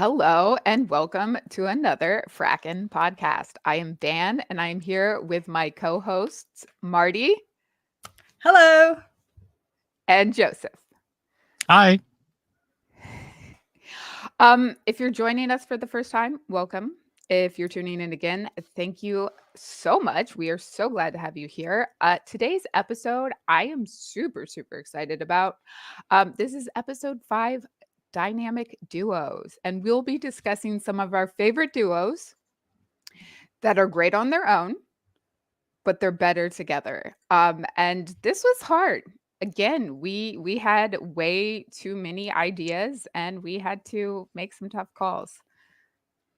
Hello and welcome to another Frackin' podcast. I am Dan and I'm here with my co-hosts Marty Hello. and Joseph. Hi. If you're joining us for the first time, welcome. If you're tuning in again, thank you so much. We are so glad to have you here. Today's episode, I am super excited about. This is episode 5, Dynamic Duos, and we'll be discussing some of our favorite duos that are great on their own, but they're better together. And this was hard. Again, we had way too many ideas and we had to make some tough calls.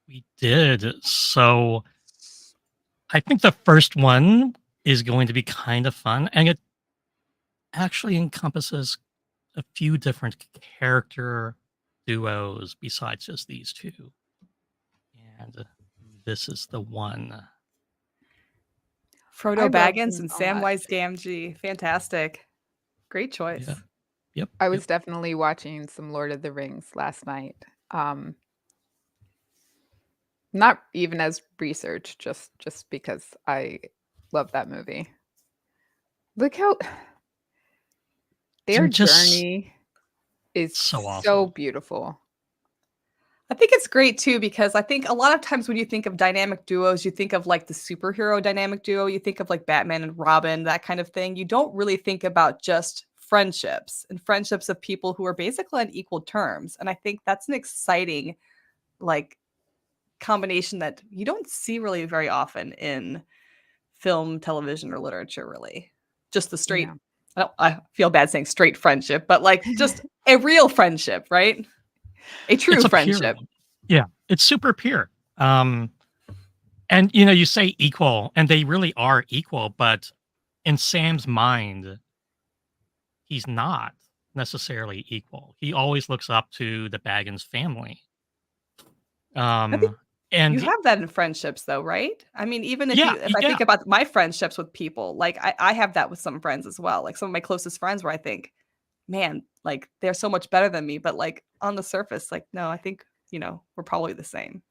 We did. So I think the first one is going to be kind of fun, and it actually encompasses a few different character duos besides just these two. And this is the one. Frodo I love Baggins them and so much. Samwise Gamgee. Fantastic. Great choice. Yeah. Yep. I was definitely watching some Lord of the Rings last night. Not even as research, just because I love that movie. Look how their They're just journey is so so awesome. beautiful. I think it's great too because I think a lot of times when you think of dynamic duos, you think of like the superhero dynamic duo, you think of like Batman and Robin, that kind of thing. You don't really think about just friendships and friendships of people who are basically on equal terms. And I think that's an exciting like combination that you don't see really very often in film, television, or literature, really. Just the straight, Yeah. I feel bad saying straight friendship, but like just a real friendship, right? A true It's a pure friendship. one. Yeah, it's super pure. And you say equal, and they really are equal, but in Sam's mind, he's not necessarily equal. He always looks up to the Baggins family. I think you And have that in friendships though, right? I mean, even if yeah, if I think about my friendships with people, like I have that with some friends as well. Like some of my closest friends where I think, man, like they're so much better than me. But like on the surface, like, no, I think, we're probably the same.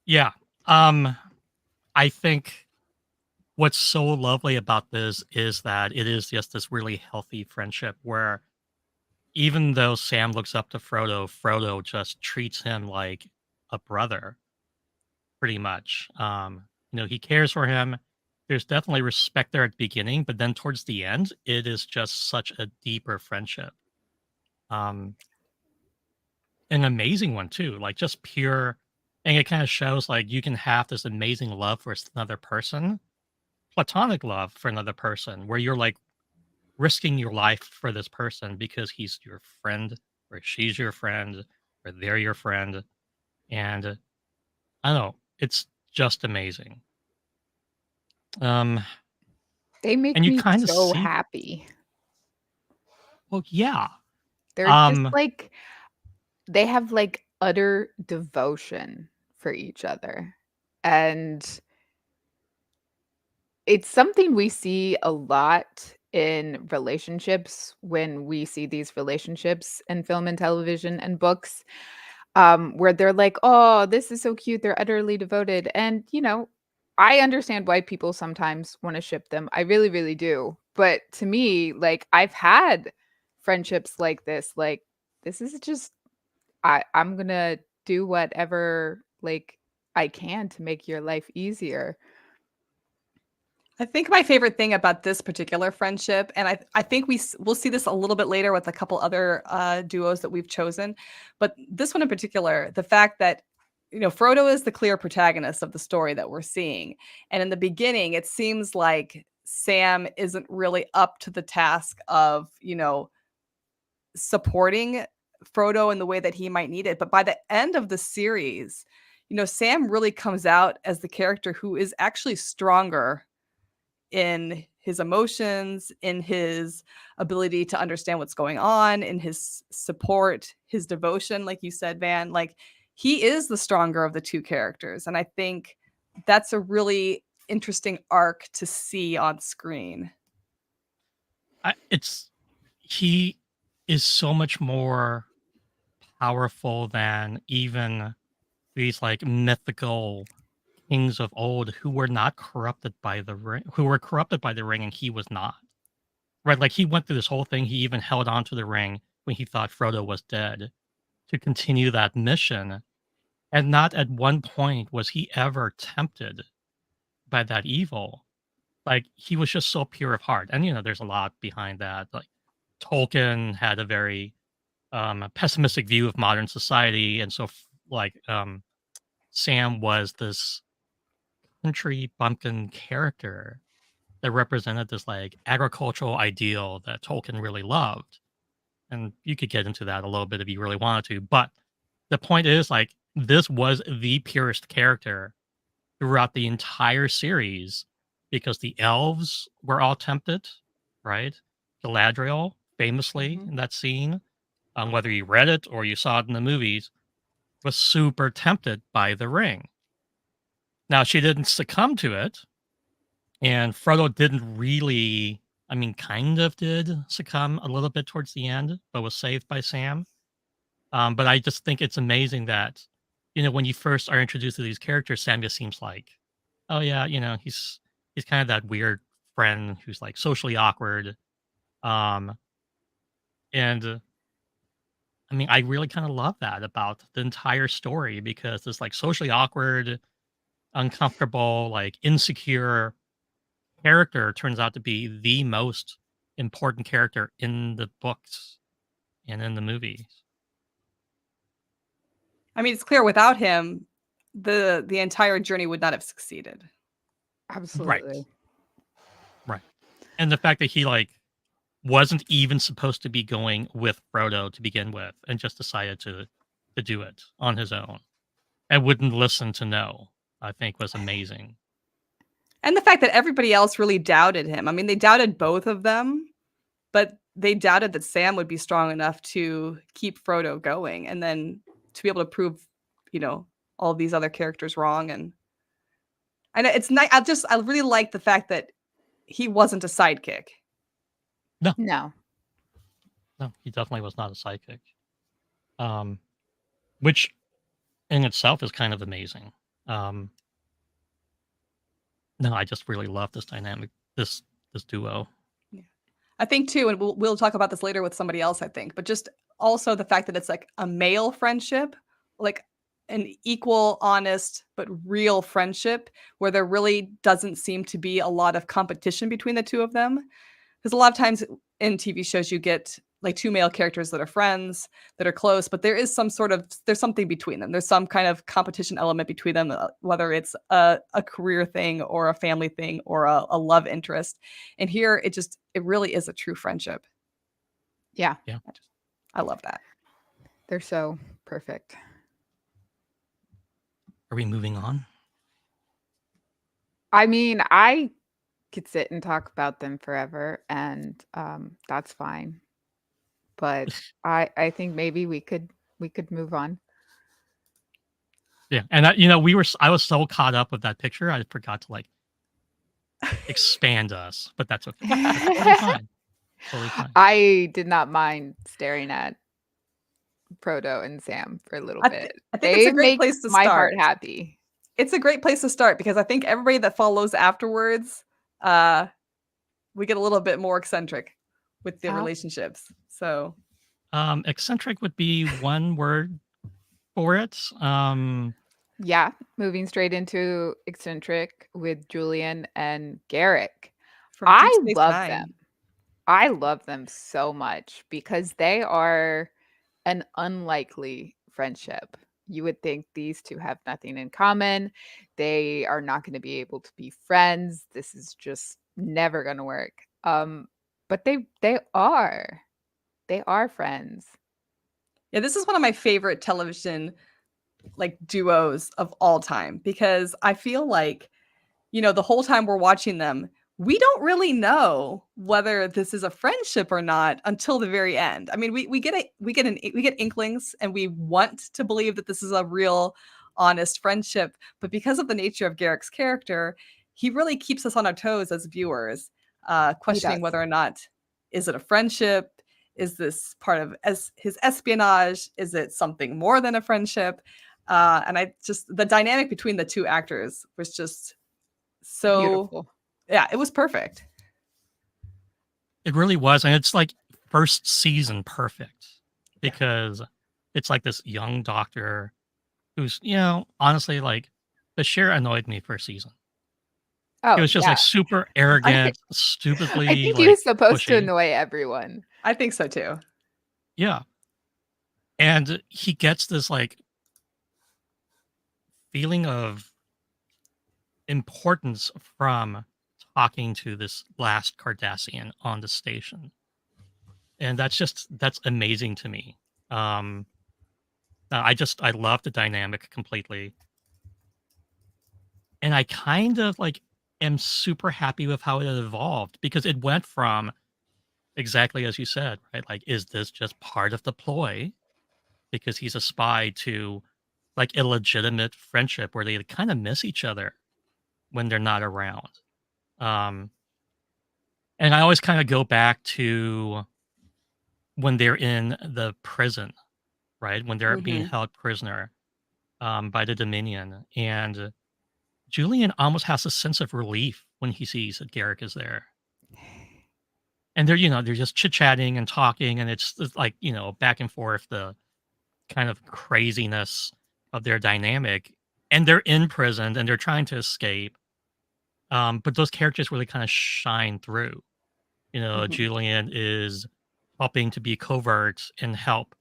yeah. I think what's so lovely about this is that it is just this really healthy friendship where even though Sam looks up to Frodo, Frodo just treats him like a brother, pretty much. He cares for him. There's definitely respect there at the beginning, but then towards the end, it is just such a deeper friendship. Um, an amazing one too, like just pure, and it kind of shows like you can have this amazing love for another person, platonic love for another person, where you're like risking your life for this person because he's your friend or she's your friend or they're your friend. And I don't know, it's just amazing. They make And you me kind of so see, happy. well, yeah. They're just Um, like they have like utter devotion for each other. And it's something we see a lot in relationships when we see these relationships in film and television and books, where they're like, "Oh, this is so cute. They're utterly devoted." And, I understand why people sometimes want to ship them. I really do. But to me, like I've had friendships like this. Like this is just I'm going to do whatever like I can to make your life easier. I think my favorite thing about this particular friendship, and I think we'll see this a little bit later with a couple other duos that we've chosen, but this one in particular, the fact that Frodo is the clear protagonist of the story that we're seeing, and in the beginning, it seems like Sam isn't really up to the task of supporting Frodo in the way that he might need it, but by the end of the series, Sam really comes out as the character who is actually stronger in his emotions, in his ability to understand what's going on, in his support, his devotion, like you said, Van. Like he is the stronger of the two characters. And I think that's a really interesting arc to see on screen. he is so much more powerful than even these like mythical kings of old who were not corrupted by the ring, who were corrupted by the ring, and he was not. Right? Like he went through this whole thing. He even held on to the ring when he thought Frodo was dead to continue that mission. And not at one point was he ever tempted by that evil. Like he was just so pure of heart. And there's a lot behind that. Like Tolkien had a very pessimistic view of modern society, and so Sam was this country bumpkin character that represented this like agricultural ideal that Tolkien really loved. And you could get into that a little bit if you really wanted to. But the point is, like, this was the purest character throughout the entire series because the elves were all tempted, right? Galadriel, famously in that scene, whether you read it or you saw it in the movies, was super tempted by the ring. Now, she didn't succumb to it, and Frodo didn't really, I mean, kind of did succumb a little bit towards the end, but was saved by Sam. But I just think it's amazing that, when you first are introduced to these characters, Sam just seems like, oh yeah, he's kind of that weird friend who's like socially awkward. And I mean, I really kind of love that about the entire story because this like socially awkward, uncomfortable, like insecure character turns out to be the most important character in the books and in the movies. I mean, it's clear without him, the entire journey would not have succeeded. Absolutely. Right. And the fact that he like wasn't even supposed to be going with Frodo to begin with and just decided to do it on his own and wouldn't listen to no, I think was amazing. And the fact that everybody else really doubted him. I mean, they doubted both of them, but they doubted that Sam would be strong enough to keep Frodo going and then to be able to prove, all these other characters wrong. And it's nice. I really like the fact that he wasn't a sidekick. No. No, he definitely was not a sidekick. Which in itself is kind of amazing. No, I just really love this dynamic, this duo. Yeah. I think too, and we'll talk about this later with somebody else, I think, but just also the fact that it's like a male friendship, like an equal, honest, but real friendship where there really doesn't seem to be a lot of competition between the two of them. Because a lot of times in TV shows, you get like two male characters that are friends, that are close, but there's something between them. There's some kind of competition element between them, whether it's a career thing or a family thing or a love interest. And here it really is a true friendship. Yeah. I love that. They're so perfect. Are we moving on? I mean, I could sit and talk about them forever, and that's fine. But I think maybe we could move on. Yeah, and I was so caught up with that picture, I forgot to like expand us, but that's okay. That's totally fine. Totally fine. I did not mind staring at Frodo and Sam for a little bit. I think it's a great place to my start. heart happy. It's a great place to start because I think everybody that follows afterwards, we get a little bit more eccentric with the relationships. So, eccentric would be one word for it. Yeah, moving straight into eccentric with Julian and Garrick. I love them. I love them so much because they are an unlikely friendship. You would think these two have nothing in common. They are not going to be able to be friends. This is just never going to work. But they are. They are friends. Yeah, this is one of my favorite television like duos of all time because I feel like, the whole time we're watching them, we don't really know whether this is a friendship or not until the very end. I mean, we get inklings and we want to believe that this is a real, honest friendship. But because of the nature of Garrick's character, he really keeps us on our toes as viewers, questioning whether or not is it a friendship? Is this part of his espionage? Is it something more than a friendship? And the dynamic between the two actors was just so, Beautiful. yeah, it was perfect. It really was. And it's like first season perfect because it's like this young doctor who's, honestly, like Bashir annoyed me first season. Oh, He was just yeah. like super arrogant, stupidly I think he like was supposed to pushy. annoy everyone. I think so too. Yeah. And he gets this like feeling of importance from talking to this last Cardassian on the station. And that's amazing to me. I love the dynamic completely. And I kind of like am super happy with how it evolved because it went from exactly as you said, right? Like, is this just part of the ploy? Because he's a spy to like a legitimate friendship where they kind of miss each other when they're not around. Um, and I always kind of go back to when they're in the prison, right? When they're being held prisoner by the Dominion. And Julian almost has a sense of relief when he sees that Garrick is there. And they're just chit-chatting and talking, and it's like, back and forth, the kind of craziness of their dynamic. And they're in prison and they're trying to escape. But those characters really kind of shine through. Julian is helping to be covert and help,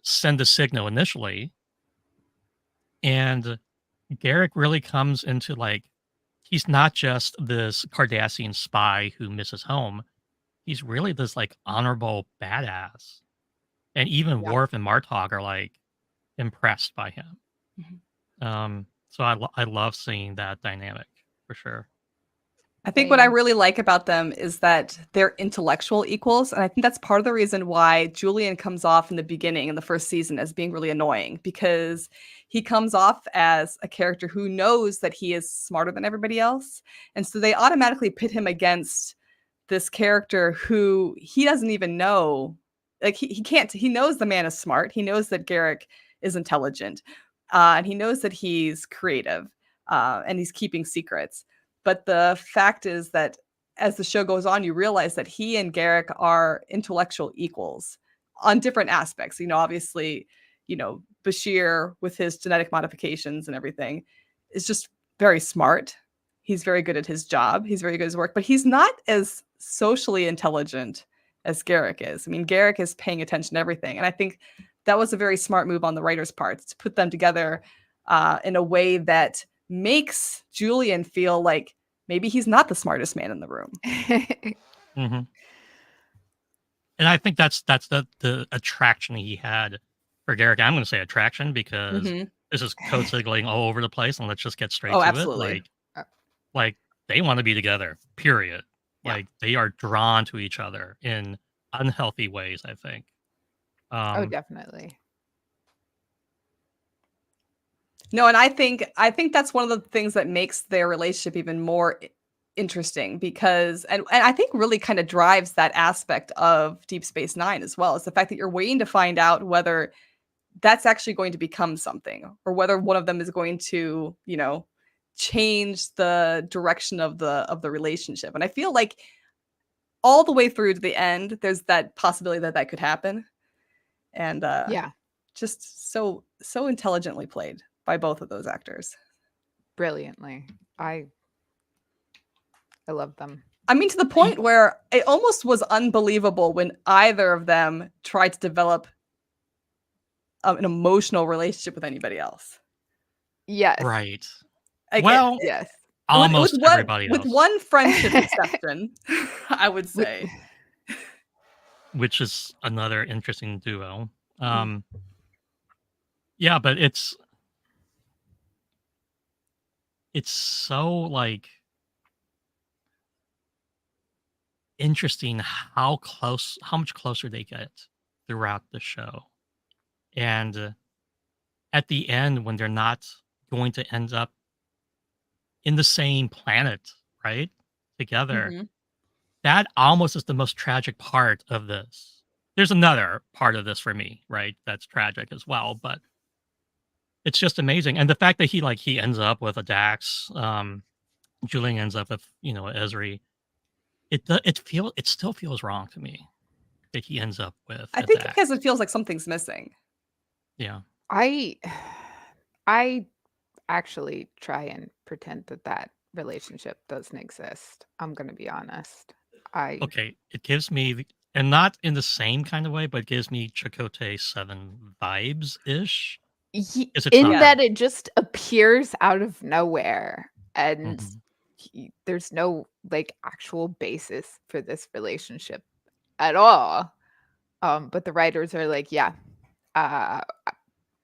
send a signal initially. And Garrick really comes into like, he's not just this Cardassian spy who misses home. He's really this like honorable badass. And even Yeah. Worf and Martog are like impressed by him. So I love seeing that dynamic for sure. I think what I Same. really like about them is that they're intellectual equals. And I think that's part of the reason why Julian comes off in the beginning, in the first season, as being really annoying, because he comes off as a character who knows that he is smarter than everybody else. And so they automatically pit him against this character who he doesn't even know. Like he knows the man is smart. He knows that Garrick is intelligent. And he knows that he's creative and he's keeping secrets. But the fact is that as the show goes on, you realize that he and Garrick are intellectual equals on different aspects. Obviously, Bashir with his genetic modifications and everything is just very smart. He's very good at his job. He's very good at his work, but he's not as socially intelligent as Garrick is. I mean, Garrick is paying attention to everything. And I think that was a very smart move on the writer's part to put them together in a way that makes Julian feel like maybe he's not the smartest man in the room. And I think that's the attraction he had for Garrick. I'm going to say attraction because this is code signaling all over the place, and let's just get straight to absolutely. it. Like they want to be together, period. Yeah. Like they are drawn to each other in unhealthy ways, I think. Oh, definitely. No, and I think that's one of the things that makes their relationship even more interesting because and I think really kind of drives that aspect of Deep Space Nine as well. Is the fact that you're waiting to find out whether that's actually going to become something or whether one of them is going to, change the direction of the relationship. And I feel like all the way through to the end, there's that possibility that could happen. And just so intelligently played by both of those actors. Brilliantly. I love them. I mean, to the point where it almost was unbelievable when either of them tried to develop an emotional relationship with anybody else. Yes. Right. Like yes. Almost everybody else. With one friendship exception, I would say. Which is another interesting duo. Yeah, but it's so like interesting how much closer they get throughout the show. And at the end, when they're not going to end up in the same planet, right? Together. That almost is the most tragic part of this. there's another part of this for me, right? That's tragic as well, but it's just amazing. And the fact that he ends up with a Dax, Julian ends up with, Ezri. It still feels wrong to me that he ends up with I a think Dax. because it feels like something's missing. Yeah. I I actually try and pretend that relationship doesn't exist. I'm gonna be honest. I Okay. It gives me, and not in the same kind of way, but it gives me Chakotay 7 vibes ish. Because it's in not Yeah. that real. it just appears out of nowhere and Mhm. there's no like actual basis for this relationship at all. But the writers are like, yeah, uh,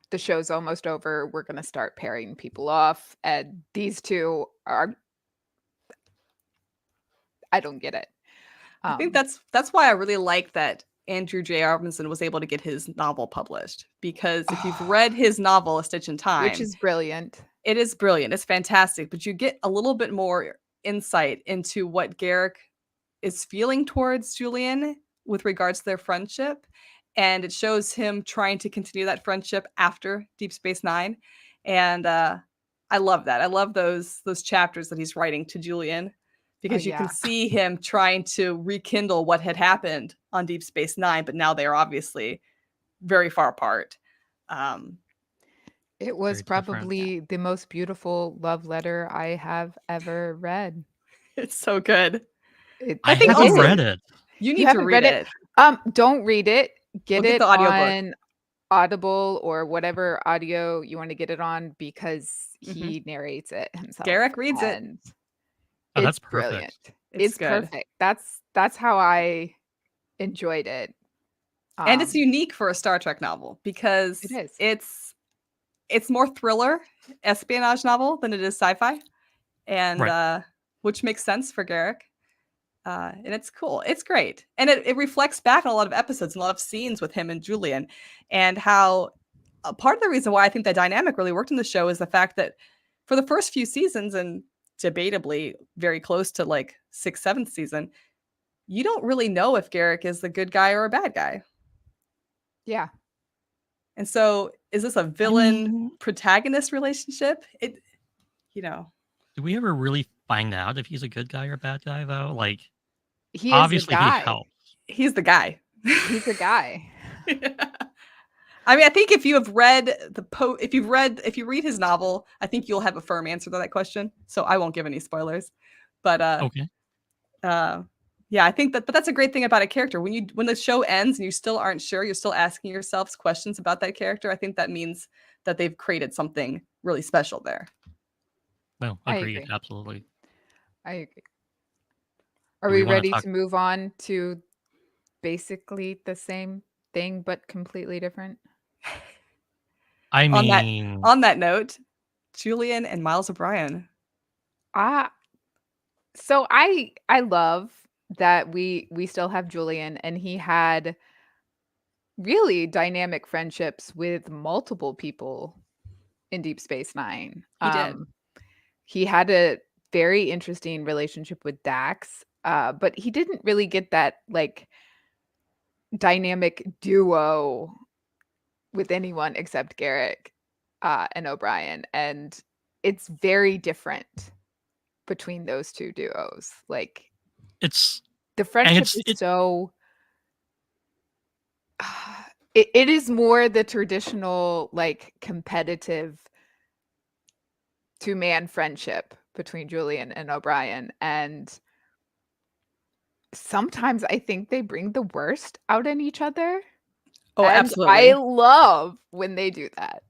the show's almost over. We're gonna start pairing people off, and these two are. I don't get it. I think Um, that's why I really like that Andrew J. Robinson was able to get his novel published, because if you've read his novel A Stitch in which Time, is brilliant. it is brilliant. It's fantastic, but you get a little bit more insight into what Garrick is feeling towards Julian with regards to their friendship, and it shows him trying to continue that friendship after Deep Space Nine, and I love that. I love those chapters that he's writing to Julian, Oh because you can yeah, see him trying to rekindle what had happened on Deep Space Nine, but now they are obviously very far apart. Um, it was Very different. probably the most beautiful love letter I have ever read. it's so good. It I I think it haven't also read is. it. you You need to haven't read read it? it. Don't read it. We'll Get get it the audiobook. on Audible or whatever audio you want to get it on because Hmm. he narrates it himself Garrick reads it. and Oh, it's that's brilliant. perfect. It's It's good. perfect. That's how I enjoyed it. And it's Um, unique for a Star Trek novel, it because is. it's more thriller espionage novel than it is sci-fi, and Right. which makes sense for Garrick. And it's cool. It's great. And it reflects back on a lot of episodes and a lot of scenes with him and Julian, and how part of the reason why I think that dynamic really worked in the show is the fact that for the first few seasons, and debatably very close to like sixth, seventh season, you don't really know if Garrick is the good guy or a bad guy. Yeah. And so, is this a I villain mean, protagonist relationship? It, you know, do we ever really find out if he's a good guy or bad guy, though? Like, He is a obviously he guy. helps. he's the guy. He's a guy. I mean, I think if you have read if you read his novel, I think you'll have a firm answer to that question. So I won't give any spoilers. But Okay. uh yeah, I think that, but that's a great thing about a character. When the show ends and you still aren't sure, you're still asking yourselves questions about that character. I think that means that they've created something really special there. No, I agreed. agree. Absolutely. I agree. Are Do we we want to ready talk? to move on to basically the same thing but completely different? I On that mean, on that note, Julian and Miles O'Brien. Ah, so I love that we still have Julian and he had really dynamic friendships with multiple people in Deep Space Nine. He did. He had a very interesting relationship with Dax, but he didn't really get that like dynamic duo with anyone except Garrick and O'Brien, and it's very different between those two duos. Like it's the and friendship it's is it. so it is more the traditional like competitive two-man friendship between Julian and O'Brien, and sometimes I think they bring the worst out in each other, Oh, and I absolutely. love when they do that.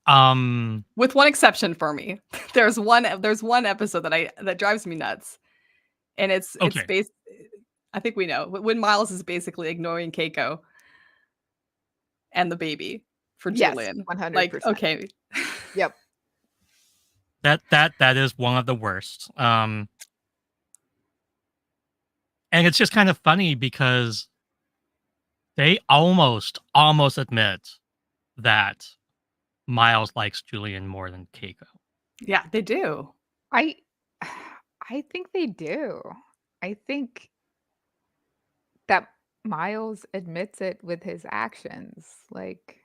Um. With one exception for me. There's one episode that drives me nuts. And it's Okay. based, I think we know, when Miles is basically ignoring Keiko and the baby for Yes, Julian. Like, 100%. okay. Yep. That is one of the worst. And it's just kind of funny because they almost admit that Miles likes Julian more than Keiko. Yeah, they do. I I think they do. I think that Miles admits it with his actions. Like,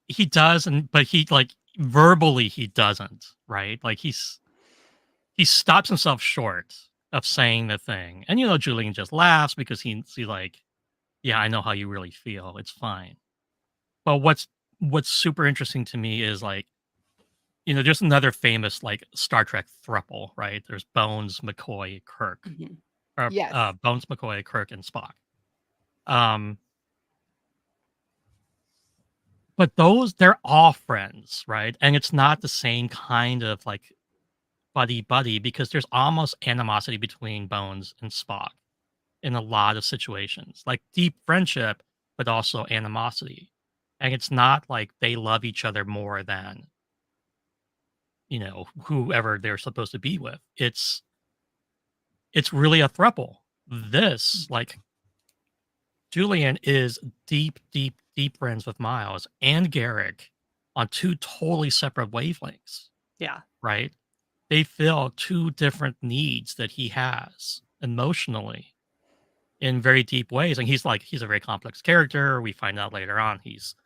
He does, but he like verbally he doesn't, right? Like he stops himself short of saying the thing. And Julian just laughs because he's like, yeah, I know how you really feel. It's fine. But what's super interesting to me is like, there's another famous like Star Trek throuple, right? There's Bones, McCoy, Kirk, Mhm. or yes. Bones, McCoy, Kirk, and Spock. Um, but they're all friends, right? And it's not the same kind of like buddy because there's almost animosity between Bones and Spock in a lot of situations, like deep friendship, but also animosity. And it's not like they love each other more than, whoever they're supposed to be with. It's really a throuple. This, like, Julian is deep, deep, deep friends with Miles and Garrick on two totally separate wavelengths, Yeah. right? They fill two different needs that he has emotionally in very deep ways. And he's a very complex character. We find out later on he's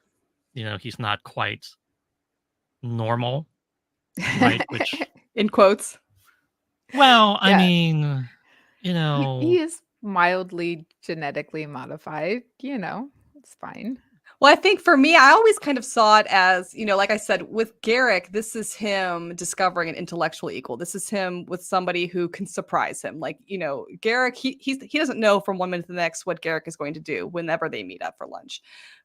not quite normal, right? Which, In quotes. well, I Yeah. mean, He is mildly genetically modified, it's fine. Well, I think for me, I always kind of saw it as, like I said, with Garrick, this is him discovering an intellectual equal. This is him with somebody who can surprise him. Like, Garrick, he doesn't know from one minute to the next what Garrick is going to do whenever they meet up for lunch.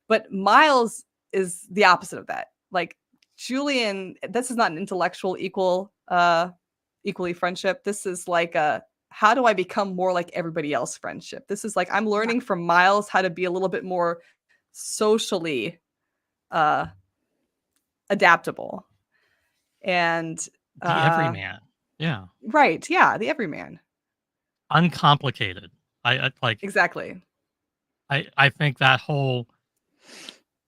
But Miles is the opposite of that. Like Julian, this is not an intellectual equally friendship. This is like a how do I become more like everybody else friendship. This is like I'm learning from Miles how to be a little bit more socially adaptable and the everyman. Yeah. right, yeah, the everyman. Uncomplicated. I like Exactly. I think that whole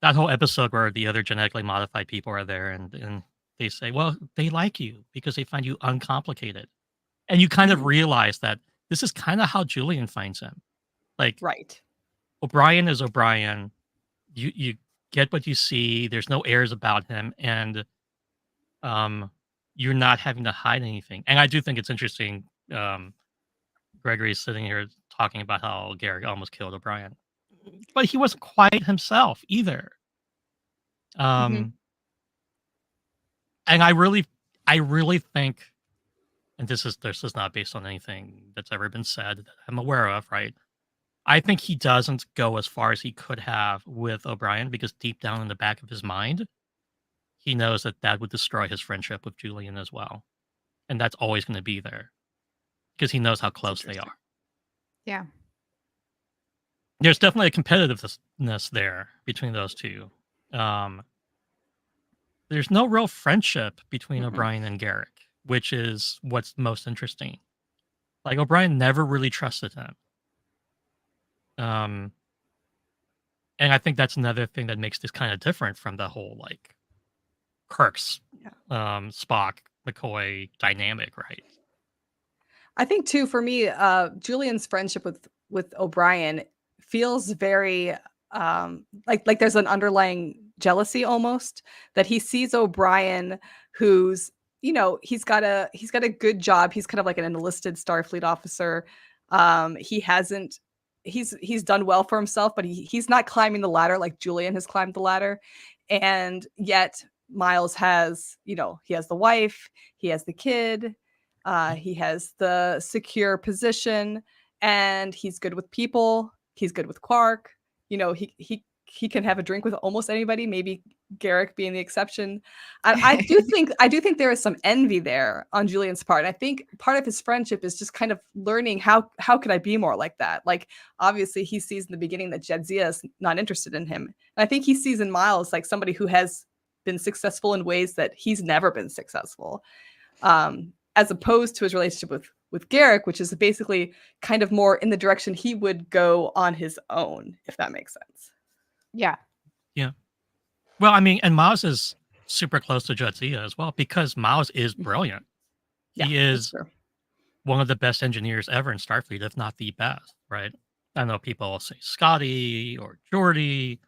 episode where the other genetically modified people are there and they say, well, they like you because they find you uncomplicated. And you kind of realize that this is kind of how Julian finds him. Like Right. O'Brien is O'Brien. You get what you see. There's no airs about him, and you're not having to hide anything. And I do think it's interesting. Gregory's sitting here talking about how Garrick almost killed O'Brien, but he wasn't quite himself either. Mhm. And I really think, and this is not based on anything that's ever been said that I'm aware of, right? I think he doesn't go as far as he could have with O'Brien because deep down in the back of his mind, he knows that that would destroy his friendship with Julian as well, and that's always going to be there because he knows how That's close they interesting. are. Yeah. There's definitely a competitiveness there between those two. There's no real friendship between O'Brien and Garrick, which is what's most interesting. Like O'Brien never really trusted him. And I think that's another thing that makes this kind of different from the whole like Kirk's, Spock, McCoy dynamic, right? I think too, for me, Julian's friendship with O'Brien feels very like there's an underlying jealousy almost that he sees O'Brien, who's he's got a good job. He's kind of like an enlisted Starfleet officer. He hasn't he's done well for himself, but he's not climbing the ladder like Julian has climbed the ladder, and yet Miles has he has the wife, he has the kid. He has the secure position, and he's good with people. He's good with Quark. He can have a drink with almost anybody. Maybe Garrick being the exception. I do think there is some envy there on Julian's part. I think part of his friendship is just kind of learning how could I be more like that. Like obviously he sees in the beginning that Jadzia is not interested in him, and I think he sees in Miles like somebody who has been successful in ways that he's never been successful. As opposed to his relationship with Garrick, which is basically kind of more in the direction he would go on his own, if that makes sense. Yeah. Yeah. Well, I mean, and Miles is super close to Jadzia as well because Miles is brilliant. Yeah, He that's is true. one of the best engineers ever in Starfleet, if not the best, right? I know people will say Scotty or Jordy,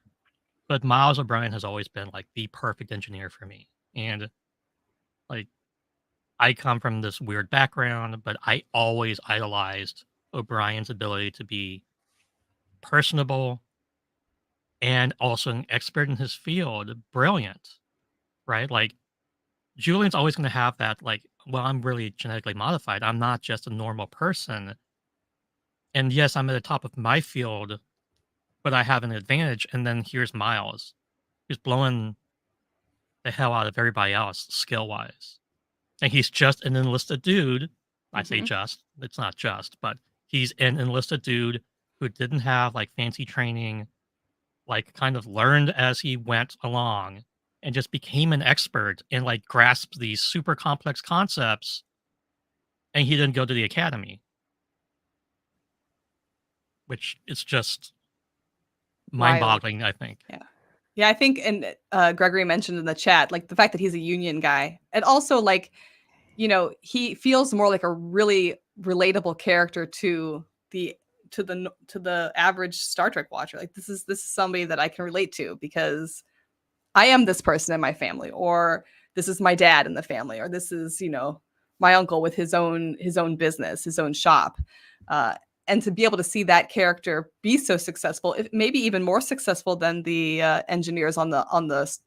but Miles O'Brien has always been like the perfect engineer for me. And like, I come from this weird background, but I always idolized O'Brien's ability to be personable and also an expert in his field. Brilliant, right? Like, Julian's always going to have that, like, well, I'm really genetically modified. I'm not just a normal person. And yes, I'm at the top of my field, but I have an advantage. And then here's Miles, who's blowing the hell out of everybody else skill wise. And he's just an enlisted dude. I say just, it's not just, but he's an enlisted dude who didn't have like fancy training, like kind of learned as he went along and just became an expert and like grasped these super complex concepts. And he didn't go to the academy, which is just mind boggling, I think. Yeah. Yeah, I think, and Gregory mentioned in the chat, like the fact that he's a union guy, and also like, you know, he feels more like a really relatable character to the average Star Trek watcher. Like this is somebody that I can relate to because I am this person in my family, or this is my dad in the family, or this is, you know, my uncle with his own business, his own shop. And to be able to see that character be so successful, maybe even more successful than the engineers on the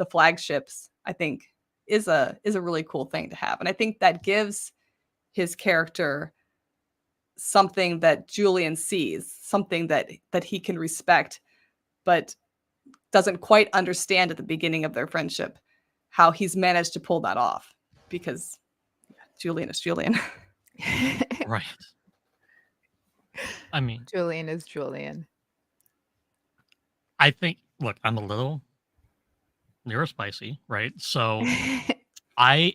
flagships, I think is a really cool thing to have. And I think that gives his character something that Julian sees, something that he can respect, but doesn't quite understand at the beginning of their friendship how he's managed to pull that off, because Julian is Julian. Right. I mean, Julian is Julian. I think, look, I'm a little neurospicy, right? So I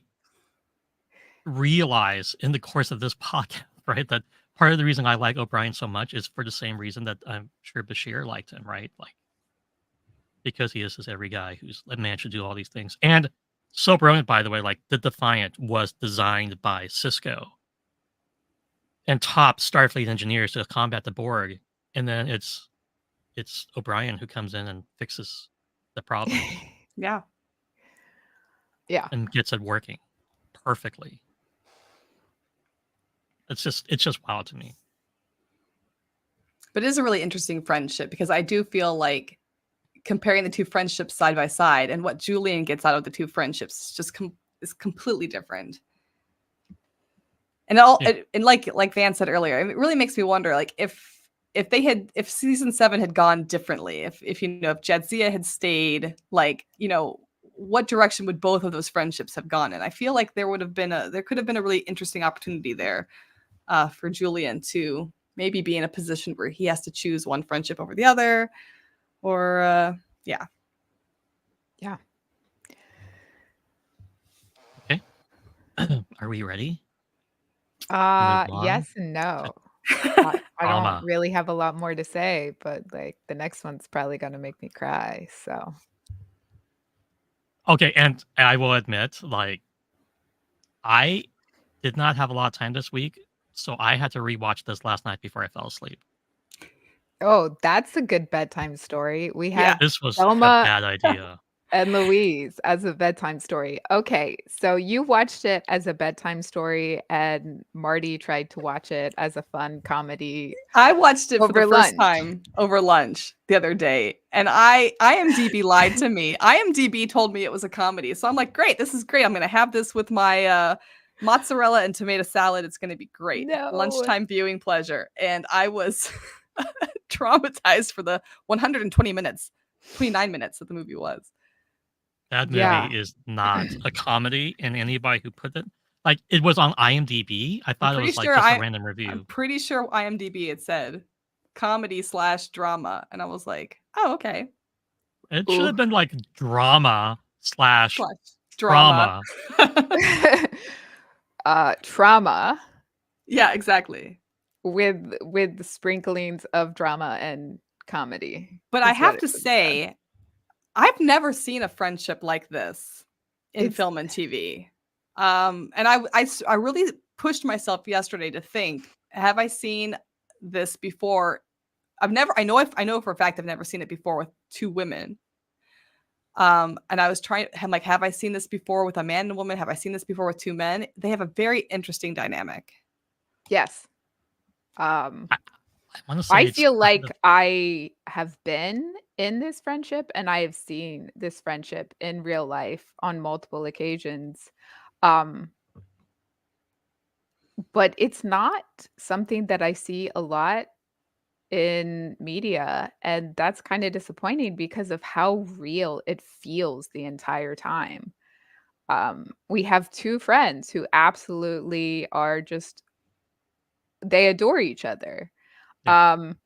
realize in the course of this podcast, right, that part of the reason I like O'Brien so much is for the same reason that I'm sure Bashir liked him, right? Like, because he is this every guy who's a man should do all these things. And so brilliant, by the way, like the Defiant was designed by Cisco and top Starfleet engineers to combat the Borg. And then it's O'Brien who comes in and fixes the problem. Yeah. Yeah. And gets it working perfectly. It's just wild to me. But it is a really interesting friendship, because I do feel like comparing the two friendships side by side, and what Julian gets out of the two friendships just is completely different. And and like Van said earlier, it really makes me wonder, like if season 7 had gone differently, if you know, if Jadzia had stayed, like, you know, what direction would both of those friendships have gone in? I feel like there could have been a really interesting opportunity there for Julian to maybe be in a position where he has to choose one friendship over the other, or yeah. Okay. Are we ready? Yes and no. I Drama. don't really have a lot more to say, but like the next one's probably gonna make me cry. So Okay, and I will admit, like, I did not have a lot of time this week, so I had to rewatch this last night before I fell asleep. oh, that's a good bedtime story. We Yeah. have This was a Selma bad idea. and Louise as a bedtime story. Okay, so you watched it as a bedtime story, and Marty tried to watch it as a fun comedy. I watched it for the Over first lunch. time over lunch the other day, and IMDb lied to me. IMDb told me it was a comedy, so I'm like, great, this is great. I'm gonna have this with my mozzarella and tomato salad. It's gonna be great. No. Lunchtime viewing pleasure. And I was traumatized for the 120 minutes, 29 minutes that the movie was. That movie Yeah. is not a comedy, and anybody who put it, like, it was on IMDb. I thought it pretty was like sure just a I- random I'm review. pretty sure IMDb it said comedy/drama, and I was like, oh, okay. It should Ooh. have been like drama slash Drama. Trauma Yeah, exactly. with sprinklings of drama and comedy. But I is have what to it said. say, I've never seen a friendship like this in It's- film and TV. And I really pushed myself yesterday to think, have I seen this before. I know for a fact I've never seen it before with two women. And I was I'm like, have I seen this before with a man and a woman? Have I seen this before with two men? They have a very interesting dynamic. Yes. I want to say I it's feel kind like of- I have been in this friendship and I have seen this friendship in real life on multiple occasions. Um, but it's not something that I see a lot in media, and that's kind of disappointing because of how real it feels the entire time. We have two friends who absolutely are just they adore each other. yeah, Um,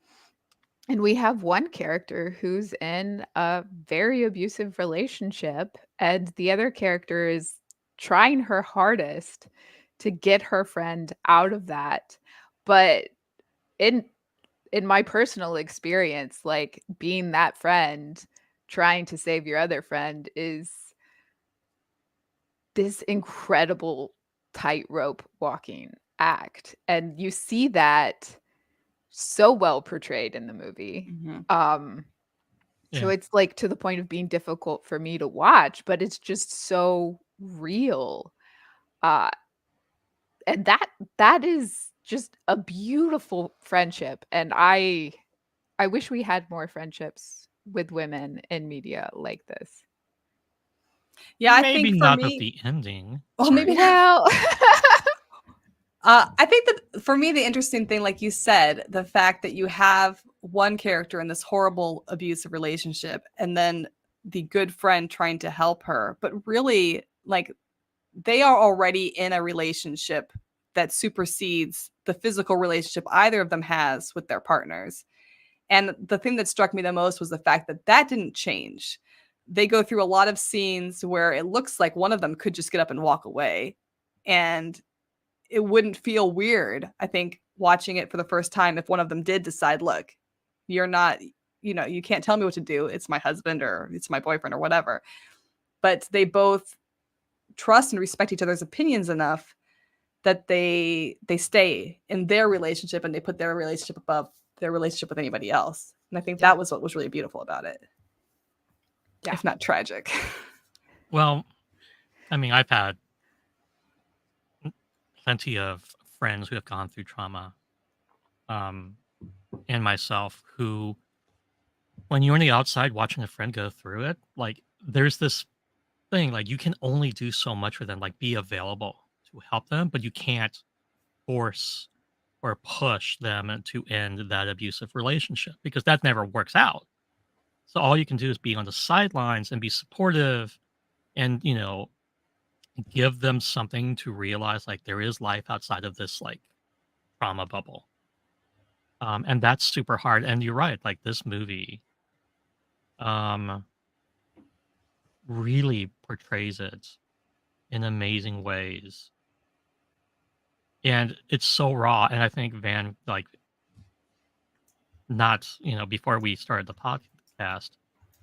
and we have one character who's in a very abusive relationship, and the other character is trying her hardest to get her friend out of that. But in in my personal experience, like being that friend trying to save your other friend is this incredible tightrope walking act. And you see that so well portrayed in the movie. So yeah. it's like to the point of being difficult for me to watch, but it's just so real. Uh and that is just a beautiful friendship, and I wish we had more friendships with women in media like this. Yeah, I Maybe think for not with me, the ending. well, Sorry. maybe not. Well, I think that for me, the interesting thing, like you said, the fact that you have one character in this horrible abusive relationship and then the good friend trying to help her, but really, like, they are already in a relationship that supersedes the physical relationship either of them has with their partners. And the thing that struck me the most was the fact that that didn't change. They go through a lot of scenes where it looks like one of them could just get up and walk away. And it wouldn't feel weird, I think, watching it for the first time if one of them did decide, look, you're not, you can't tell me what to do. It's my husband or it's my boyfriend or whatever. But they both trust and respect each other's opinions enough that they stay in their relationship and they put their relationship above their relationship with anybody else. And I think yeah, that was what was really beautiful about it, yeah, if not tragic. Well, I mean, I've had plenty of friends who have gone through trauma, um, and myself who, when you're on the outside watching a friend go through it, like there's this thing, like you can only do so much for them, like be available to help them, but you can't force or push them to end that abusive relationship because that never works out. So all you can do is be on the sidelines and be supportive and, give them something to realize like there is life outside of this like trauma bubble. And that's super hard. And you're right, like this movie um really portrays it in amazing ways. And it's so raw. And I think Van, like, not, before we started the podcast,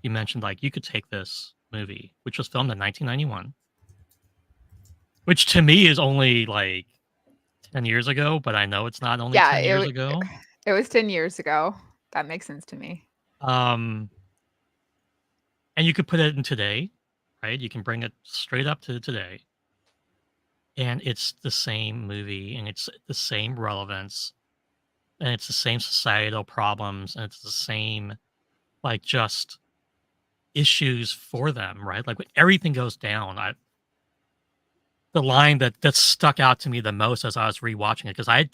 you mentioned like you could take this movie, which was filmed in 1991, which to me is only like 10 years ago, but I know it's not only yeah. 10 years ago. It was 10 years ago. That makes sense to me. Um, and you could put it in today, right? You can bring it straight up to today. And it's the same movie and it's the same relevance and it's the same societal problems and it's the same, like, just issues for them, right? Like when everything goes down, the line that stuck out to me the most as I was rewatching it, because I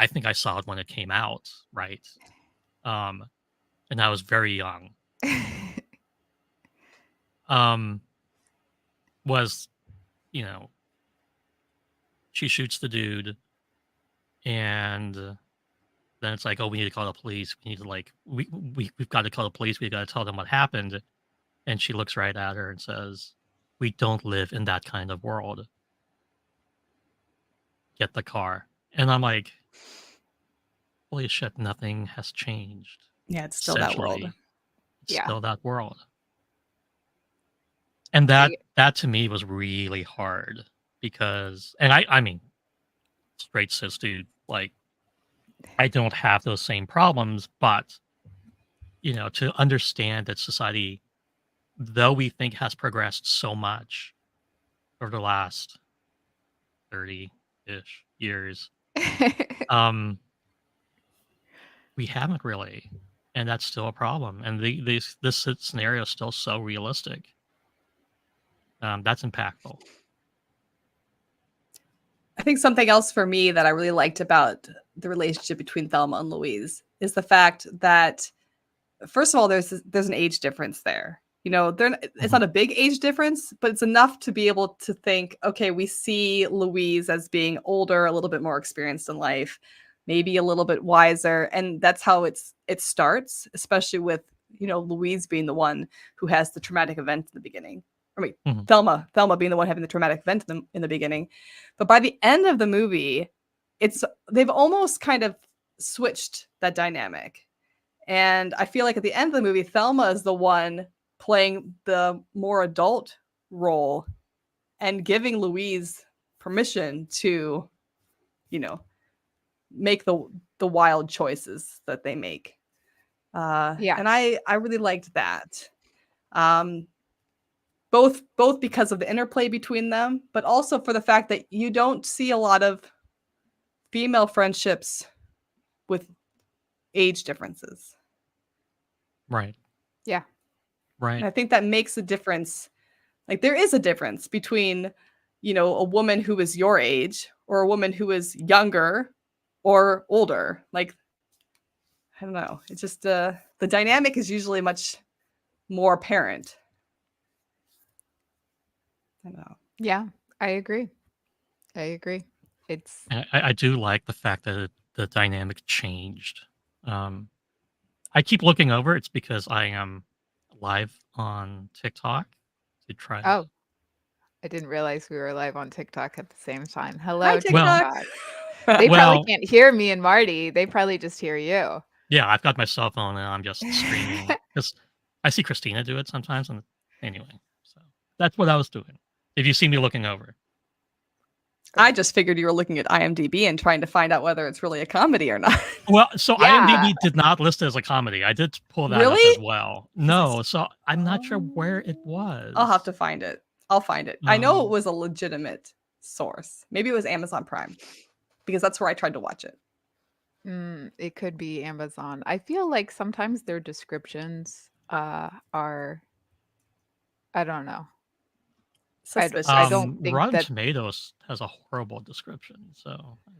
think I saw it when it came out, right? Um, and I was very young. Um, was she shoots the dude, and then it's like, oh, we need to call the police. We need to like we've got to call the police. We've got to tell them what happened. And she looks right at her and says, "We don't live in that kind of world. Get the car." And I'm like, holy shit, nothing has changed. Yeah, it's still that world. Essentially, it's Yeah. still that world. And I that to me was really hard because, and I mean, straight cis dude, like I don't have those same problems, but to understand that society, though we think has progressed so much over the last 30-ish years, um, we haven't really, and that's still a problem. And this scenario is still so realistic. That's impactful. I think something else for me that I really liked about the relationship between Thelma and Louise is the fact that, first of all, there's an age difference there. It's not a big age difference, but it's enough to be able to think, okay, we see Louise as being older, a little bit more experienced in life, maybe a little bit wiser, and that's how it starts, especially with Louise being the one who has the traumatic event in the beginning. I mean, Mhm. Thelma being the one having the traumatic event in the beginning. But by the end of the movie, they've almost kind of switched that dynamic. And I feel like at the end of the movie, Thelma is the one playing the more adult role and giving Louise permission to, make the wild choices that they make. Yeah. And I really liked that. Both because of the interplay between them, but also for the fact that you don't see a lot of female friendships with age differences. Right. Yeah. And Right. I think that makes a difference. Like, there is a difference between, a woman who is your age or a woman who is younger or older. Like, I don't know. It's just the dynamic is usually much more apparent. I don't know. Yeah. I agree. It's And I do like the fact that the dynamic changed. I keep looking over. It's because I am live on TikTok to try to. oh, I didn't realize we were live on TikTok at the same time. Hi, Hello, Well, TikTok. TikTok. They probably well, can't hear me and Marty. They probably just hear you. yeah. I've got my cell phone and I'm just streaming because I see Christina do it sometimes. And anyway, so that's what I was doing. If you see me looking over, I just figured you were looking at IMDb and trying to find out whether it's really a comedy or not. well, so Yeah. IMDb did not list it as a comedy. I did pull that up as Really? well. 'Cause I No, so I'm not sure where it I'll have was. to find it. I'll find it. I know it Um, was a legitimate source. Maybe it was Amazon Prime because that's where I tried to watch it. It could be Amazon. I feel like sometimes their descriptions are I don't know. I Suspicious. don't think Rotten that Tomatoes has a horrible description, so I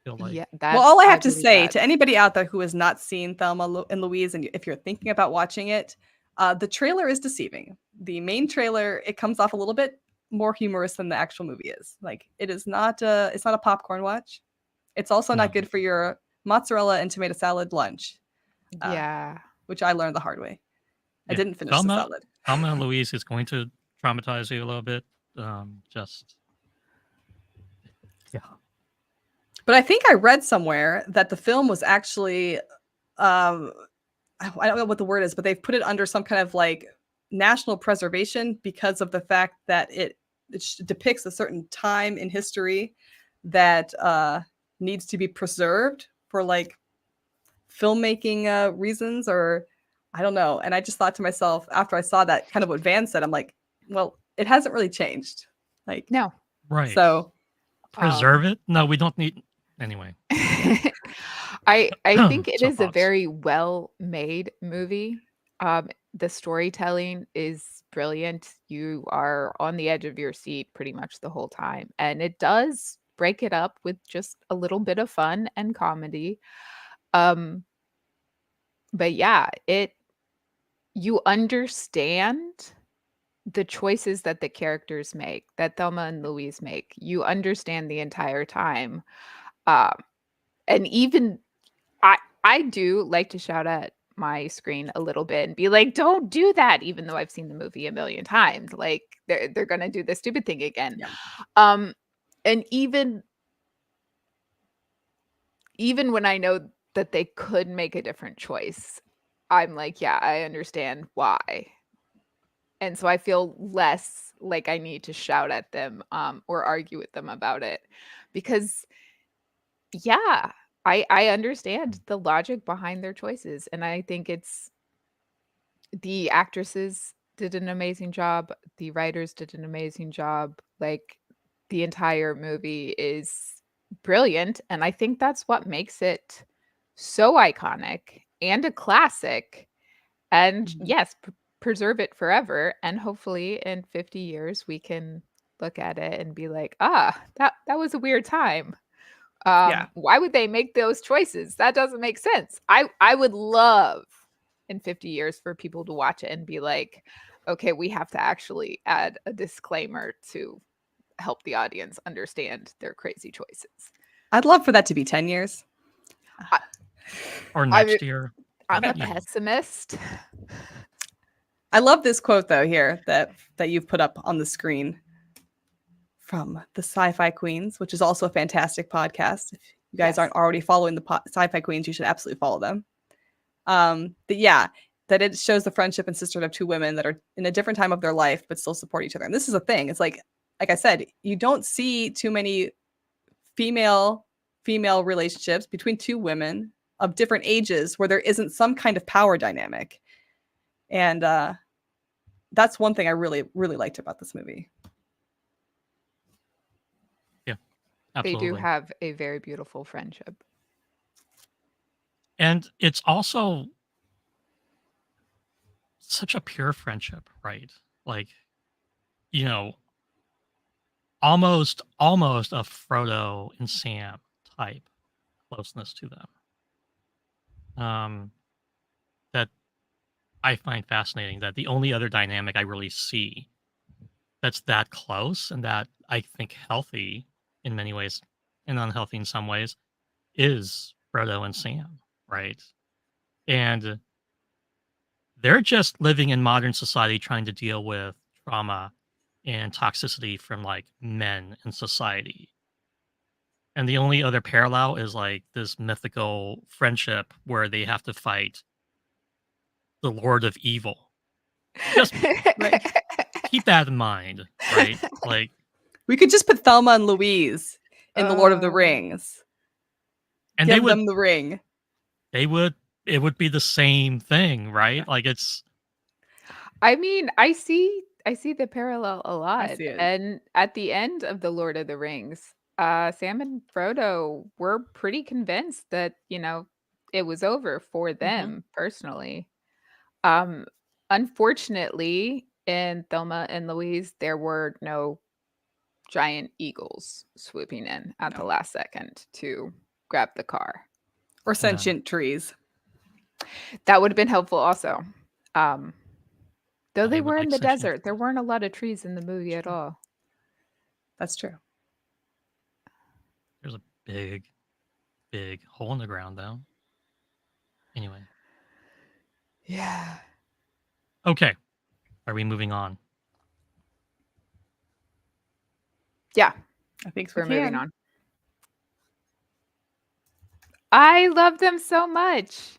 feel like yeah, Well, that's all I have to believe say that. to anybody out there who has not seen Thelma and Louise, and if you're thinking about watching it, the trailer is deceiving. The main trailer, it comes off a little bit more humorous than the actual movie is. Like, it's not a popcorn watch. It's also not no. good for your mozzarella and tomato salad lunch, Yeah. which I learned the hard way. I Yeah, didn't finish the salad. Thelma and Louise is going to traumatize you a little bit. Just yeah. But I think I read somewhere that the film was actually, I don't know what the word is, but they've put it under some kind of like national preservation because of the fact that it depicts a certain time in history that needs to be preserved for like filmmaking reasons, or I don't know. And I just thought to myself after I saw that, kind of what Van said, I'm like, well, it hasn't really changed. Like, No. Right. so Preserve it? No, we don't need anyway. I think it is a Soapbox. very well-made movie. The storytelling is brilliant. You are on the edge of your seat pretty much the whole time, and it does break it up with just a little bit of fun and comedy. Um, but yeah, you understand the choices that the characters make, that Thelma and Louise make. You understand the entire time. Um, and even I do like to shout at my screen a little bit and be like, "Don't do that," even though I've seen the movie a million times. Like they're gonna do the stupid thing again. Yeah. Um, and even when I know that they could make a different choice, I'm like, yeah, I understand why. And so I feel less like I need to shout at them or argue with them about it because yeah, I understand the logic behind their choices, and I think it's the actresses did an amazing job, the writers did an amazing job, like, the entire movie is brilliant, and I think that's what makes it so iconic and a classic, and Mhm. yes, preserve it forever, and hopefully in 50 years, we can look at it and be like, "Ah, that was a weird time." Yeah. Why would they make those choices? That doesn't make sense. I would love in 50 years for people to watch it and be like, okay, we have to actually add a disclaimer to help the audience understand their crazy choices. I'd love for that to be 10 years. I, Or I next year. I'm But a you know, pessimist. I love this quote though here that you've put up on the screen from the Sci-Fi Queens, which is also a fantastic podcast. If you guys Yes. aren't already following the Sci-Fi Queens, you should absolutely follow them. But yeah, that it shows the friendship and sisterhood of two women that are in a different time of their life but still support each other. And this is a thing. It's like I said, you don't see too many female relationships between two women of different ages where there isn't some kind of power dynamic. And that's one thing I really, really liked about this movie. yeah, They do absolutely. have a very beautiful friendship. And it's also such a pure friendship, right? Like, you know, almost a Frodo and Sam type closeness to them. That I find fascinating, that the only other dynamic I really see that's that close and that I think healthy in many ways and unhealthy in some ways is Frodo and Sam, right? And they're just living in modern society trying to deal with trauma and toxicity from like men in society. And the only other parallel is like this mythical friendship where they have to fight the Lord of Evil. Just Right. keep that in mind, right? Like, We could just put Thelma and Louise in The Lord of the Uh, Rings. and Give them the ring. they would, it would be the same thing, right? Like it's, I mean, I see the parallel a I lot. see it. And at the end of The Lord of the Rings, Sam and Frodo were pretty convinced that, it was over for Mm-hmm. them personally. Um, Unfortunately, in Thelma and Louise, there were no giant eagles swooping in at the No. last second to grab the car. Or no. sentient trees. That would have been helpful also. Um, though they I would were in like the sentient desert, there trees. weren't a lot of trees in the movie at True. all. That's true. There's a big hole in the ground though. Anyway. Yeah. Okay. Are we moving on? Yeah, I think we we're moving can. on. I love them so much.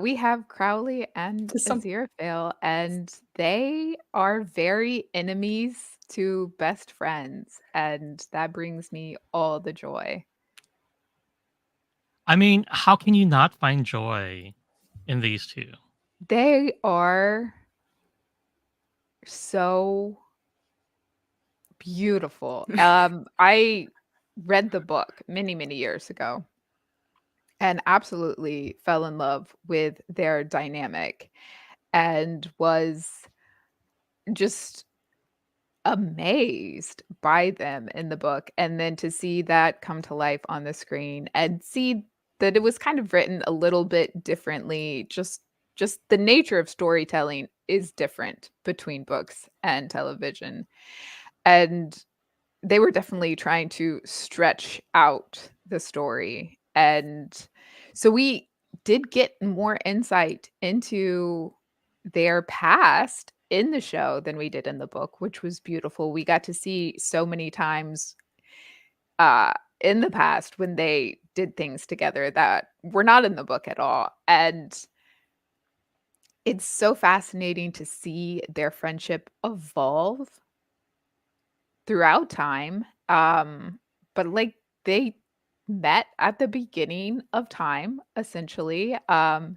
We have Crowley and To some Aziraphale, and they are very enemies to best friends, and that brings me all the joy. I mean, how can you not find joy in these two? They are so beautiful. I read the book many, many years ago and absolutely fell in love with their dynamic and was just amazed by them in the book, and then to see that come to life on the screen and see that it was kind of written a little bit differently, just the nature of storytelling is different between books and television, and they were definitely trying to stretch out the story, and so we did get more insight into their past in the show than we did in the book, which was beautiful. We got to see so many times, uh, in the past when they did things together that were not in the book at all, and it's so fascinating to see their friendship evolve throughout time, but, like, they met at the beginning of time, essentially, and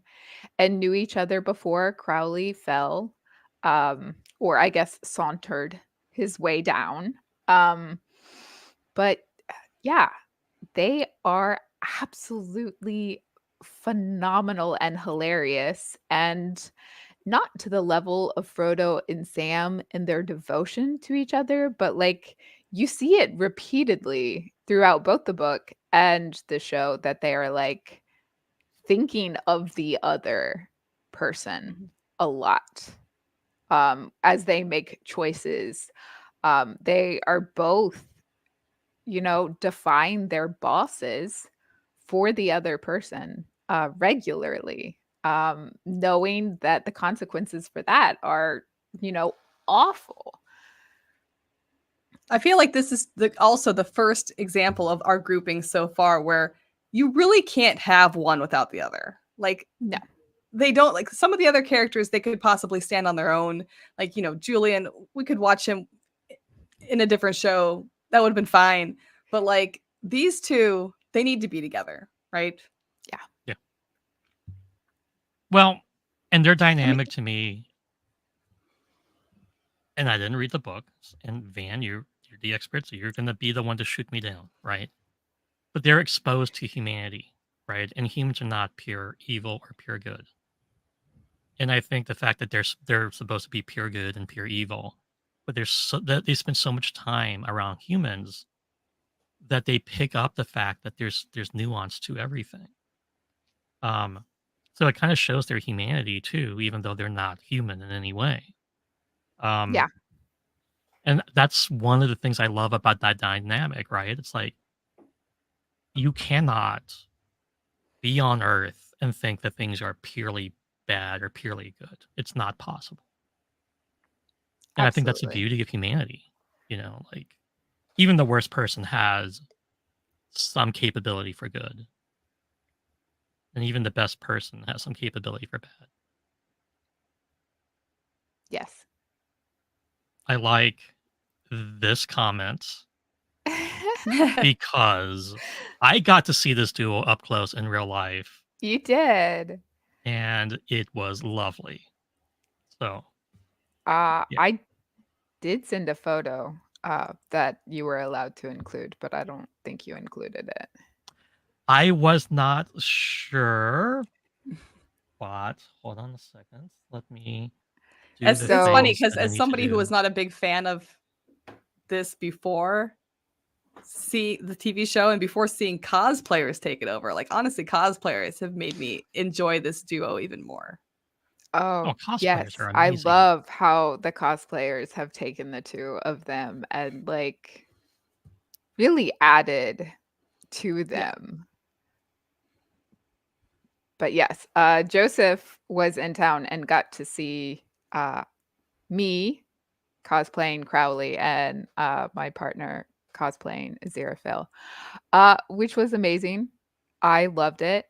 knew each other before Crowley fell, or I guess sauntered his way down. Um, but yeah, they are absolutely phenomenal and hilarious, and not to the level of Frodo and Sam in their devotion to each other, but like you see it repeatedly throughout both the book and the show that they are like thinking of the other person Mhm. a lot as they make choices. They are both, define their bosses for the other person regularly, knowing that the consequences for that are, you know, awful. I feel like this is also the first example of our grouping so far where you really can't have one without the other. Like, No. they don't, like, some of the other characters, they could possibly stand on their own. Like, Julian, we could watch him in a different show. That would have been fine. But like these two, they need to be together, right? Yeah. Yeah. Well, and their I mean, dynamic to me, and I didn't read the book, and Van, you're the expert, so you're gonna be the one to shoot me down, right? But they're exposed to humanity, right? And humans are not pure evil or pure good. And I think the fact that they're supposed to be pure good and pure evil, but that they spend so much time around humans that they pick up the fact that there's nuance to everything. Um, so it kind of shows their humanity too, even though they're not human in any way. Yeah. Um, and that's one of the things I love about that dynamic, right? It's like you cannot be on Earth and think that things are purely bad or purely good. It's not possible. And I think that's the Absolutely. beauty of humanity. Like even the worst person has some capability for good. And even the best person has some capability for bad. Yes. I like this comment because I got to see this duo up close in real life You did. and it was lovely. So, yeah. I did send a photo that you were allowed to include, but I don't think you included it. I was not sure, but hold on a second. Let me do the It's funny So, things because that I as need to somebody who was do. not a big fan of this before, see the TV show and before seeing cosplayers take it over, like honestly, cosplayers have made me enjoy this duo even more. Oh, oh, cosplayers yes. are I amazing. love how the cosplayers have taken the two of them and like really added to Yeah. them. But yes, Joseph was in town and got to see me cosplaying Crowley and my partner cosplaying Aziraphale, which was amazing. I loved it.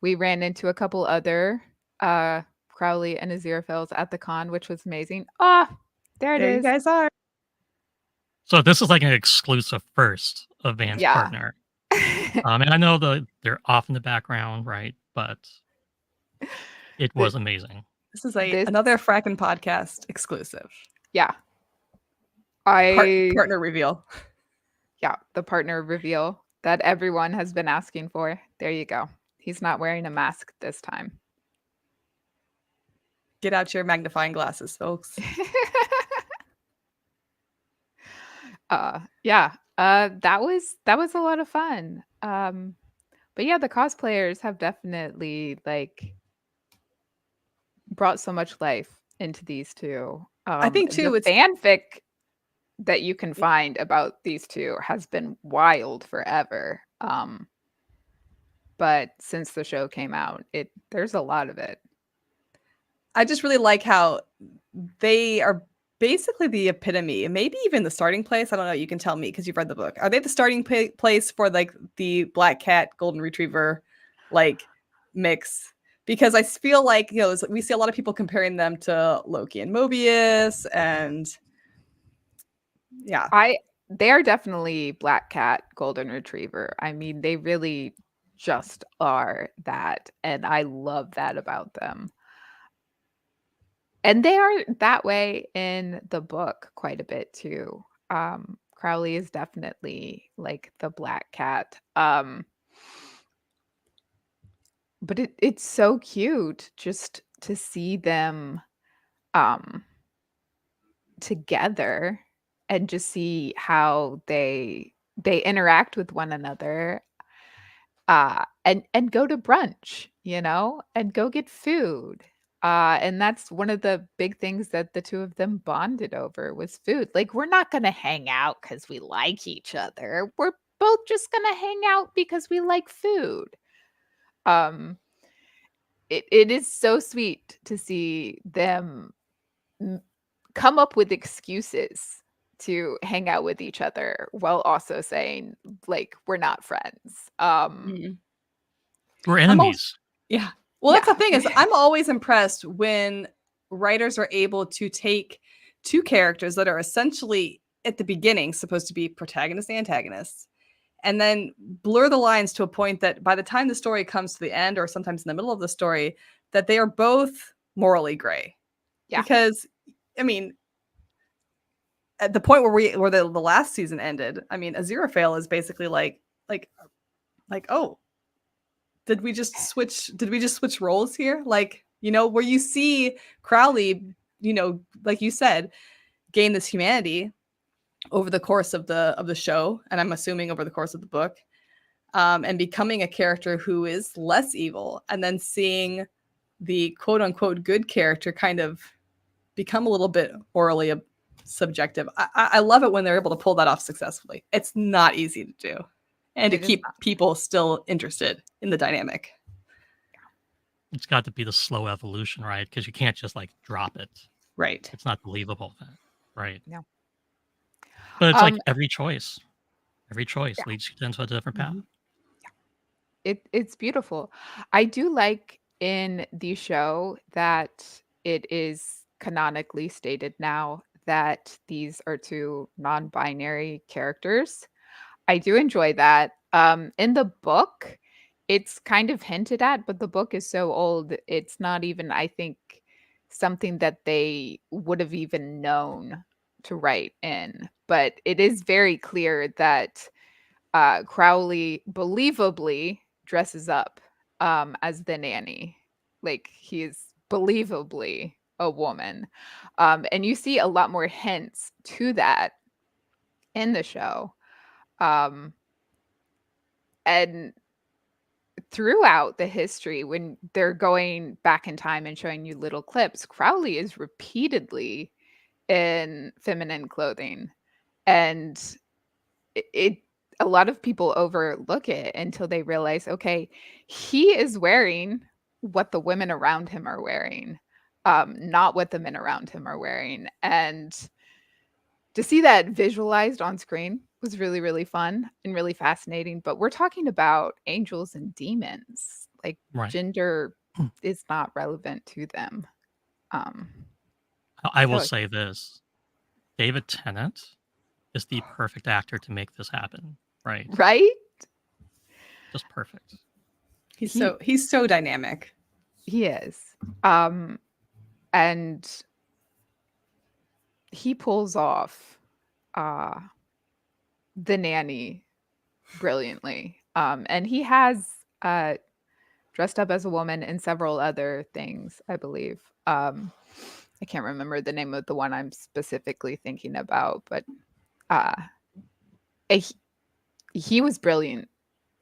We ran into a couple other Crowley and Aziraphales at the con, which was amazing. Ah, there it There you is. guys are. So this is like an exclusive first of Van's Yeah. partner. And I know they're off in the background, right? But it The- was amazing. This is This, another Frackin' podcast exclusive. yeah. I Partner reveal. Yeah, the partner reveal that everyone has been asking for. There you go. He's not wearing a mask this time. Get out your magnifying glasses, folks. Yeah. That was a lot of fun. But yeah, the cosplayers have definitely like brought so much life into these two. I think The too, it's fanfic that you can find about these two has been wild forever. But since the show came out, there's a lot of it. I just really like how they are basically the epitome, and maybe even the starting place. I don't know. You can tell me because you've read the book. Are they the starting place for like the black cat golden retriever like mix? Because I feel like we see a lot of people comparing them to Loki and Mobius, and yeah, they are definitely black cat, golden retriever. I mean, they really just are that, and I love that about them. And they are that way in the book quite a bit too. Crowley is definitely like the black cat. But it's so cute just to see them um together and just see how they interact with one another, and go to brunch, and go get food. And that's one of the big things that the two of them bonded over was food. Like, we're not gonna hang out because we like each other. We're both just gonna hang out because we like food. Um, it is so sweet to see them m come up with excuses to hang out with each other while also saying, like, "We're not friends." Mhm. We're I'm always enemies. Yeah. Well, that's the Yeah. thing is I'm always impressed when writers are able to take two characters that are essentially at the beginning supposed to be protagonists and antagonists, and then blur the lines to a point that by the time the story comes to the end or sometimes in the middle of the story, that they are both morally gray. Yeah. Because I mean, at the point where the last season ended, I mean, Aziraphale is basically like, oh, did we just switch roles here? Like, where you see Crowley, like you said, gain this humanity over the course of the show, and I'm assuming over the course of the book, and becoming a character who is less evil, and then seeing the quote unquote good character kind of become a little bit orally subjective. I love it when they're able to pull that off successfully. It's not easy to do, and to It is keep people still interested in the dynamic. It's got to be the slow evolution, right? Because you can't just like drop it. Right. It's not believable, right? no. But it's like Um, every choice yeah, leads you into a different path. Mhm. it's beautiful. I do like in the show that it is canonically stated now that these are two non-binary characters. I do enjoy that. In the book, it's kind of hinted at, but the book is so old, it's not even, I think, something that they would have even known to write in. But it is very clear that Crowley believably dresses up as the nanny. Like, he is believably a woman. And you see a lot more hints to that in the show. Um, and throughout the history, when they're going back in time and showing you little clips, Crowley is repeatedly in feminine clothing. And it a lot of people overlook it until they realize, okay, he is wearing what the women around him are wearing, not what the men around him are wearing. And to see that visualized on screen was really, really fun and really fascinating. But we're talking about angels and demons. Like, Right. gender is not relevant to them. Um, I will so say this: David Tennant is the perfect actor to make this happen. Right? right? Just perfect. He He's so dynamic. he is. Um, and he pulls off uh the nanny brilliantly. And he has uh dressed up as a woman in several other things, I believe. I can't remember the name of the one I'm specifically thinking about, but uh he, he was brilliant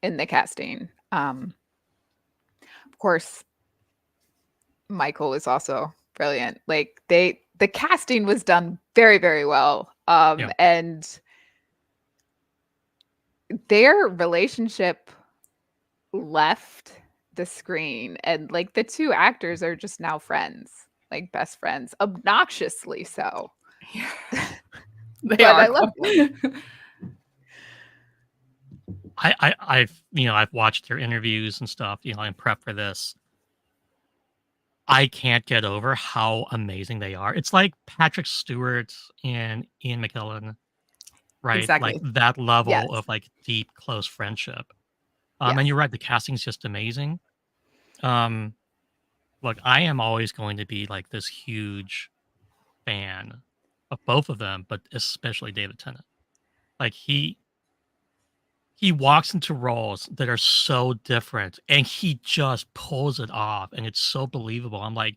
in the casting. Of course, Michael was also brilliant. Like, the casting was done very, very well. Yeah. And their relationship left the screen, and like the two actors are just now friends, like best friends, obnoxiously so. They But are. I love them. I've watched their interviews and stuff, in prep for this. I can't get over how amazing they are. It's like Patrick Stewart and Ian McKellen right? Like Exactly. that level Yes. of like deep, close friendship. And Yes. you're right, the casting's just amazing. Um, Look, I am always going to be like this huge fan of both of them, but especially David Tennant. Like he walks into roles that are so different and he just pulls it off and it's so believable. I'm like,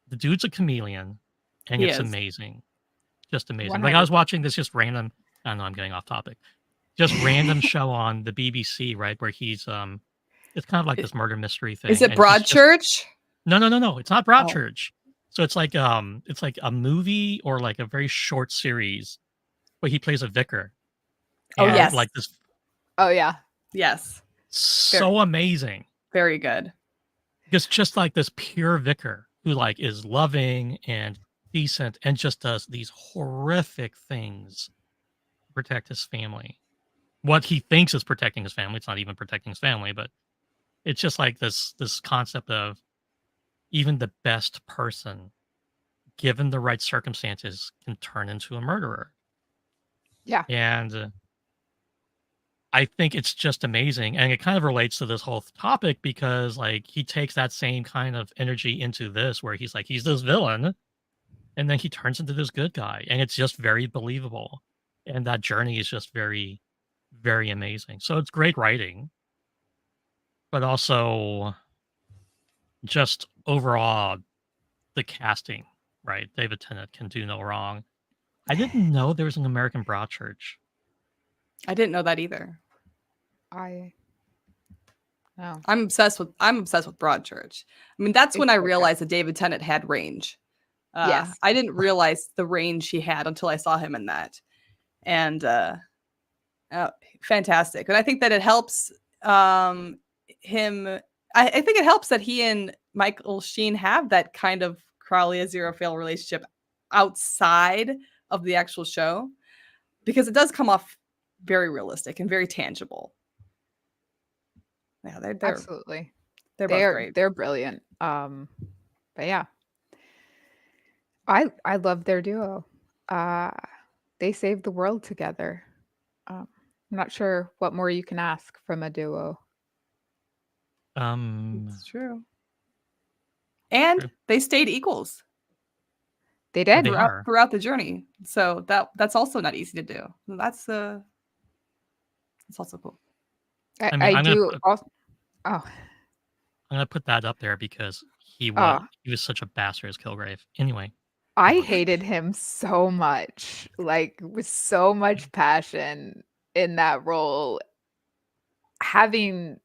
the dude's a chameleon and He it's is. amazing. Just amazing. Like I was 100%. watching this just random, I know I'm getting off topic. Just random show on the BBC, right? Where he's it's kind of like I- this murder mystery Is thing. it And he's just Broadchurch? no. It's not Oh, Broadchurch. So it's like a movie or like a very short series where he plays a vicar. oh And Oh. yes, like this Oh yeah. yes, very, so amazing. very good. It's just like this pure vicar who like is loving and decent and just does these horrific things to protect his family. What he thinks is protecting his family, it's not even protecting his family, but it's just like this concept of even the best person, given the right circumstances, can turn into a murderer. Yeah. And I think it's just amazing. And it kind of relates to this whole topic because like he takes that same kind of energy into this where he's like, he's this villain and then he turns into this good guy. And it's just very believable. And that journey is just very, very amazing. So it's great writing, but also just overall the casting, right? David Tennant can do no wrong. I didn't know there was an American Broadchurch. I didn't know that either. I no. I'm obsessed with Broadchurch. I mean, that's when It's I so good. realized that David Tennant had range. Yes. I didn't realize the range he had until I saw him in that, and fantastic. And I think that it helps him. I think it helps that he and Michael Sheen have that kind of Crowley Aziraphale relationship outside of the actual show, because it does come off very realistic and very tangible. Yeah, Absolutely. they're both great. They're brilliant. But yeah. I love their duo. Uh they saved the world together. I'm not sure what more you can ask from a duo. It's true. And True. they stayed equals They Oh, did. they are. throughout the journey. So that's also not easy to do. That's also cool. I mean, I do also oh, I'm gonna put that up there because he oh, was such a bastard as Kilgrave. Anyway, I move on. hated him so much, like with so much passion in that role. Having,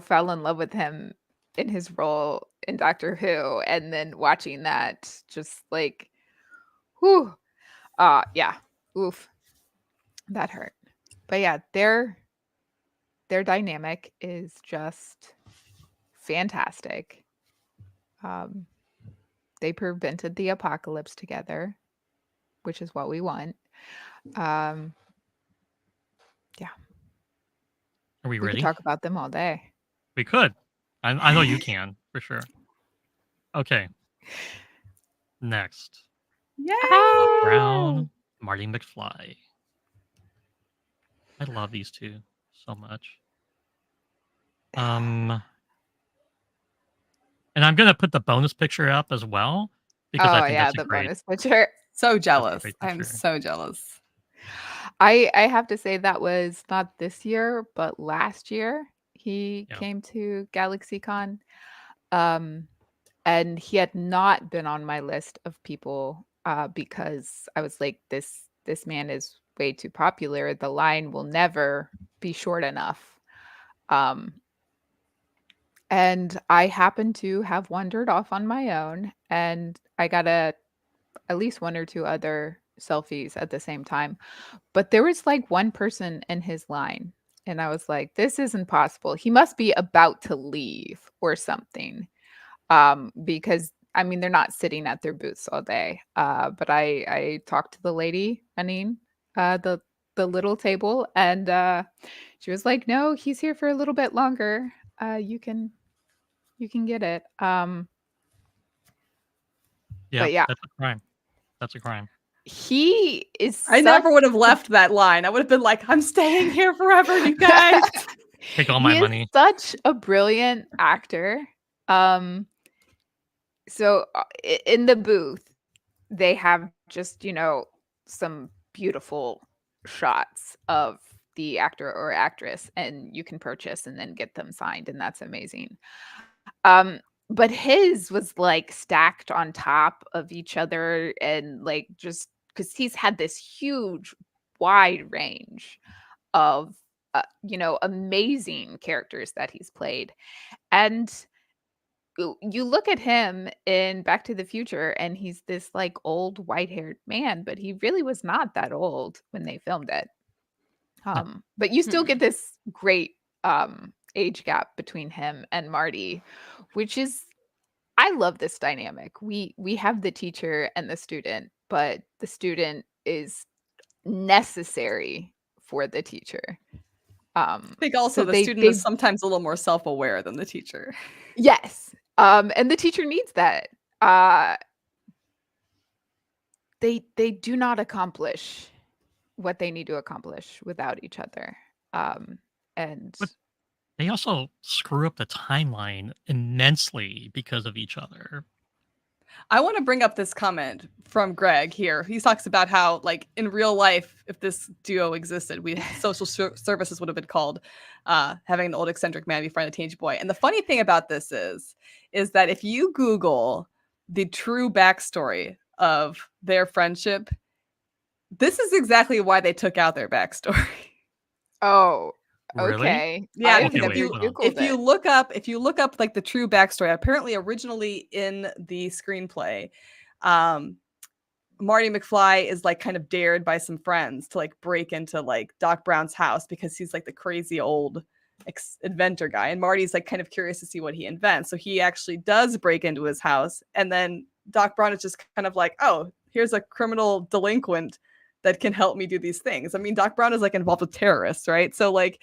fell in love with him in his role in Doctor Who and then watching that just like whew. Yeah. Oof. That hurt. But yeah, their dynamic is just fantastic. Um, they prevented the apocalypse together, which is what we want. Um, yeah, Are we we could ready? talk about them all day. We could. I know you can for sure. Okay, next, Yay! Doc Ah! Brown, Marty McFly. I love these two so much. And I'm gonna put the bonus picture up as well because I Oh think yeah, that's a the great bonus picture. So that's a jealous. great I'm picture. so jealous. I have to say that was not this year, but last year he Yeah. came to GalaxyCon. Um, and he had not been on my list of people because I was like, this man is way too popular. The line will never be short enough. Um, and I happened to have wandered off on my own, and I got at least one or two other selfies at the same time. But there was like one person in his line, and I was like, this isn't possible. He must be about to leave or something. Because I mean they're not sitting at their booths all day. But I talked to the lady running the little table, and she was like, "No, he's here for a little bit longer. You can get it." Yeah, But yeah, that's a crime. That's a crime. he is I never would have left that line. I would have been like, I'm staying here forever, you guys. Take all my he is money. such a brilliant actor. So in the booth, they have just, some beautiful shots of the actor or actress, and you can purchase and then get them signed, and that's amazing. But his was like stacked on top of each other and like just because he's had this huge, wide range of, amazing characters that he's played. And you look at him in Back to the Future, and he's this like old white-haired man, but he really was not that old when they filmed it. No. But you still get this great age gap between him and Marty, which is I love this dynamic. We have the teacher and the student, but the student is necessary for the teacher. I think also So the they student they is sometimes a little more self-aware than the teacher. yes. And the teacher needs that. They do not accomplish what they need to accomplish without each other. And But they also screw up the timeline immensely because of each other. I want to bring up this comment from Greg here. He talks about how, like, in real life, if this duo existed, social services would have been called having an old eccentric man befriend a teenage boy. And the funny thing about this is that if you Google the true backstory of their friendship, this is exactly why they took out their backstory. oh, Really? okay. Yeah, I Okay, never wait, hold on. Googled if you it. look up like the true backstory, apparently originally in the screenplay, Marty McFly is like kind of dared by some friends to like break into like Doc Brown's house because he's like the crazy old inventor guy, and Marty's like kind of curious to see what he invents. So he actually does break into his house, and then Doc Brown is just kind of like, oh, here's a criminal delinquent that can help me do these things. I mean, Doc Brown is like involved with terrorists, right? So like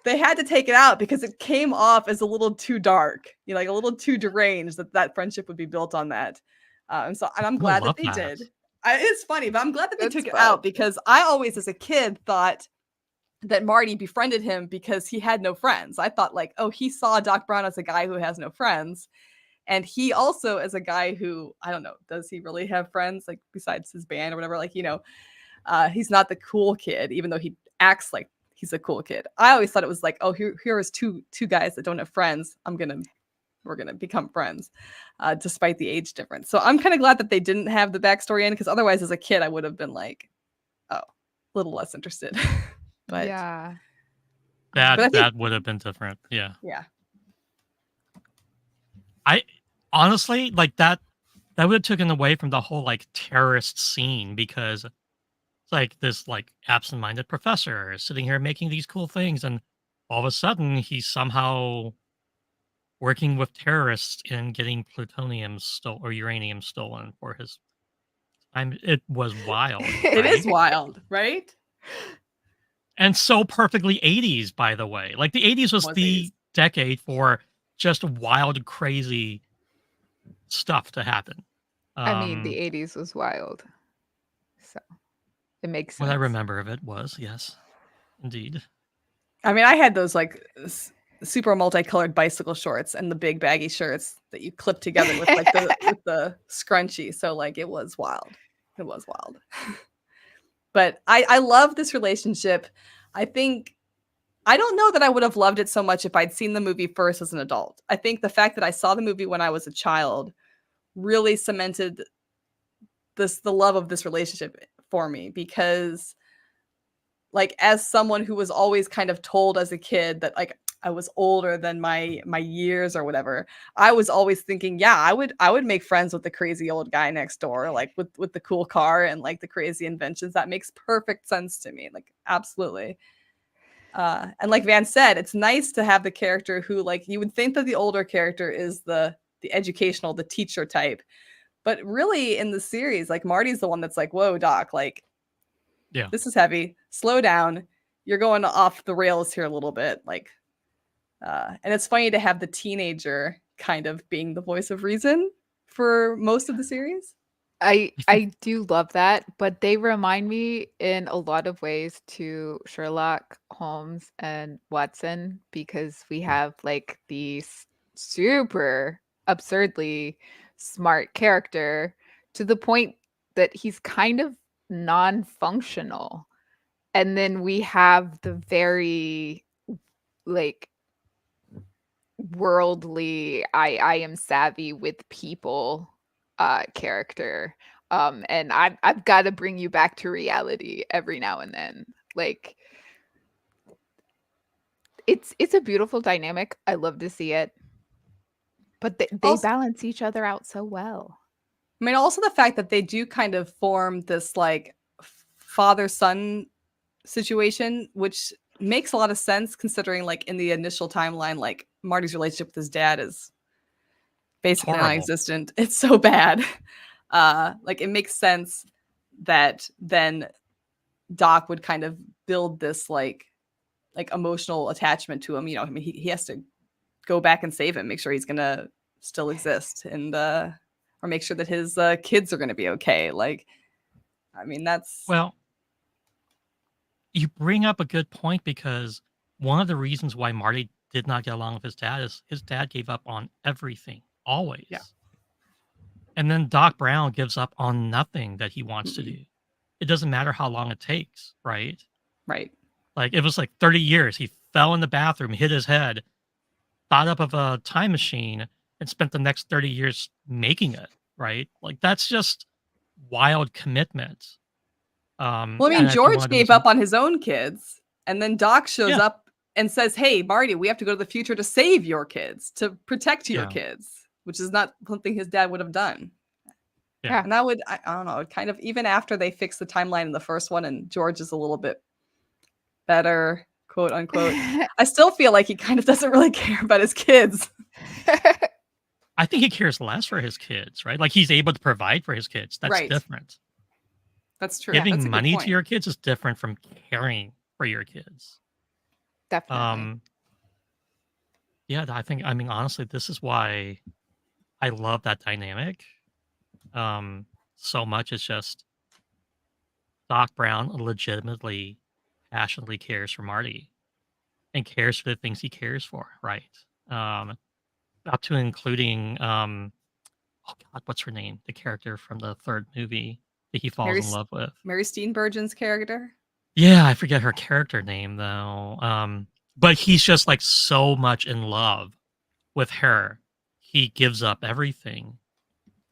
they had to take it out because it came off as a little too dark, like a little too deranged that friendship would be built on that. And I'm I glad that love they that. did. It's funny, but I'm glad that they That's took it fun. out because I always, as a kid, thought that Marty befriended him because he had no friends. I thought like, oh, he saw Doc Brown as a guy who has no friends. And he also as a guy who, I don't know, does he really have friends like besides his band or whatever? Like, he's not the cool kid, even though he acts like he's a cool kid. I always thought it was like, oh, here is two guys that don't have friends. We're gonna become friends, despite the age difference. So I'm kind of glad that they didn't have the backstory in because otherwise, as a kid, I would have been like, oh, a little less interested. But yeah. I think, That would have been different. Yeah. yeah. I honestly like that would have taken away from the whole like terrorist scene because it's like this like absent-minded professor is sitting here making these cool things, and all of a sudden he's somehow working with terrorists and getting plutonium or uranium stolen for his time. It was wild. It is right? wild, right? And so perfectly 80s, by the way. Like the 80s was Was the 80s. decade for just wild, crazy stuff to happen. I mean, the 80s was wild. So it makes sense. What I remember of it was, yes, indeed. I mean, I had those like super multicolored bicycle shorts and the big baggy shirts that you clip together with like with the scrunchie. So like it was wild. It was wild. But I love this relationship. I don't know that I would have loved it so much if I'd seen the movie first as an adult. I think the fact that I saw the movie when I was a child really cemented the love of this relationship for me because like as someone who was always kind of told as a kid that like I was older than my years or whatever, I was always thinking, yeah, I would make friends with the crazy old guy next door, like with the cool car and like the crazy inventions. That makes perfect sense to me. Like absolutely. And like Van said, it's nice to have the character who like you would think that the older character is the educational, the teacher type. But really in the series, like Marty's the one that's like, whoa, Doc, like Yeah. this is heavy. Slow down. You're going off the rails here a little bit. Like, and it's funny to have the teenager kind of being the voice of reason for most of the series. I do love that, but they remind me in a lot of ways to Sherlock Holmes and Watson because we have like these super absurdly smart character to the point that he's kind of non-functional. And then we have the very like worldly I am savvy with people character. And I've got to bring you back to reality every now and then. Like it's a beautiful dynamic. I love to see it. But they Also, balance each other out so well. I mean, also the fact that they do kind of form this like father son situation, which makes a lot of sense considering like in the initial timeline, like Marty's relationship with his dad is basically Horrible. non-existent. It's so bad. Like it makes sense that then Doc would kind of build this like emotional attachment to him. You know, I mean, he has to go back and save him, make sure he's gonna still exist, and or make sure that his kids are gonna be okay. Like, I mean, that's Well, you bring up a good point because one of the reasons why Marty did not get along with his dad is his dad gave up on everything, yeah. always. And then Doc Brown gives up on nothing that he wants to Mm-mm. do. It doesn't matter how long it takes, right? Right. Like it was like 30 years. He fell in the bathroom, hit his head, thought up of a time machine, and spent the next 30 years making it, right? Like that's just wild commitment. Well, I mean, And I think George one of the gave reasons, up on his own kids, and then Doc shows yeah, up and says, "Hey, Marty, we have to go to the future to save your kids, to protect your yeah, kids," which is not something his dad would have done. yeah. Yeah. And that would, I don't know, kind of even after they fix the timeline in the first one, and George is a little bit better, quote unquote. I still feel like he kind of doesn't really care about his kids. I think he cares less for his kids, right? Like he's able to provide for his kids. That's Right. different. That's true. Yeah. That's Giving a good money to point. your kids is different from caring for your kids. Definitely. Um, yeah, I mean, honestly, this is why I love that dynamic so much. It's just Doc Brown legitimately, passionately cares for Marty and cares for the things he cares for, right? Um, up to and including, oh God, what's her name? The character from the third movie that he falls Mary, in love with. Mary Steenburgen's character. Yeah, I forget her character name though. But he's just like so much in love with her. He gives up everything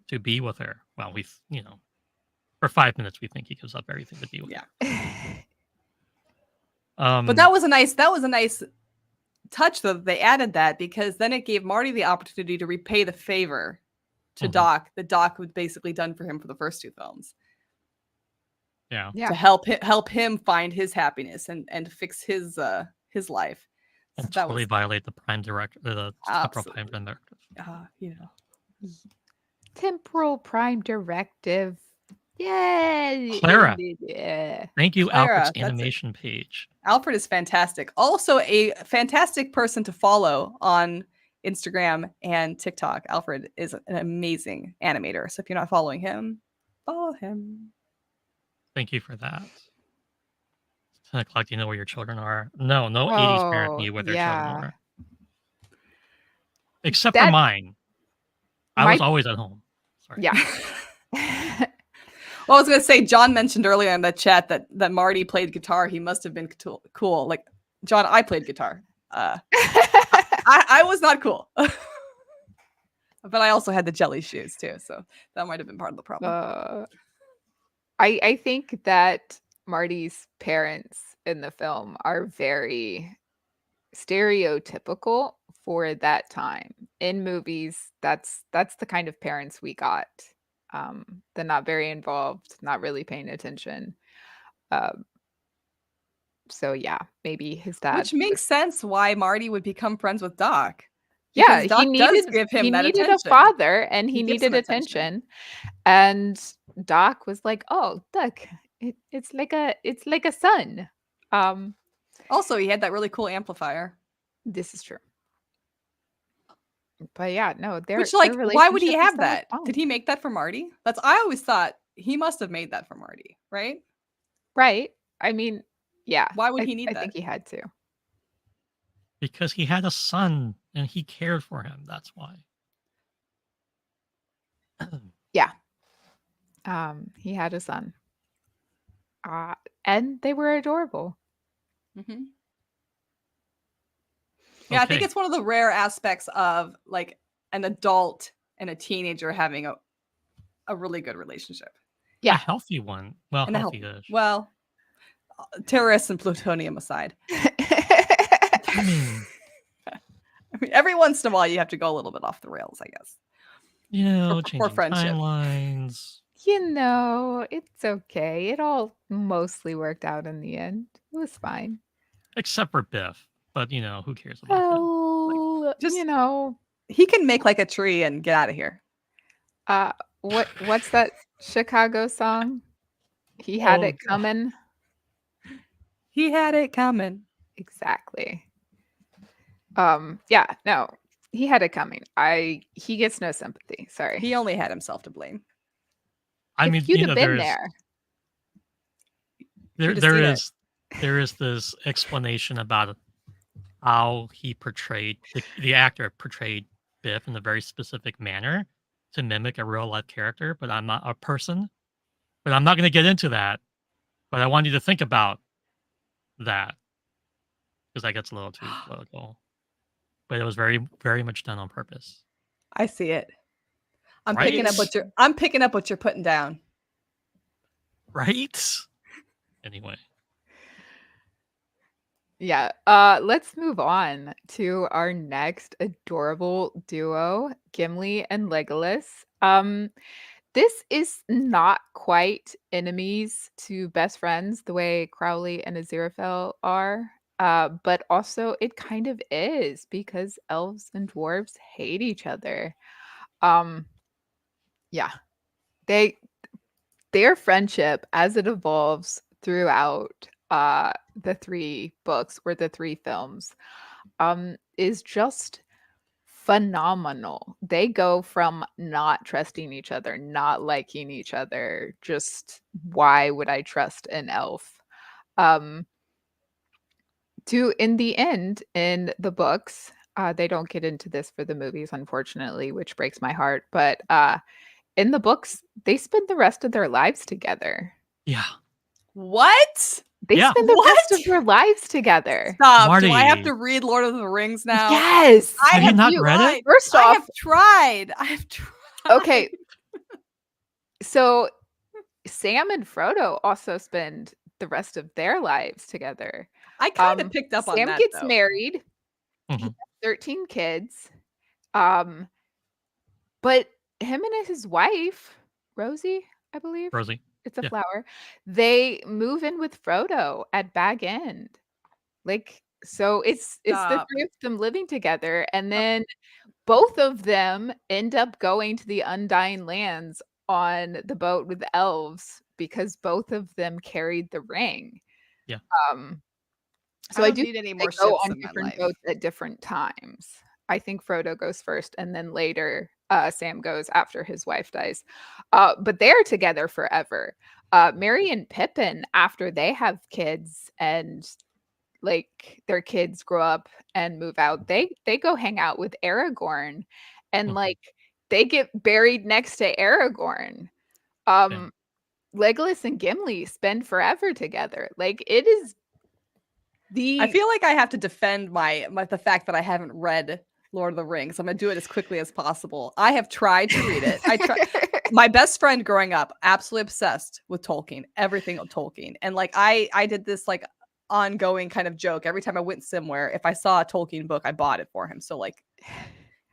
to be with her. Well, for 5 minutes we think he gives up everything to be with Yeah. her. But that was a nice touch though that they added that, because then it gave Marty the opportunity to repay the favor to Mhm. Doc that Doc had basically done for him for the first two films, Yeah. Yeah. to help him find his happiness and fix his life. So And that totally was violate the prime directive, the temporal prime absolutely, directive. you know, Temporal prime directive. Yay! Clara, Yeah. thank you, Alfred's Clara. That's it. animation page. Alfred is fantastic. Also, a fantastic person to follow on Instagram and TikTok. Alfred is an amazing animator. So if you're not following him, follow him. Thank you for that. 10 o'clock, do you know where your children are? No, no 80s parent Oh, knew where their children yeah. are. Except for That mine. I was might always at home. Sorry. yeah. Well, I was going to say, John mentioned earlier in the chat that Marty played guitar. He must have been cool. Like, John, I played guitar. I was not cool. But I also had the jelly shoes too. So that might have been part of the problem. I think that Marty's parents in the film are very stereotypical for that time. In movies, that's the kind of parents we got. They're not very involved, not really paying attention. Um, so yeah, maybe his dad Which makes was sense why Marty would become friends with Doc. yeah, Because Doc does give he him that needed a attention. father and He he gives him needed attention. attention. And Doc was like, "Oh, look, it's like a son." Um, Also, he had that really cool amplifier. this is true. But yeah, no, Which, their like, why would he relationship is have so much that? Did fun. he make that for Marty? I always thought he must have made that for Marty, right? Right? I mean, yeah, Why would he I need think that? he had to. because he had a son and he cared for him. That's why. Yeah. He had a son. And they were adorable. Hmm. Yeah, I think Okay, it's one of the rare aspects of like an adult and a teenager having a really good relationship. a Yeah. healthy one. Well, And a help. healthy-ish. Well, terrorists and plutonium aside. I mean, I mean, every once in a while you have to go a little bit off the rails, I guess, for changing friendship. timelines. It's okay. It all mostly worked out in the end. It was fine. Except for Biff. But who cares about Biff? Like, Oh, just he can make like a tree and get out of here. uh, what's that Chicago song? He had Oh, it coming. He had it coming. Exactly. Yeah, no, he had it coming. He gets no sympathy. Sorry. He only had himself to blame. I If mean, you'd have been there, Should have there seen it. is this explanation about how he portrayed the actor portrayed Biff in a very specific manner to mimic a real life character, but I'm not a person. But I'm not going to get into that. But I want you to think about that because that gets a little too political. But it was very, very much done on purpose, I see it. I'm right? picking up what you're putting down. Right? Anyway, yeah. Let's move on to our next adorable duo, Gimli and Legolas. This is not quite enemies to best friends the way Crowley and Aziraphale are. But also it kind of is because elves and dwarves hate each other. Um, yeah. They their friendship as it evolves throughout the three books or the three films is just phenomenal. They go from not trusting each other, not liking each other, just why would I trust an elf? Um, to in the end, in the books, they don't get into this for the movies, unfortunately, which breaks my heart. But in the books, they spend the rest of their lives together. yeah, What? They yeah. spend the rest of What? their lives together. Stop. Do I have Marty, to read Lord of the Rings now? Yes. I have you have not read it? tried. First I off, have tried. I have tried. okay, so Sam and Frodo also spend the rest of their lives together. I kind of picked up on Sam that gets though. married. He Mhm. has 13 kids. Um, but him and his wife, Rosie, I believe, Rosie. it's a Yeah. flower, they move in with Frodo at Bag End. Like, so it's the Stop. three of them living together, and then both of them end up going to the Undying Lands on the boat with the elves because both of them carried the ring. Yeah. Um, I so I don't do need any they more go ships on in my different life. boats at different times. I think Frodo goes first, and then later, Sam goes after his wife dies. But they're together forever. Merry and Pippin, after they have kids and like their kids grow up and move out, they go hang out with Aragorn, and Mhm. like they get buried next to Aragorn. Yeah. Legolas and Gimli spend forever together. Like it is I the feel like I have to defend the fact that I haven't read Lord of the Rings. I'm gonna do it as quickly as possible. I have tried to read it. I tried. My best friend growing up, absolutely obsessed with Tolkien, everything of Tolkien, and like I did this like ongoing kind of joke every time I went somewhere. If I saw a Tolkien book, I bought it for him. So like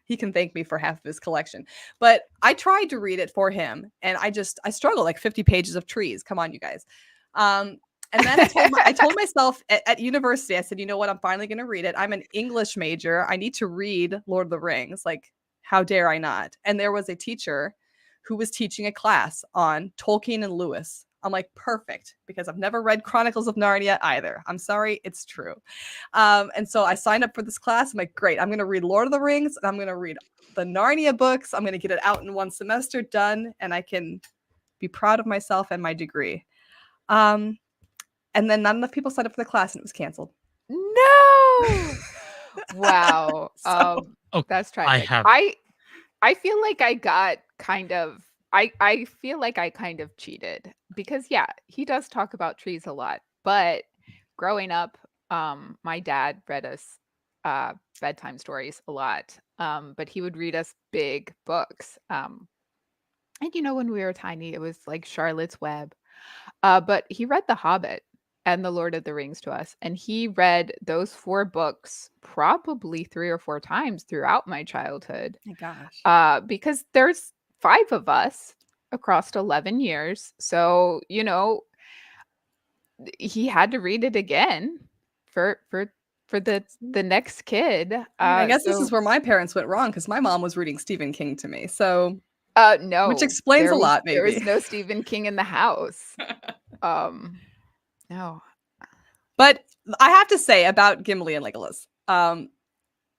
he can thank me for half of his collection. But I tried to read it for him, and I struggle like 50 pages of trees. Come on, you guys. And then I told myself at university, I said, you know what? I'm finally going to read it. I'm an English major. I need to read Lord of the Rings. Like, how dare I not? And there was a teacher who was teaching a class on Tolkien and Lewis I'm like, perfect, because I've never read Chronicles of Narnia either. I'm sorry, it's true. And so I signed up for this class. I'm like, great, I'm going to read Lord of the Rings, and I'm going to read the Narnia books. I'm going to get it out in one semester, done, and I can be proud of myself and my degree. And then not enough people signed up for the class, and it was canceled. No. Wow. So- That's I tragic. have I feel like I got kind of I feel like I kind of cheated because yeah, he does talk about trees a lot. But growing up, my dad read us bedtime stories a lot. But he would read us big books. And you know, when we were tiny, it was like Charlotte's Web. But he read The Hobbit and The Lord of the Rings to us, and he read those 4 books probably 3 or 4 times throughout my childhood. my gosh. Because there's 5 of us across 11 years. So, you know, he had to read it again for the next kid. I guess this is So where my parents went wrong, because my mom was reading Stephen King to me. So no, which explains a lot, there was maybe. no Stephen King in the house. No. But I have to say about Gimli and Legolas,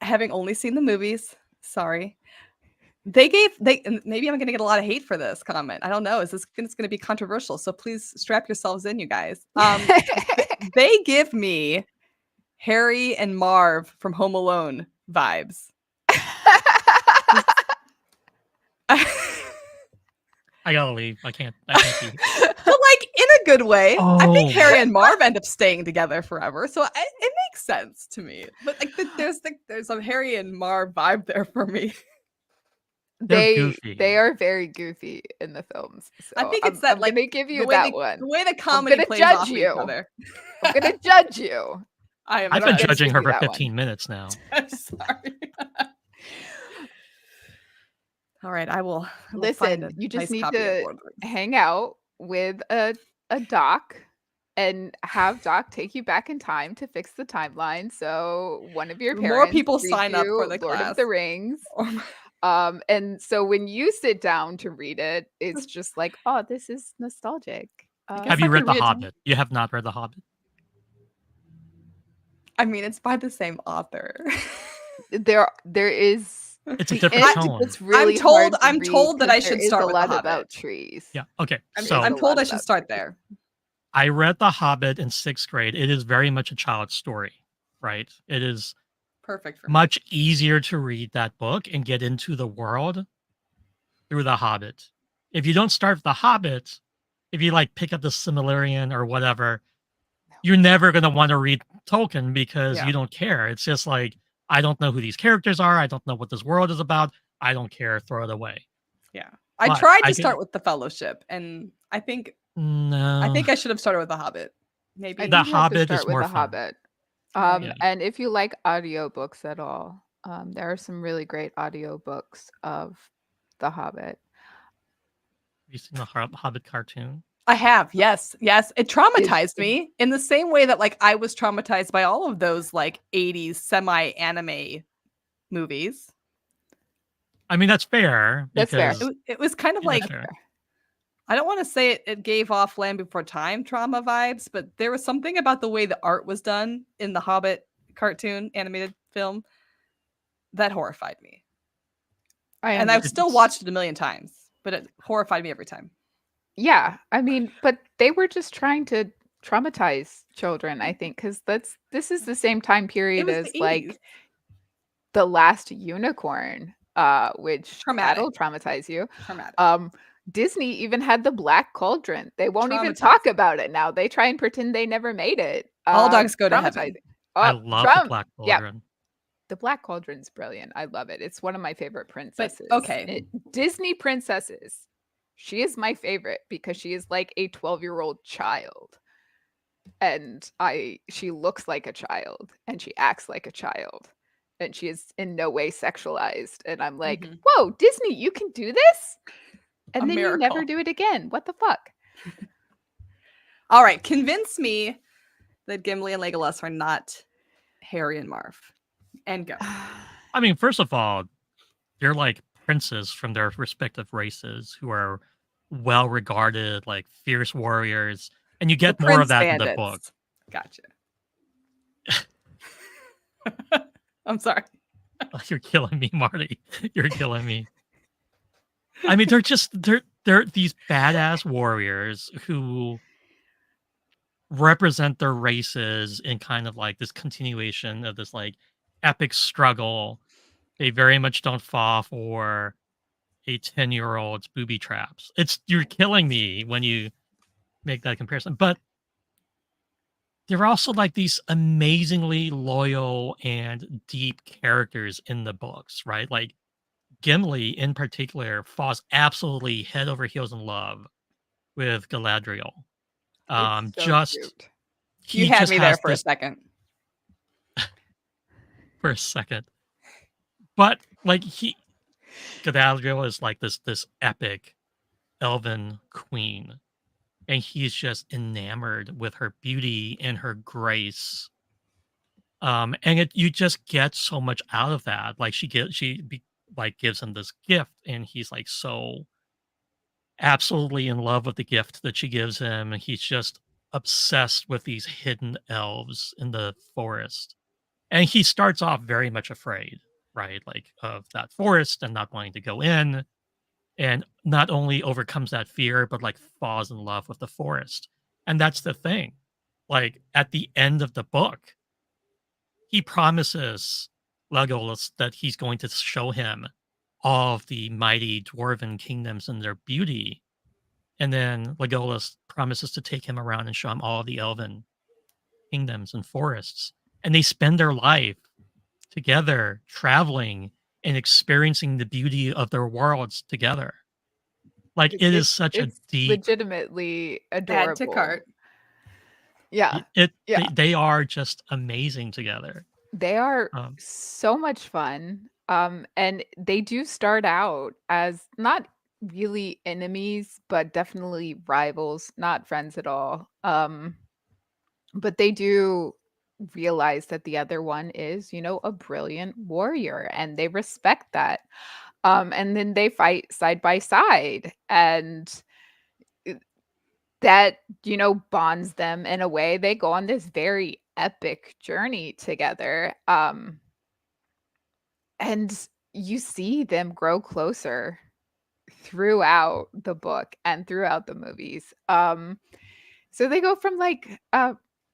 having only seen the movies, sorry, and maybe I'm going to get a lot of hate for this comment. I don't know. It's going to be controversial, so please strap yourselves in, you guys. They give me Harry and Marv from Home Alone vibes. I gotta leave. I can't be. But like in a good way. I think Oh. Harry and Marv end up staying together forever, so it makes sense to me. But like there's a Harry and Marv vibe there for me. They're goofy. They are very goofy in the films. So I think it's that I'm like gonna give you the way that the one. way the comedy gonna plays judge off you. each other. I'm gonna judge you. I am I've I'm been gonna sorry. judging give her you for that 15 one. minutes now. I'm sorry. All right, I will find Listen, a you just nice need copy of to Lord of the Rings. hang out with a doc and have Doc take you back in time to fix the timeline. So one of your More parents people reads sign up for you the Lord class. of the Rings. Oh my- And so when you sit down to read it, it's just like, oh, this is nostalgic. guess Have I you read could The read it to- Hobbit? You have not read The Hobbit? I mean, it's by the same author. There is It's a the different end tone. gets really hard to I'm read told that 'cause I there should is start a with The lot Hobbit. about trees. Yeah. Okay. I mean, So I'm a told lot I should about start trees. there. I read The Hobbit in 6th grade. It is very much a child's story, right? It is Perfect for me. much easier to read that book and get into the world through The Hobbit. If you don't start with The Hobbit, if you like pick up the Silmarillion or whatever, you're never going to want to read Tolkien because Yeah. you don't care. It's just like, I don't know who these characters are. I don't know what this world is about. I don't care. Throw it away. Yeah. I But tried I to can- start with The Fellowship, and I think No. I should have started with The Hobbit. Maybe. I The think you have to Hobbit start is with more The fun. Hobbit. Alright. Yeah. And if you like audiobooks at all, there are some really great audiobooks of The Hobbit. Have you seen the Hobbit cartoon? I have, yes. Yes. It traumatized It's- me in the same way that like I was traumatized by all of those like 80s semi-anime movies. I mean, that's fair. That's fair. because- It was kind of Yeah, like, that's fair. I don't want to say it gave off Land Before Time trauma vibes, but there was something about the way the art was done in the Hobbit cartoon animated film that horrified me. And I've understand. still watched it a million times, but it horrified me every time. Yeah, I mean, but they were just trying to traumatize children, I think, because this is the same time It period was as the 80s. like The Last Unicorn, which that'll traumatize you. Traumatic. Disney even had the Black Cauldron. They won't even talk about it now. They try and pretend they never made it. All dogs go to heaven. traumatizing. I Oh, love the Black yeah. Cauldron. The Black Cauldron's brilliant. I love it. It's one of my favorite princesses. okay. Disney princesses. She is my favorite because she is like a 12-year-old child. And she looks like a child and she acts like a child. And she is in no way sexualized. And I'm like, Mhm. whoa, Disney, you can do this? And A then you never miracle. do it again. What the fuck? All right, convince me that Gimli and Legolas are not Harry and Marv. And go. I mean, first of all, they're like princes from their respective races who are well-regarded, like fierce warriors, and you The get more of Prince that in the book. Bandits. Gotcha. I'm sorry. You're killing me, Marty. You're killing me. I mean, they're these badass warriors who represent their races in kind of like this continuation of this like epic struggle. They very much don't fall for a 10-year-old's booby traps. You're killing me when you make that comparison. But they're also like these amazingly loyal and deep characters in the books, right? Like Gimli in particular falls absolutely head over heels in love with Galadriel. It's so Just cute. You he had just me there has for a this second. for a second. But like Galadriel is like this epic elven queen, and he's just enamored with her beauty and her grace. And you just get so much out of that. Like like gives him this gift, and he's like so absolutely in love with the gift that she gives him. And he's just obsessed with these hidden elves in the forest. And he starts off very much afraid, right? Like of that forest and not wanting to go in. And not only overcomes that fear, but like falls in love with the forest. And that's the thing. Like at the end of the book, he promises Legolas that he's going to show him all of the mighty dwarven kingdoms and their beauty. And then Legolas promises to take him around and show him all of the elven kingdoms and forests. And they spend their life together, traveling and experiencing the beauty of their worlds together. Like it is such a It's deep legitimately Add to adorable. cart. Yeah. it Yeah. they are just amazing together. They are Um, so much fun. And they do start out as not really enemies, but definitely rivals, not friends at all. But they do realize that the other one is, a brilliant warrior, and they respect that. And then they fight side by side, and that, bonds them in a way. They go on this very epic journey together. And you see them grow closer throughout the book and throughout the movies. So they go from like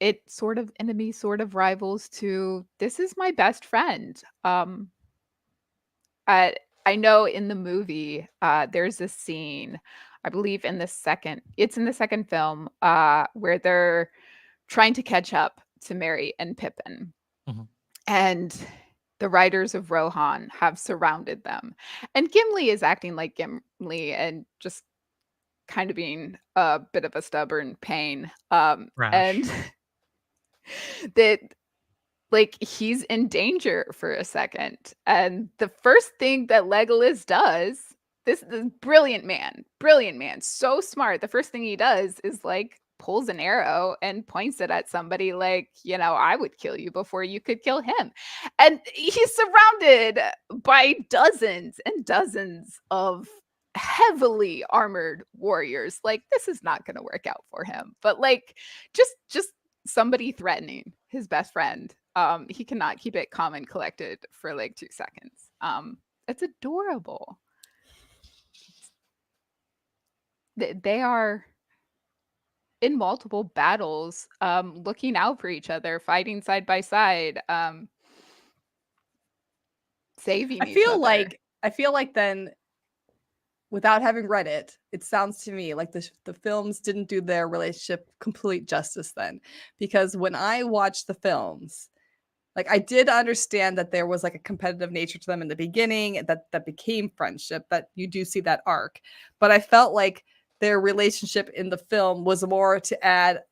it sort of enemy, sort of rivals to this is my best friend. I I know in the movie there's a scene, I believe it's in the second film, where they're trying to catch up to Merry and Pippin. mhm. And the riders of Rohan have surrounded them. And Gimli is acting like Gimli and just kind of being a bit of a stubborn pain. And Rash. that like he's in danger for a second. And the first thing that Legolas does, this brilliant man, so smart. The first thing he does is like pulls an arrow and points it at somebody like, I would kill you before you could kill him. And he's surrounded by dozens and dozens of heavily armored warriors. Like this is not going to work out for him. But like just somebody threatening his best friend. He cannot keep it calm and collected for like 2 seconds. It's adorable. They are in multiple battles, looking out for each other, fighting side by side, saving I each feel other. like then, without having read it, it sounds to me like the films didn't do their relationship complete justice then. Because when I watched the films, like I did understand that there was like a competitive nature to them in the beginning that became friendship, that you do see that arc. But I felt like their relationship in the film was more to add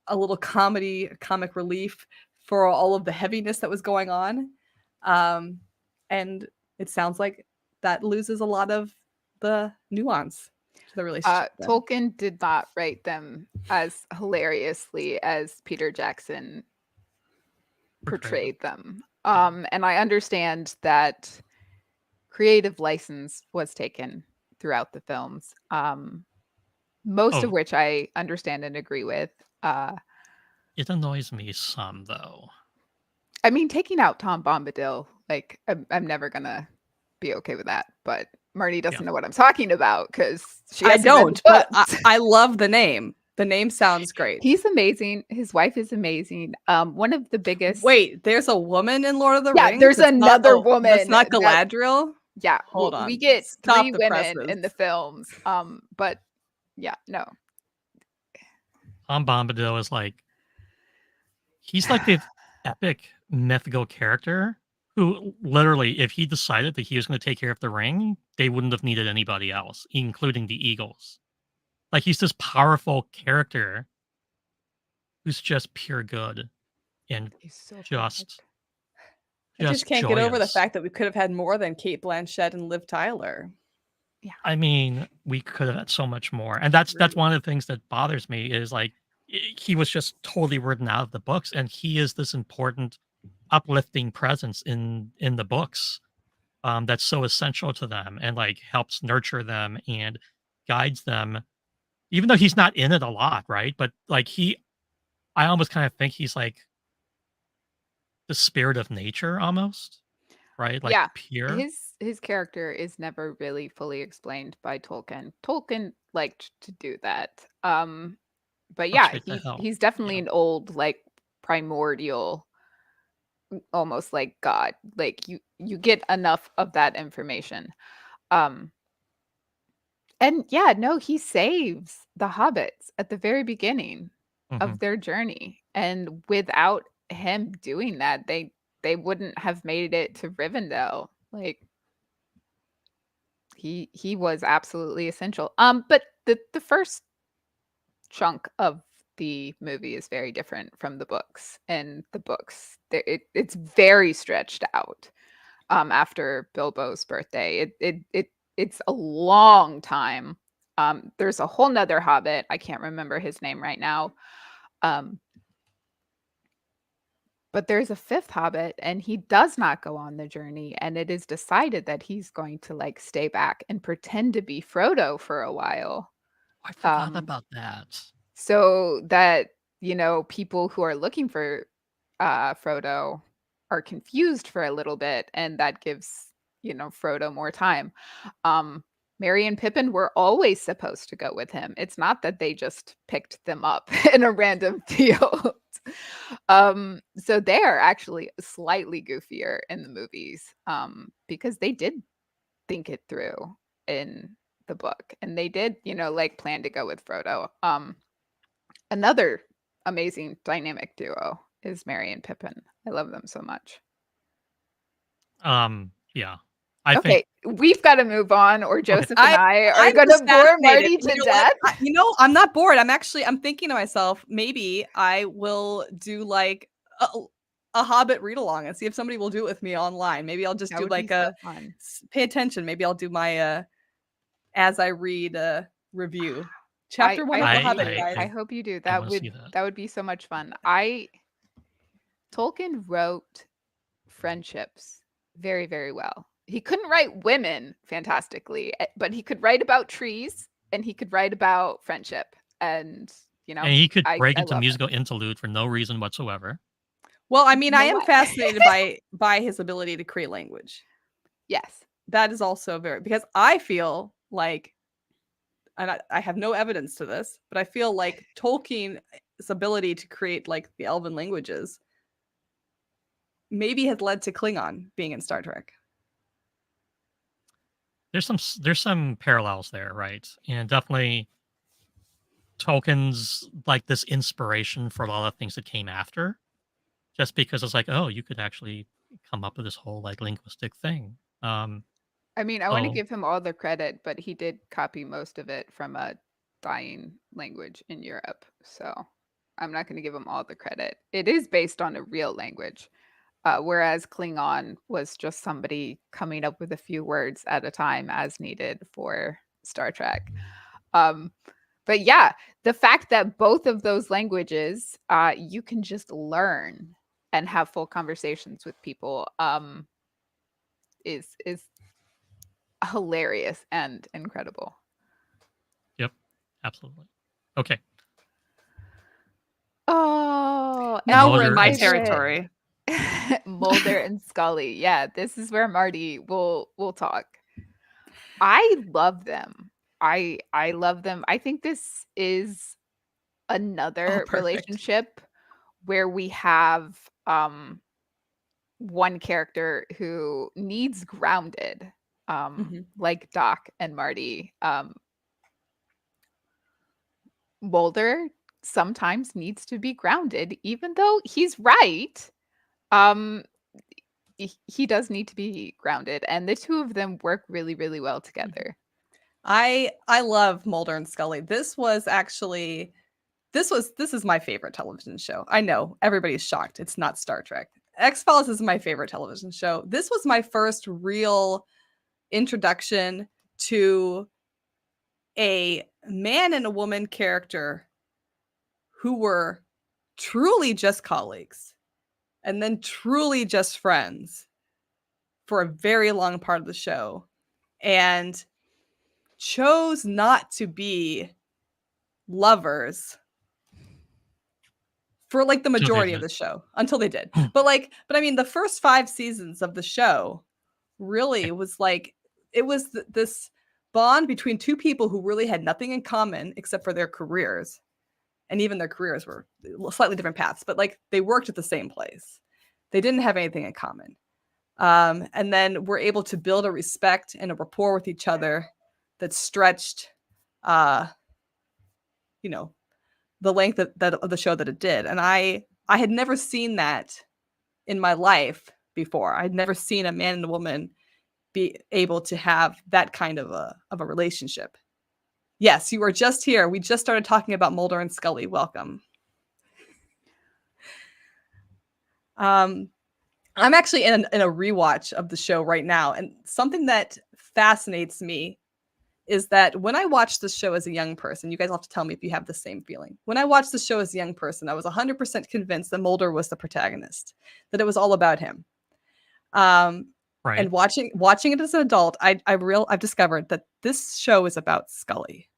a little comic relief for all of the heaviness that was going on. And it sounds like that loses a lot of the nuance to the relationship. Tolkien did not write them as hilariously as Peter Jackson portrayed them. And I understand that creative license was taken throughout the films. most of Oh, which I understand and agree with. it annoys me some though. I mean, taking out Tom Bombadil, like I'm never gonna be okay with that. But Marty Yeah. doesn't know what I'm talking about because she I hasn't read the don't, but books. I love the name. The name sounds great. He's amazing. His wife is amazing. One of the biggest. Wait, there's a woman in Lord of the Yeah, Rings? there's another That's woman not that. Galadriel? Yeah, Hold we on. get Stop 3 the women presses. in the films. But yeah, no. Tom Bombadil is he's like the epic mythical character who literally, if he decided that he was going to take care of the ring, they wouldn't have needed anybody else, including the Eagles. Like he's this powerful character who's just pure good and He's so just perfect. I just just can't get over the joyous. fact that we could have had more than Kate Blanchett and Liv Tyler. Yeah. I mean, we could have had so much more, and that's one of the things that bothers me is he was just totally written out of the books, and he is this important, uplifting presence in the books, that's so essential to them and helps nurture them and guides them, even though he's not in it a lot, right? But I almost kind of think he's like the spirit of nature, almost, right? Like Yeah. pure. His character is never really fully explained by Tolkien. Tolkien liked to do that. But Up yeah, straight to hell. he's definitely Yeah. an old, like, primordial, almost like God. Like you get enough of that information. Um and yeah, no, he saves the hobbits at the very beginning Hmm. of their journey. And without him doing that, they wouldn't have made it to Rivendell. Like he was absolutely essential. But the first chunk of the movie is very different from the books. And the books, it's very stretched out. After Bilbo's birthday, it's a long time. There's a whole nother Hobbit. I can't remember his name right now. Um, but there's a fifth Hobbit, and he does not go on the journey. And it is decided that he's going to like stay back and pretend to be Frodo for a while. I forgot Um, about that. so that people who are looking for Frodo are confused for a little bit, and that gives Frodo more time. Merry and Pippin were always supposed to go with him. It's not that they just picked them up in a random field. So they are actually slightly goofier in the movies, because they did think it through in the book, and they did like plan to go with Frodo. Another amazing dynamic duo is Merry and Pippin. I love them so much. Yeah. I think Okay, we've got to move on, or okay. Joseph and I are I'm going to just bore fascinated. Marty You to know what? death. I'm not bored. I'm thinking to myself, maybe I will do like a Hobbit read along and see if somebody will do it with me online. Maybe I'll just That do would be like so fun. pay attention. Maybe I'll do my as I read review. I Chapter 1 I of The hope you Hobbit, do. guys. I hope you do. I That want to would see that. that would be so much fun. Tolkien wrote friendships very, very well. He couldn't write women fantastically, but he could write about trees and he could write about friendship. And And he could break I into love him. musical interlude for no reason whatsoever. Well, I mean, You I know am what? fascinated by his ability to create language. Yes. That is also very because I feel like, and I have no evidence to this, but I feel like Tolkien's ability to create like the Elven languages maybe has led to Klingon being in Star Trek. There's some parallels there, right? And definitely Tolkien's this inspiration for a lot of things that came after, just because it's like, oh, you could actually come up with this whole linguistic thing. I mean, I want to So give him all the credit, but he did copy most of it from a dying language in Europe. So I'm not going to give him all the credit. It is based on a real language, whereas Klingon was just somebody coming up with a few words at a time as needed for Star Trek. Um, but yeah, the fact that both of those languages you can just learn and have full conversations with people is hilarious and incredible. yep. Absolutely. Okay. Oh, and Now my we're in Mulder my and Scully. territory. Mulder and Scully. Yeah, this is where Marty will talk. I love them. I love them. I think this is Oh, another perfect. relationship where we have one character who needs grounded, like Doc and Marty. Mulder sometimes needs to be grounded, even though he's right. Um, he does need to be grounded, and the two of them work really, really well Mhm. together. I love Mulder and Scully. This is my favorite television show. I know everybody's shocked. It's not Star Trek. X-Files is my favorite television show. This was my first real introduction to a man and a woman character who were truly just colleagues and then truly just friends for a very long part of the show and chose not to be lovers for like the So they majority of did. the show until they did. But I mean, the first 5 seasons of the show really was like it was this bond between two people who really had nothing in common except for their careers. And even their careers were slightly different paths, but like they worked at the same place. They didn't have anything in common. And then we're able to build a respect and a rapport with each other that stretched, uh, you know, the length of the show that it did. And I had never seen that in my life before. I'd never seen a man and a woman be able to have that kind of a relationship. Yes, you are just here. We just started talking about Mulder and Scully. Welcome. I'm actually in a rewatch of the show right now, and something that fascinates me is that when I watched the show as a young person, you guys will have to tell me if you have the same feeling. When I watched the show as a young person, I was 100% convinced that Mulder was the protagonist, that it was all about him. Right. And watching it as an adult, I've discovered that this show is about Scully.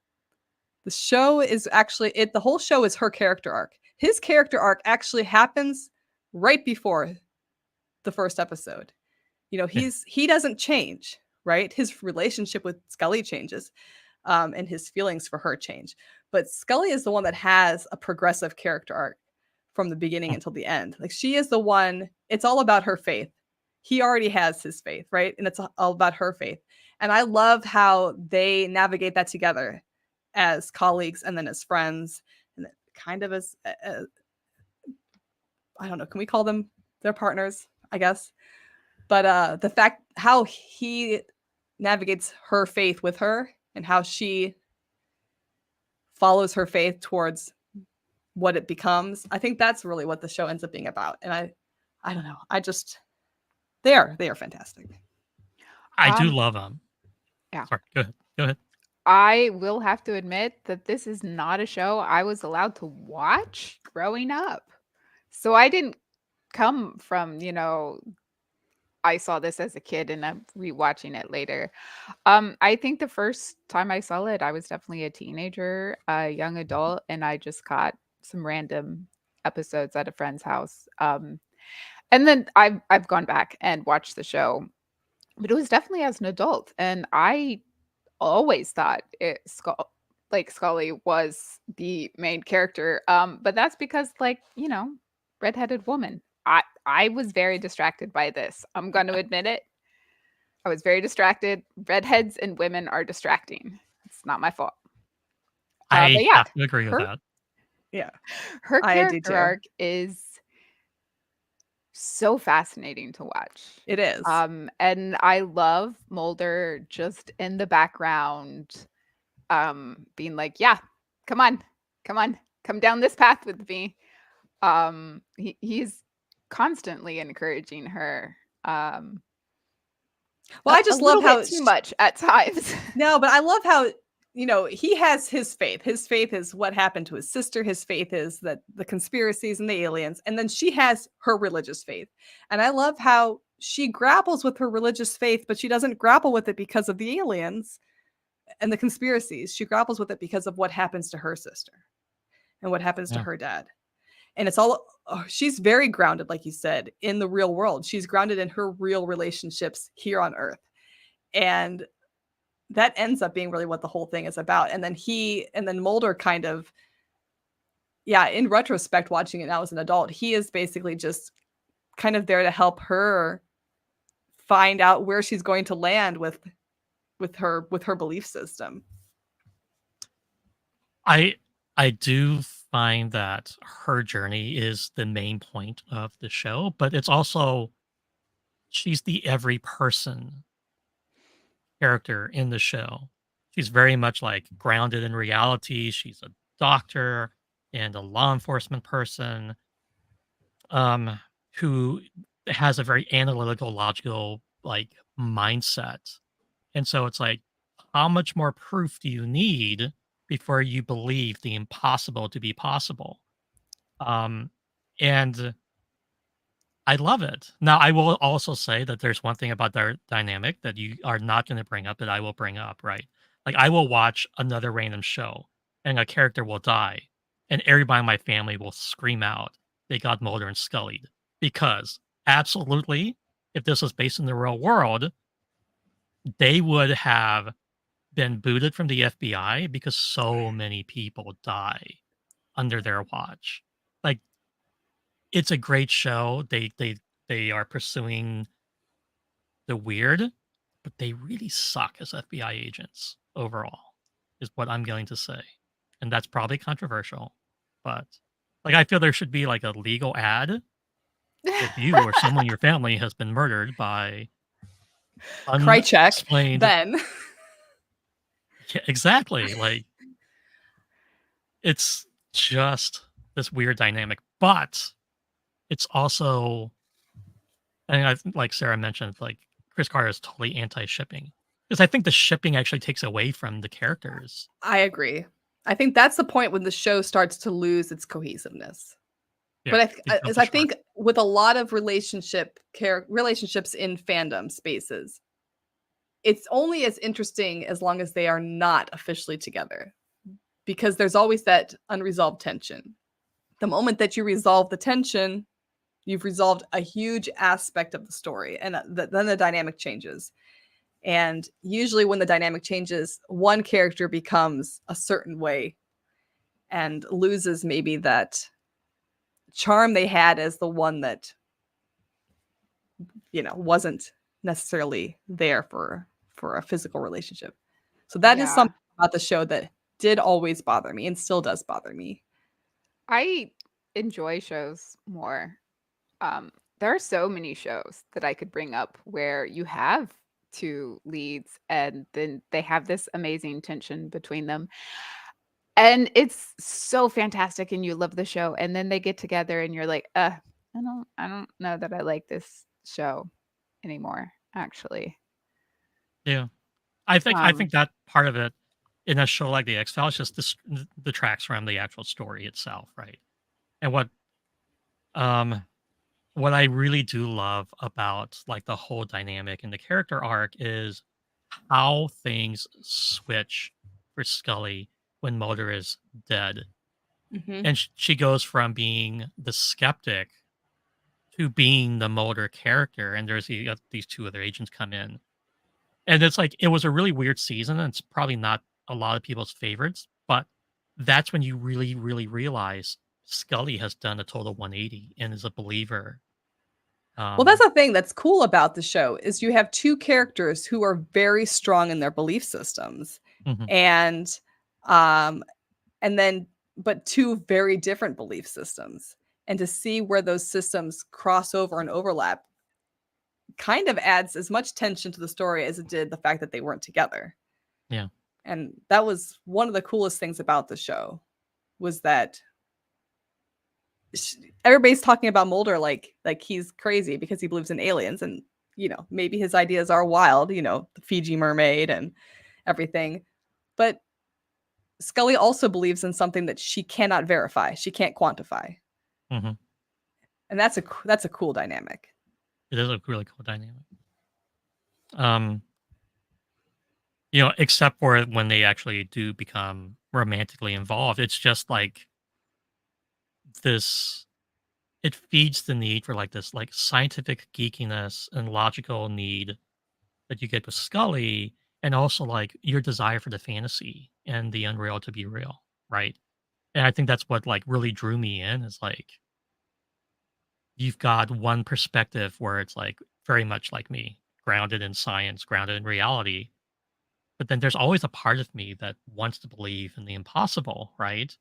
The show is actually the whole show is her character arc. His character arc actually happens right before the first episode. Yeah. He doesn't change, right? His relationship with Scully changes, and his feelings for her change. But Scully is the one that has a progressive character arc from the beginning Oh, until the end. Like she is the one. It's all about her faith. He already has his faith, right? And it's all about her faith. And I love how they navigate that together as colleagues and then as friends, and kind of as I don't know. Can we call them their partners? I guess. But the fact how he navigates her faith with her and how she follows her faith towards what it becomes, I think that's really what the show ends up being about. And I don't know. They are fantastic. I do Um, love them. yeah. Sorry. Go ahead. Go ahead. I will have to admit that this is not a show I was allowed to watch growing up. So I didn't come from, I saw this as a kid and I'm rewatching it later. I think the first time I saw it, I was definitely a teenager, a young adult, and I just caught some random episodes at a friend's house. And then I've gone back and watched the show, but it was definitely as an adult, and I always thought Scully was the main character. But that's because, like, redheaded woman. I was very distracted by this. I'm going to admit it. I was very distracted. Redheads and women are distracting. It's not my fault. But I yeah, have to agree with her that. Yeah, her I do character too. arc is so fascinating to watch. It is. And I love Mulder just in the background, being like, "Yeah, come on, come down this path with me." He's constantly encouraging her, Well, I a just love little how bit too much at times. no, but I love how he has his faith. His faith is what happened to his sister. His faith is that the conspiracies and the aliens, and then she has her religious faith. And I love how she grapples with her religious faith, but she doesn't grapple with it because of the aliens. and the conspiracies. She grapples with it because of what happens to her sister and what happens to Yeah. her dad. And it's all, she's very grounded, like you said, in the real world. She's grounded in her real relationships here on Earth. And that ends up being really what the whole thing is about. And then Mulder kind of, yeah, in retrospect, watching it now as an adult, he is basically just kind of there to help her find out where she's going to land with her belief system. I do find that her journey is the main point of the show, but it's also she's the every person character in the show. She's very much like grounded in reality. She's a doctor and a law enforcement person um who has a very analytical, logical like mindset. And so it's like, how much more proof do you need before you believe the impossible to be possible? And I love it. Now, I will also say that there's one thing about their dynamic that you are not going to bring up that I will bring up, right? Like, I will watch another random show and a character will die, and everybody in my family will scream out, they got Mulder and Scully. Because, absolutely, if this was based in the real world, they would have been booted from the FBI because so many people die under their watch. Like, it's a great show. They are pursuing the weird, but they really suck as FBI agents overall, is what I'm going to say. And that's probably controversial, but like I feel there should be like a legal ad if you or someone in your family has been murdered by Krychek, unexplained. then. Yeah, exactly. Like it's just this weird dynamic, but it's also, and I think, like Sarah mentioned, like Chris Carter is totally anti-shipping because I think the shipping actually takes away from the characters. I agree. I think that's the point when the show starts to lose its cohesiveness. Yeah, But they jump as the I shark. think with a lot of relationships in fandom spaces, it's only as interesting as long as they are not officially together, because there's always that unresolved tension. The moment that you resolve the tension, you've resolved a huge aspect of the story, and then the dynamic changes. And usually when the dynamic changes, one character becomes a certain way and loses maybe that charm they had as the one that, wasn't necessarily there for a physical relationship. So that is Yeah. something about the show that did always bother me and still does bother me. I enjoy shows more. There are so many shows that I could bring up where you have two leads and then they have this amazing tension between them. And it's so fantastic and you love the show. And then they get together and you're like, I don't know that I like this show anymore, actually. Yeah, I Um, think that part of it in a show like the X Files just detracts from the actual story itself, right? And um what I really do love about like the whole dynamic and the character arc is how things switch for Scully when Mulder is dead. Mm-hmm. And she goes from being the skeptic to being the Mulder character. And there's these two other agents come in. And it's like, it was a really weird season. And it's probably not a lot of people's favorites, but that's when you really, really realize Scully has done a total 180 and is a believer. Well, that's the thing that's cool about the show is you have two characters who are very strong in their belief systems, Mhm. and then but two very different belief systems. And to see where those systems cross over and overlap kind of adds as much tension to the story as it did the fact that they weren't together. Yeah. And that was one of the coolest things about the show, was that everybody's talking about Mulder like he's crazy because he believes in aliens, and maybe his ideas are wild, the Fiji mermaid and everything. But Scully also believes in something that she cannot verify, she can't quantify. Hmm. And that's a cool dynamic. It is a really cool dynamic. Um, except for when they actually do become romantically involved. It's just like this. It feeds the need for like this like scientific geekiness and logical need that you get with Scully, and also like your desire for the fantasy and the unreal to be real, right? And I think that's what like really drew me in is like you've got one perspective where it's like very much like me, grounded in science, grounded in reality. But then there's always a part of me that wants to believe in the impossible, right?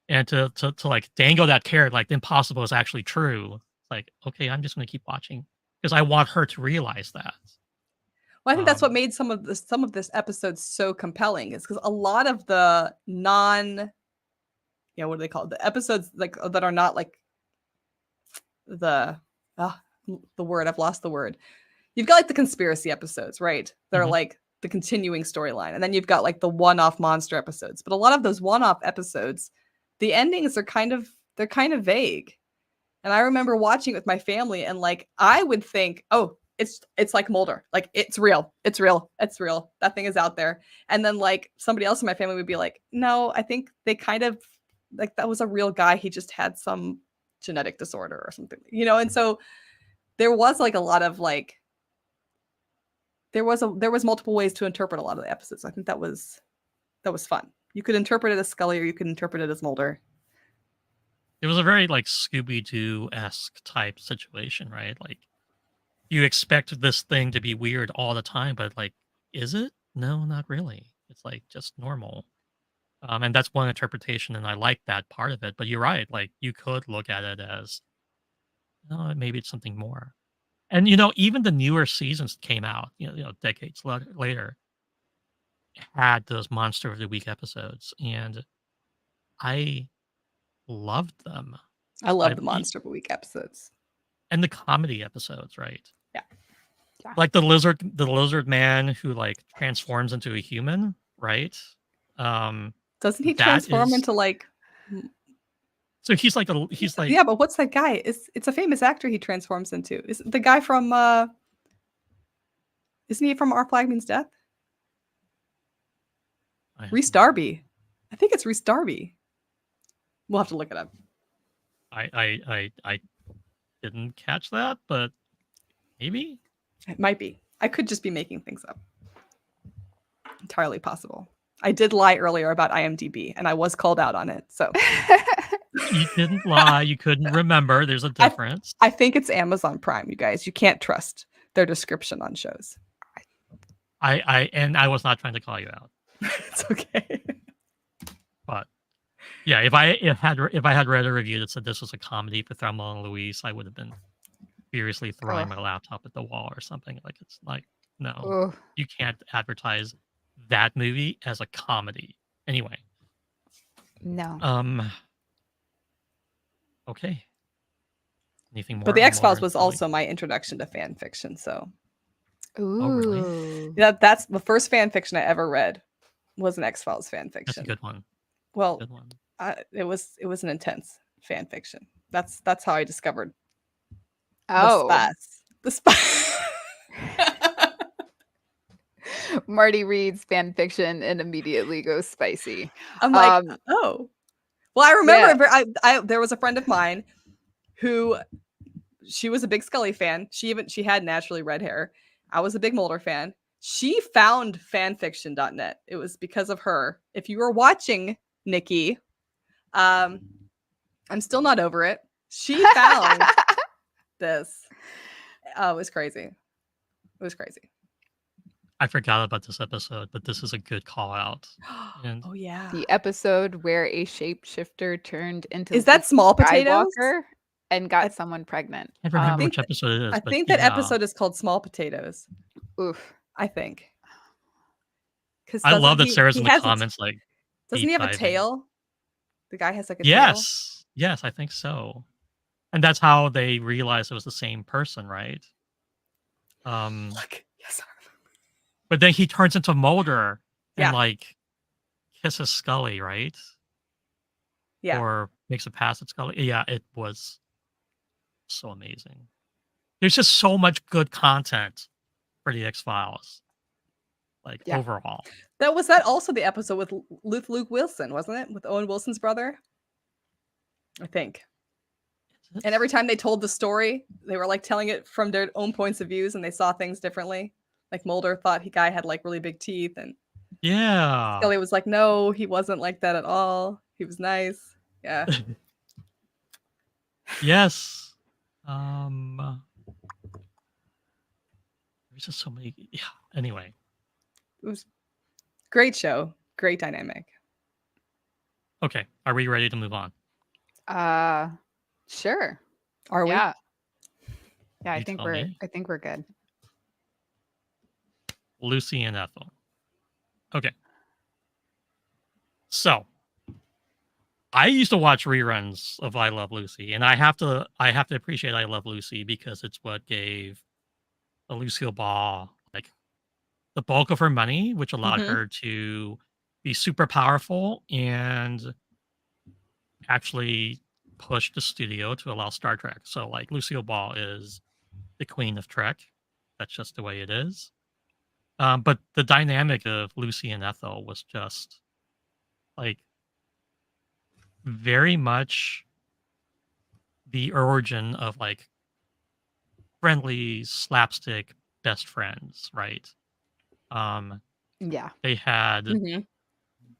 And to like dangle that carrot like the impossible is actually true. Like, okay, I'm just gonna keep watching because I want her to realize that. Well, I think that's what Um, made some of this episode so compelling is because a lot of the what do they call it? The episodes like that are not like the the word, I've lost the word. You've got like the conspiracy episodes, right? They're mhm. like the continuing storyline. And then you've got like the one-off monster episodes. But a lot of those one-off episodes, the endings are they're kind of vague. And I remember watching it with my family and like I would think, "Oh, it's like Mulder. Like it's real. It's real. It's real. That thing is out there." And then like somebody else in my family would be like, "No, I think they kind of like that was a real guy. He just had some genetic disorder or something." And so there was like a lot of like there was multiple ways to interpret a lot of the episodes. I think that was fun. You could interpret it as Scully or you could interpret it as Mulder. It was a very like Scooby Doo esque type situation, right? Like you expect this thing to be weird all the time, but like, is it? No, not really. It's like just normal. And that's one interpretation, and I like that part of it. But you're right. Like you could look at it as, no, maybe it's something more. And even the newer seasons came out, decades later, had those Monster of the Week episodes, and I loved them. I I love the Monster of a Week episodes. and the comedy episodes, right? Yeah. Yeah. Like the lizard man who like transforms into a human, right? Doesn't he That transform is into like so he's like yeah, but what's that guy? It's a famous actor he transforms into. Is the guy from isn't he from Our Flag Means Death? I have Reese no idea. Darby. I think it's Reese Darby. We'll have to look it up. I didn't catch that, but maybe. It might be. I could just be making things up. Entirely possible. I did lie earlier about IMDb, and I was called out on it. So You didn't lie. You couldn't remember. There's a difference. I think it's Amazon Prime, you guys. You can't trust their description on shows. I was not trying to call you out, It's okay. but yeah, if I had read a review that said this was a comedy for Thelma and Louise, I would have been furiously throwing my laptop at the wall or something. Like it's like no, Oh, you can't advertise that movie as a comedy. Anyway, no. okay. Anything more? But The on X-Files Mulder and was Scully? also my introduction to fan fiction. So Oh, really? Ooh. that's the first fan fiction I ever read was an X-Files fan That's a fiction. good one. Well, Good one. it was an intense fan fiction. That's how I discovered Oh, the spice. Marty reads fan fiction and immediately goes spicy. I'm like, Um, oh. Well, I yeah. remember there was a friend of mine who she was a big Scully fan. She had naturally red hair. I was a big Mulder fan. She found fanfiction.net. It was because of her. If you were watching, Nikki, I'm still not over it. She found this. Oh, it was crazy. It was crazy. I forgot about this episode, but this is a good call out. And Oh yeah. The episode where a shapeshifter turned into Is that Luke Small Potatoes? Skywalker and got someone pregnant. I can't remember think which episode it is. I but think that yeah. episode is called Small Potatoes. Oof. I think. Because I love that Sarah's in the comments like. Doesn't he have a deep-diving. tail? The guy has like a tail. Yes, I think so. And that's how they realized it was the same person, right? Look, yes. But then he turns into Mulder and Yeah. like kisses Scully, right? Yeah. Or makes a pass at Scully. Yeah, it was so amazing. There's just so much good content for the X-Files. like Yeah. overall. That was that also the episode with Luke Wilson, wasn't it? With Owen Wilson's brother, I think. And every time they told the story, they were like telling it from their own points of views, and they saw things differently. Like Mulder thought guy had like really big teeth, and Yeah. Scully was like, no, he wasn't like that at all. He was nice. Yeah. Yes. There's just so many. Yeah. Anyway. It was great show. Great dynamic. Okay. Are we ready to move on? Sure. Are we? Yeah. Yeah, You tell me. I think we're good. Lucy and Ethel. Okay. So I used to watch reruns of I Love Lucy, and I have to appreciate I Love Lucy because it's what gave Lucille Ball like the bulk of her money, which allowed Mhm. her to be super powerful and actually push the studio to allow Star Trek. So like Lucille Ball is the queen of Trek. That's just the way it is. But the dynamic of Lucy and Ethel was just like very much the origin of like friendly slapstick best friends, right? Yeah. They had Mhm.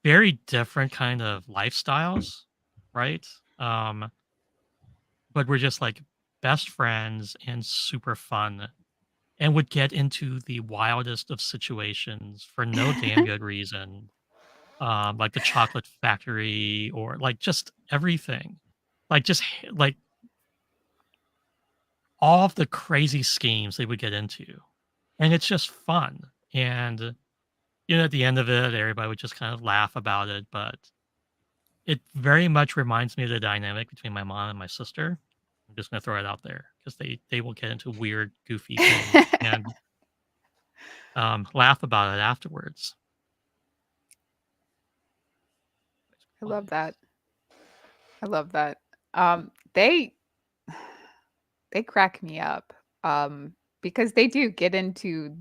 very different kind of lifestyles, right? But we're just like best friends and super fun and would get into the wildest of situations for no damn good reason. Like the chocolate factory or like just everything. Like just like all of the crazy schemes they would get into. And it's just fun. And at the end of it, everybody would just kind of laugh about it. But it very much reminds me of the dynamic between my mom and my sister. I'm just gonna throw it out there because they will get into weird, goofy things and laugh about it afterwards. I love that. I love that. They crack me up. Because they do get into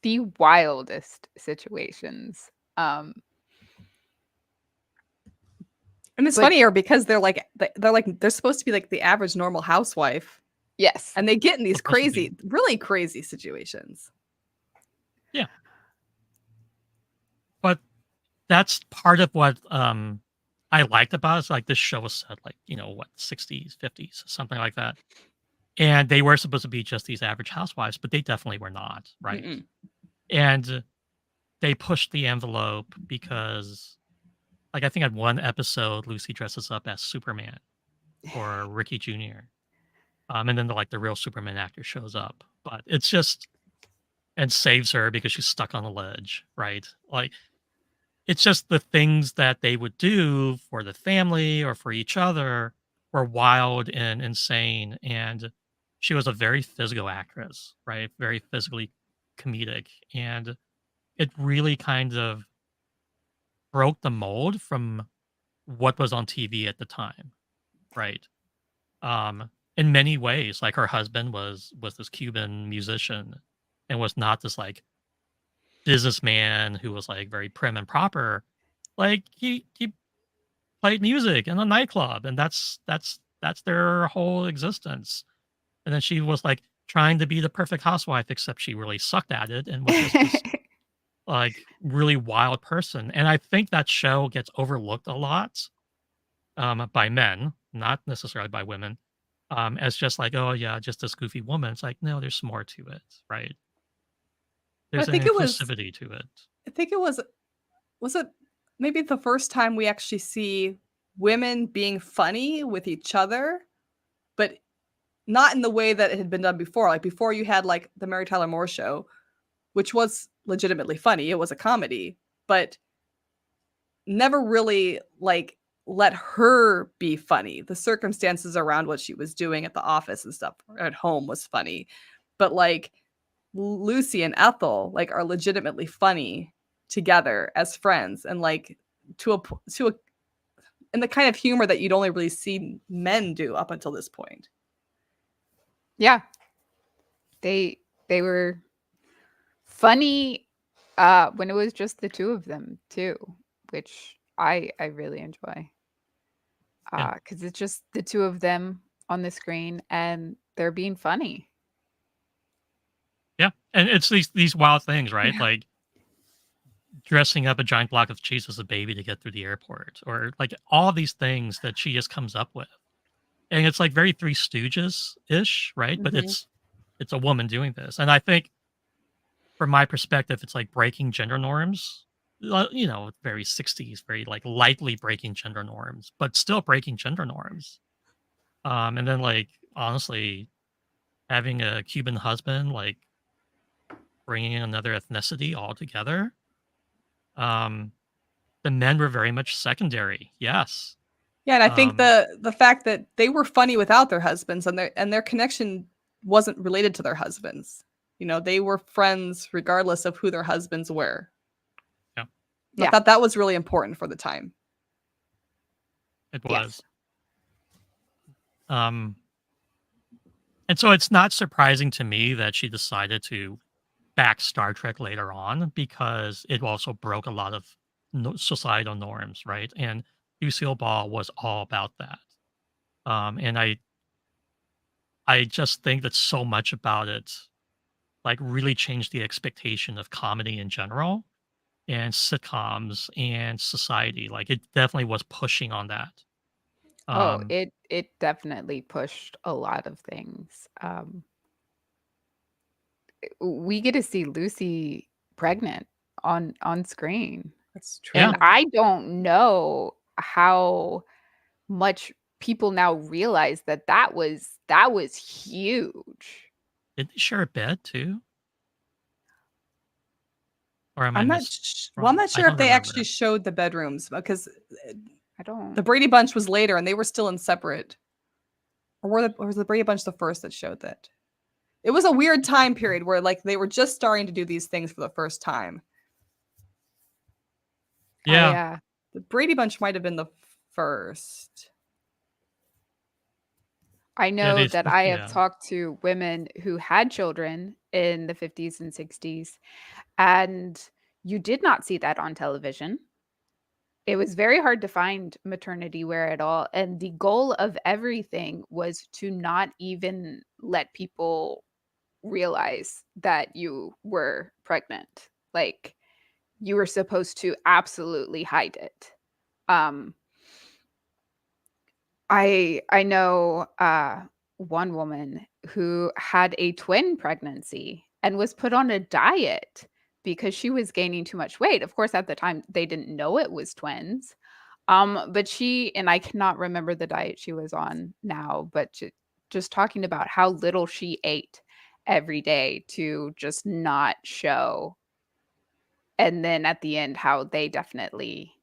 the wildest situations. And it's But funnier because they're supposed to be like the average normal housewife, yes. and they get in these Supposed to be. really crazy situations. Yeah. But that's part of what I liked about it. It's like this show was set like, 60s, 50s, something like that. And they were supposed to be just these average housewives, but they definitely were not, right? Mm-mm. And they pushed the envelope because, like, I think at one episode, Lucy dresses up as Superman or Ricky Jr. And then the real Superman actor shows up. But it's just, and saves her because she's stuck on a ledge, right? Like, it's just the things that they would do for the family or for each other were wild and insane. And she was a very physical actress, right? Very physically comedic. And it really kind of broke the mold from what was on TV at the time, right? In many ways, like her husband was this Cuban musician and was not this like businessman who was like very prim and proper. Like he played music in a nightclub, and that's their whole existence. And then she was like trying to be the perfect housewife, except she really sucked at it and was just this like really wild person. And I think that show gets overlooked a lot by men, not necessarily by women, as just like, oh yeah, just this goofy woman. It's like, no, there's more to it, right? But There's an inclusivity to it. I think it was it maybe the first time we actually see women being funny with each other, but not in the way that it had been done before. Like before you had like the Mary Tyler Moore show, which was legitimately funny. It was a comedy, but never really like let her be funny. The circumstances around what she was doing at the office and stuff at home was funny. But like Lucy and Ethel like are legitimately funny together as friends and like to a and the kind of humor that you'd only really see men do up until this point. Yeah. They were funny when it was just the two of them too, which I really enjoy. Yeah. Because it's just the two of them on the screen and they're being funny. Yeah. And it's these wild things, right? Yeah. Like dressing up a giant block of cheese as a baby to get through the airport, or like all these things that she just comes up with. And it's like very Three Stooges ish, right? But Mhm. it's a woman doing this. And I think from my perspective, it's like breaking gender norms. Very 60s, very like lightly breaking gender norms, but still breaking gender norms. And then like honestly, having a Cuban husband, like bringing in another ethnicity altogether. Um, the men were very much secondary. Yes. Yeah, and I think Um, the fact that they were funny without their husbands and their connection wasn't related to their husbands. They were friends regardless of who their husbands were. yeah, And I Yeah. thought that was really important for the time. it Yes. was. Um, and so it's not surprising to me that she decided to back Star Trek later on because it also broke a lot of societal norms, right? And Lucille Ball was all about that. And I just think that so much about it, like, really changed the expectation of comedy in general and sitcoms and society. Like, it definitely was pushing on that. Oh, Um, it definitely pushed a lot of things. We get to see Lucy pregnant on screen, That's yeah, and true. I don't know how much people now realize that that was huge. did they share a bed too? Or am I I'm wrong? not I sure if don't they actually remember. showed the bedrooms because I don't the Brady Bunch was later and they were still in separate. Or was the Brady Bunch the first that showed that? It was a weird time period where like they were just starting to do these things for the first time. I, Yeah, The Brady Bunch might have been the first. I yeah, know that I have yeah. talked to women who had children in the 50s and 60s, and you did not see that on television. It was very hard to find maternity wear at all, and the goal of everything was to not even let people realize that you were pregnant. Like, you were supposed to absolutely hide it. Um, I know, one woman who had a twin pregnancy and was put on a diet because she was gaining too much weight. Of course, at the time, they didn't know it was twins. But she and I cannot remember the diet she was on now, but just talking about how little she ate every day to just not show. And then at the end, how they definitely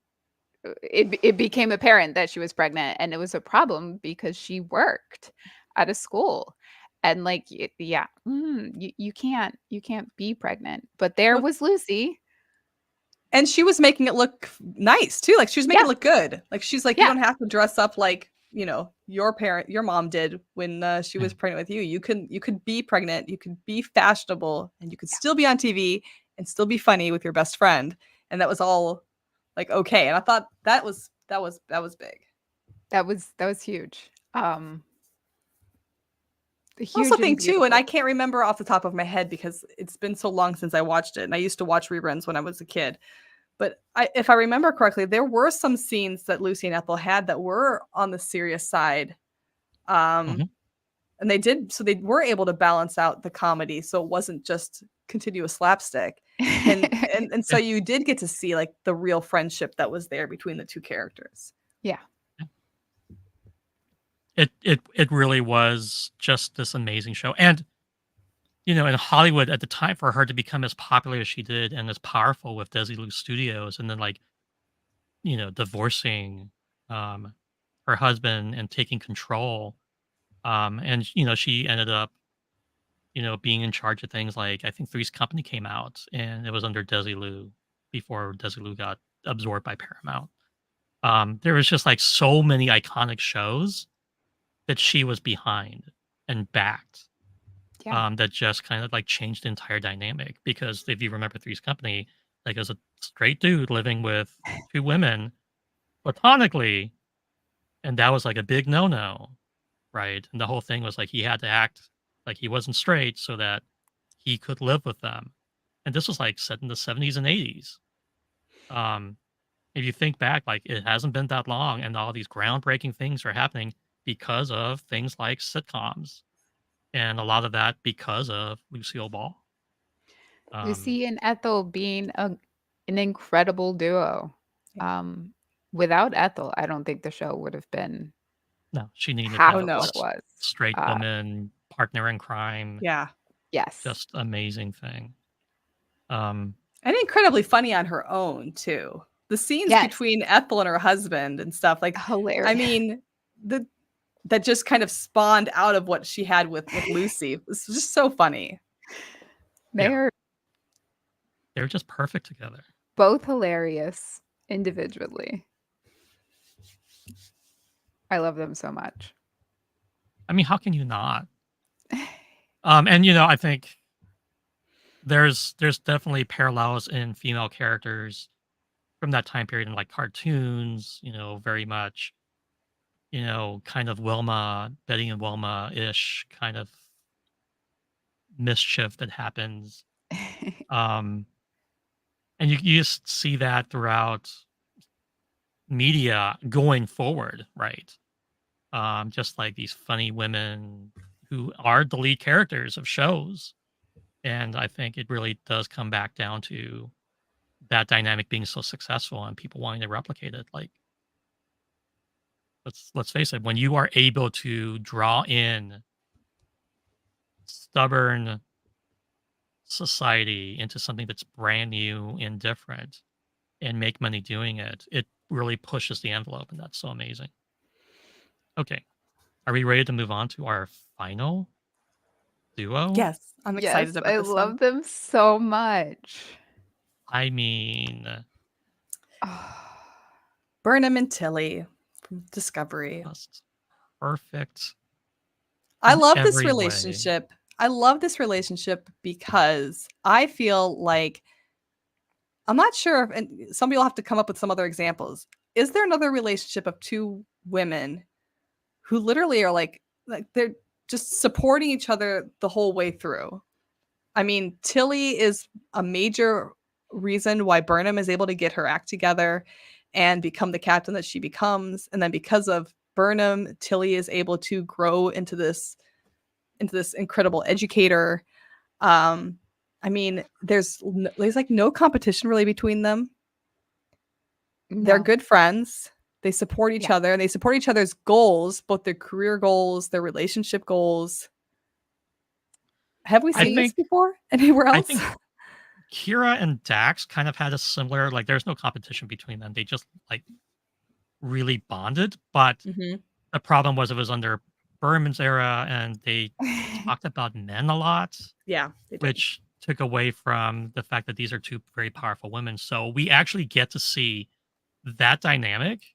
it became apparent that she was pregnant, and it was a problem because she worked at a school. And like, yeah, you can't be pregnant. But there Well, was Lucy. and she was making it look nice too. Like she was making Yeah, it look good. Like she's like, you yeah, don't have to dress up like your mom did when she was pregnant with you. You could be pregnant. You could be fashionable, and you could yeah. still be on TV and still be funny with your best friend. And that was all like okay. And I thought that was big. That was huge. I also Huge and think too, and I beautiful. can't remember off the top of my head because it's been so long since I watched it, and I used to watch reruns when I was a kid. But if I remember correctly, there were some scenes that Lucy and Ethel had that were on the serious side. Um, Mhm. and they were able to balance out the comedy, so it wasn't just continuous slapstick. And so Yeah, you did get to see like the real friendship that was there between the two characters. Yeah. yeah. It really was just this amazing show. And in Hollywood at the time, for her to become as popular as she did and as powerful with Desilu Studios, and then like divorcing um her husband and taking control, and she ended up being in charge of things like I think Three's Company came out and it was under Desilu before Desilu got absorbed by Paramount. There was just like so many iconic shows that she was behind and backed, Yeah. that just kind of like changed the entire dynamic. Because if you remember Three's Company, like as a straight dude living with 2 women platonically, and that was like a big no-no, right? And the whole thing was like he had to act like he wasn't straight so that he could live with them. And this was like set in the 70s and 80s. Um, if you think back, like it hasn't been that long, and all these groundbreaking things are happening because of things like sitcoms, and a lot of that because of Lucille Ball. Um, Lucy and Ethel being an incredible duo. Yeah. Um, Without Ethel, I don't think the show would have been no, she needed half Oh, that of what no. it was. straight Uh, woman partner in crime, Yeah. yes. just amazing thing. Um, And incredibly funny on her own, too. The scenes Yes. between Ethel and her husband and stuff, like, Hilarious. I mean, that just kind of spawned out of what she had with Lucy. It's just so funny. They're they're just perfect together. both hilarious individually. I love them so much. I mean, how can you not? And I think there's definitely parallels in female characters from that time period in like cartoons, very much, kind of Wilma, Betty and Wilma-ish kind of mischief that happens. Um, and you just see that throughout media going forward, right? Just like these funny women who are the lead characters of shows. And I think it really does come back down to that dynamic being so successful and people wanting to replicate it. Like, let's face it, when you are able to draw in stubborn society into something that's brand new and different and make money doing it, it really pushes the envelope, and that's so amazing. Okay. Are we ready to move on to our final duo? Yes, I'm excited Yes, about I this love one. them so much. I mean, Burnham and Tilly from Discovery. just perfect I in love this every way. relationship. I love this relationship because I feel like I'm not sure if, and some people have to come up with some other examples. Is there another relationship of two women who literally are like they're just supporting each other the whole way through? I mean, Tilly is a major reason why Burnham is able to get her act together and become the captain that she becomes. And then because of Burnham, Tilly is able to grow into this incredible educator. I mean, there's like no competition really between them. They're No. good friends. They support each Yeah. other, and they support each other's goals, both their career goals, their relationship goals. Have we I seen this think before anywhere I else? think Kira and Dax kind of had a similar, like, there's no competition between them. They just like really bonded, but Mhm. the problem was it was under Berman's era and they talked about men a lot, Yeah, they did. which took away from the fact that these are two very powerful women. So we actually get to see that dynamic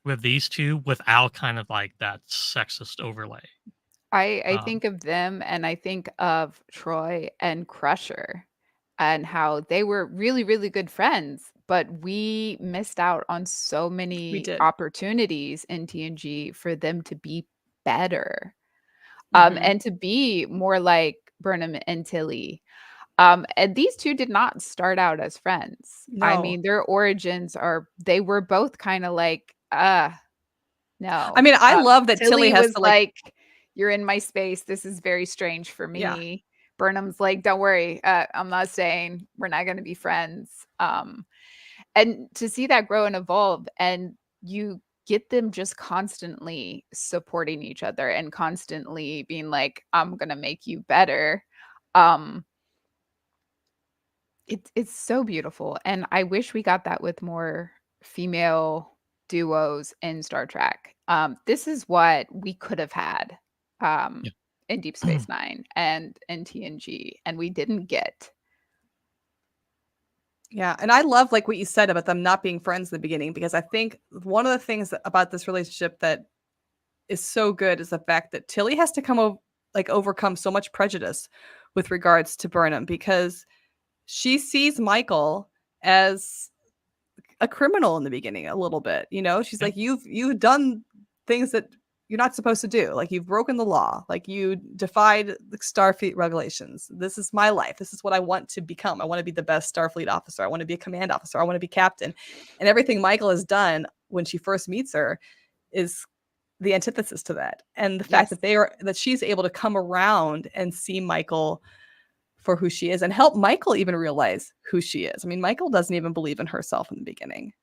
with these two without kind of like that sexist overlay. I Um, think of them and I think of Troy and Crusher and how they were really, really good friends, but we missed out on so We many did. opportunities in TNG for them to be better. Mhm. And to be more like Burnham and Tilly. And these two did not start out as friends. I No. mean, their origins they were both kind of like, no. I mean, I love that Tilly Tilly has was to like like, "You're in my space. This is very strange for yeah. me." Burnham's like, "Don't worry. I'm not staying. We're not gonna be friends." And to see that grow and evolve, and you get them just constantly supporting each other and constantly being like, "I'm gonna make you better." Um, it's so beautiful, and I wish we got that with more female duos in Star Trek. This is what we could have had, um, yeah. in Deep Space Nine and in TNG, and we didn't get. Yeah, and I love like what you said about them not being friends in the beginning because I think one of the things about this relationship that is so good is the fact that Tilly has to overcome so much prejudice with regards to Burnham because she sees Michael as a criminal in the beginning a little bit. You know, she's Yeah. like, you've done things that you're not supposed to do. Like, you've broken the law. Like, you defied the Starfleet regulations. This is my life. This is what I want to become. I want to be the best Starfleet officer. I want to be a command officer. I want to be captain. And everything Michael has done when she first meets her is the antithesis to that. And the fact Yes. that she's able to come around and see Michael for who she is and help Michael even realize who she is. I mean, Michael doesn't even believe in herself in the beginning.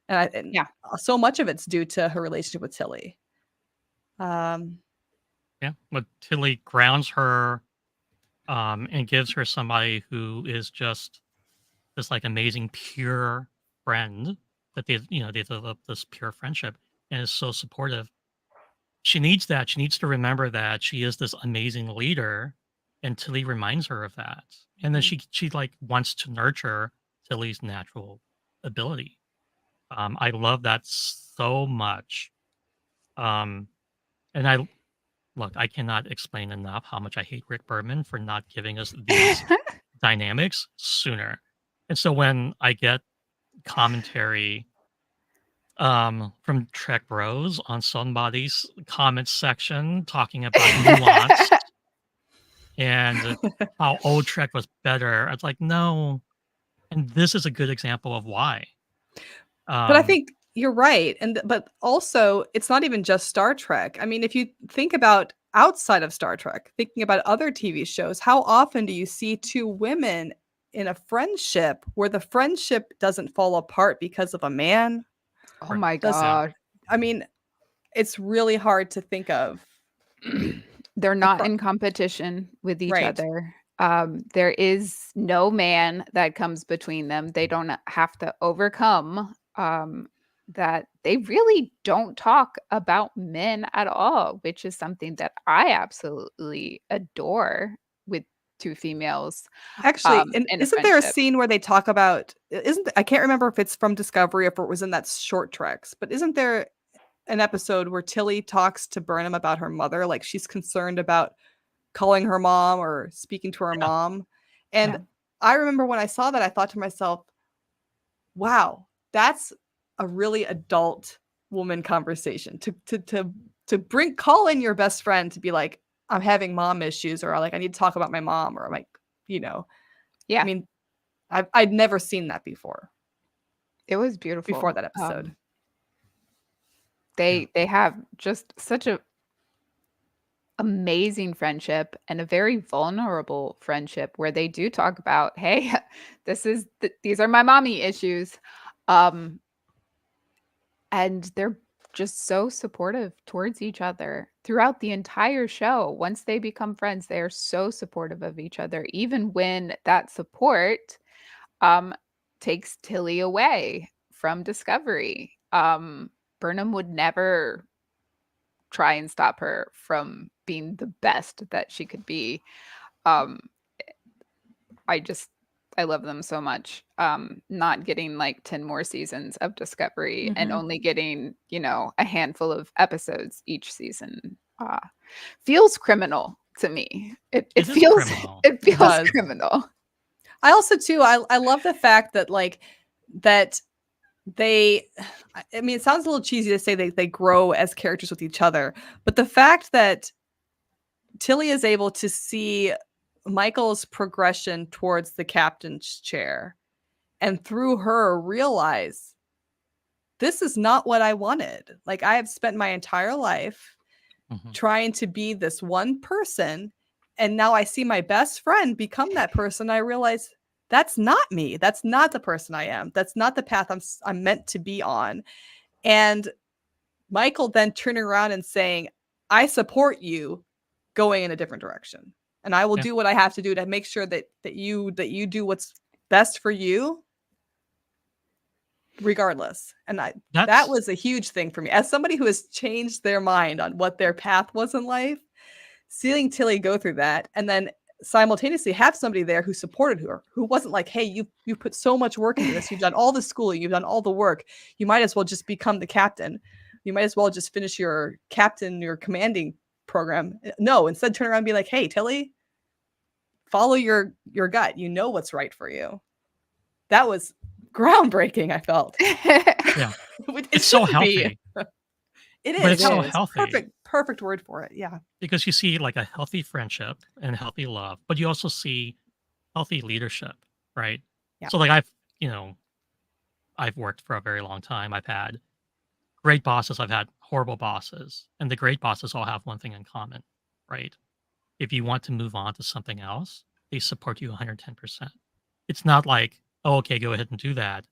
And Yeah. so much of it's due to her relationship with Tilly. Yeah, but Tilly grounds her, and gives her somebody who is just this like amazing pure friend that they develop this pure friendship and is so supportive. She needs that. She needs to remember that she is this amazing leader, and Tilly reminds her of that. And then she like wants to nurture Tilly's natural ability. I love that so much. And I look, I cannot explain enough how much I hate Rick Berman for not giving us these dynamics sooner. And so when I get commentary from Trek Bros on somebody's comment section talking about nuance and how old Trek was better, it's like, no. And this is a good example of why. But I think you're right. But also, it's not even just Star Trek. I mean, if you think about outside of Star Trek, thinking about other TV shows, how often do you see two women in a friendship where the friendship doesn't fall apart because of a man? Oh my Does- god. I mean, it's really hard to think of. They're not in competition with each Right. other. There is no man that comes between them. They don't have to overcome that. They really don't talk about men at all, which is something that I absolutely adore with two females Actually, and in a isn't there a friendship. scene where they talk about I can't remember if it's from Discovery or if it was in that short Treks, but isn't there an episode where Tilly talks to Burnham about her mother, like she's concerned about calling her mom or speaking to her Yeah. mom. And Yeah. I remember when I saw that, I thought to myself, wow, that's a really adult woman conversation to call in your best friend to be like, I'm having mom issues, or like, I need to talk about my mom, or like, you know, Yeah. I mean, I'd never seen that before It was beautiful. that episode. They have just such a amazing friendship and a very vulnerable friendship where they do talk about, hey, these are my mommy issues. Um and they're just so supportive towards each other throughout the entire show. Once they become friends, they are so supportive of each other, even when that support um takes Tilly away from Discovery. Burnham would never try and stop her from being the best that she could be. Um, I love them so much. Not getting like 10 more seasons of Discovery and Mhm. only getting, a handful of episodes each season feels criminal to me. It It is feels criminal. it feels does. criminal. I also too, I love the fact that like that they I mean, it sounds a little cheesy to say they grow as characters with each other, but the fact that Tilly is able to see Michael's progression towards the captain's chair and through her realize this is not what I wanted. Like, I have spent my entire life Mhm. trying to be this one person, and now I see my best friend become that person. I realize that's not me. That's not the person I am. That's not the path I'm meant to be on. And Michael then turning around and saying, I support you going in a different direction. And I will Yeah. do what I have to do to make sure that you do what's best for you regardless. And that That's was a huge thing for me. As somebody who has changed their mind on what their path was in life, seeing Tilly go through that and then simultaneously have somebody there who supported her, who wasn't like, hey, you put so much work into this. You've done all the schooling, you've done all the work. You might as well just become the captain. You might as well just finish your commanding program. No, instead turn around and be like, hey, Tilly, follow your gut. You know what's right for you. That was groundbreaking, I felt. Yeah. It It's so shouldn't be. healthy, It but is. it's It so is. healthy Perfect word for it. Yeah. because you see like a healthy friendship and healthy love, but you also see healthy leadership, right? Yeah. So like you know, I've worked for a very long time. I've had great bosses, I've had horrible bosses, and the great bosses all have one thing in common, right? If you want to move on to something else, they support you 110%. It's not like, oh, okay, go ahead and do that.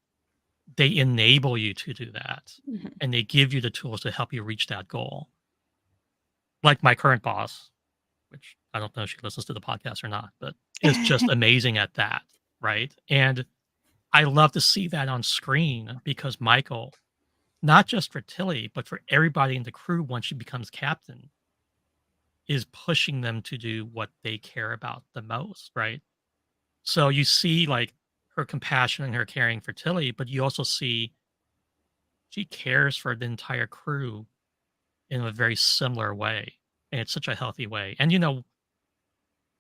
They enable you to do that, Mhm. and they give you the tools to help you reach that goal. Like my current boss, which I don't know if she listens to the podcast or not, but is just amazing at that, right? And I love to see that on screen because Michael, not just for Tilly, but for everybody in the crew once she becomes captain, is pushing them to do what they care about the most, right? So you see like her compassion and her caring for Tilly, but you also see she cares for the entire crew in a very similar way. And it's such a healthy way. And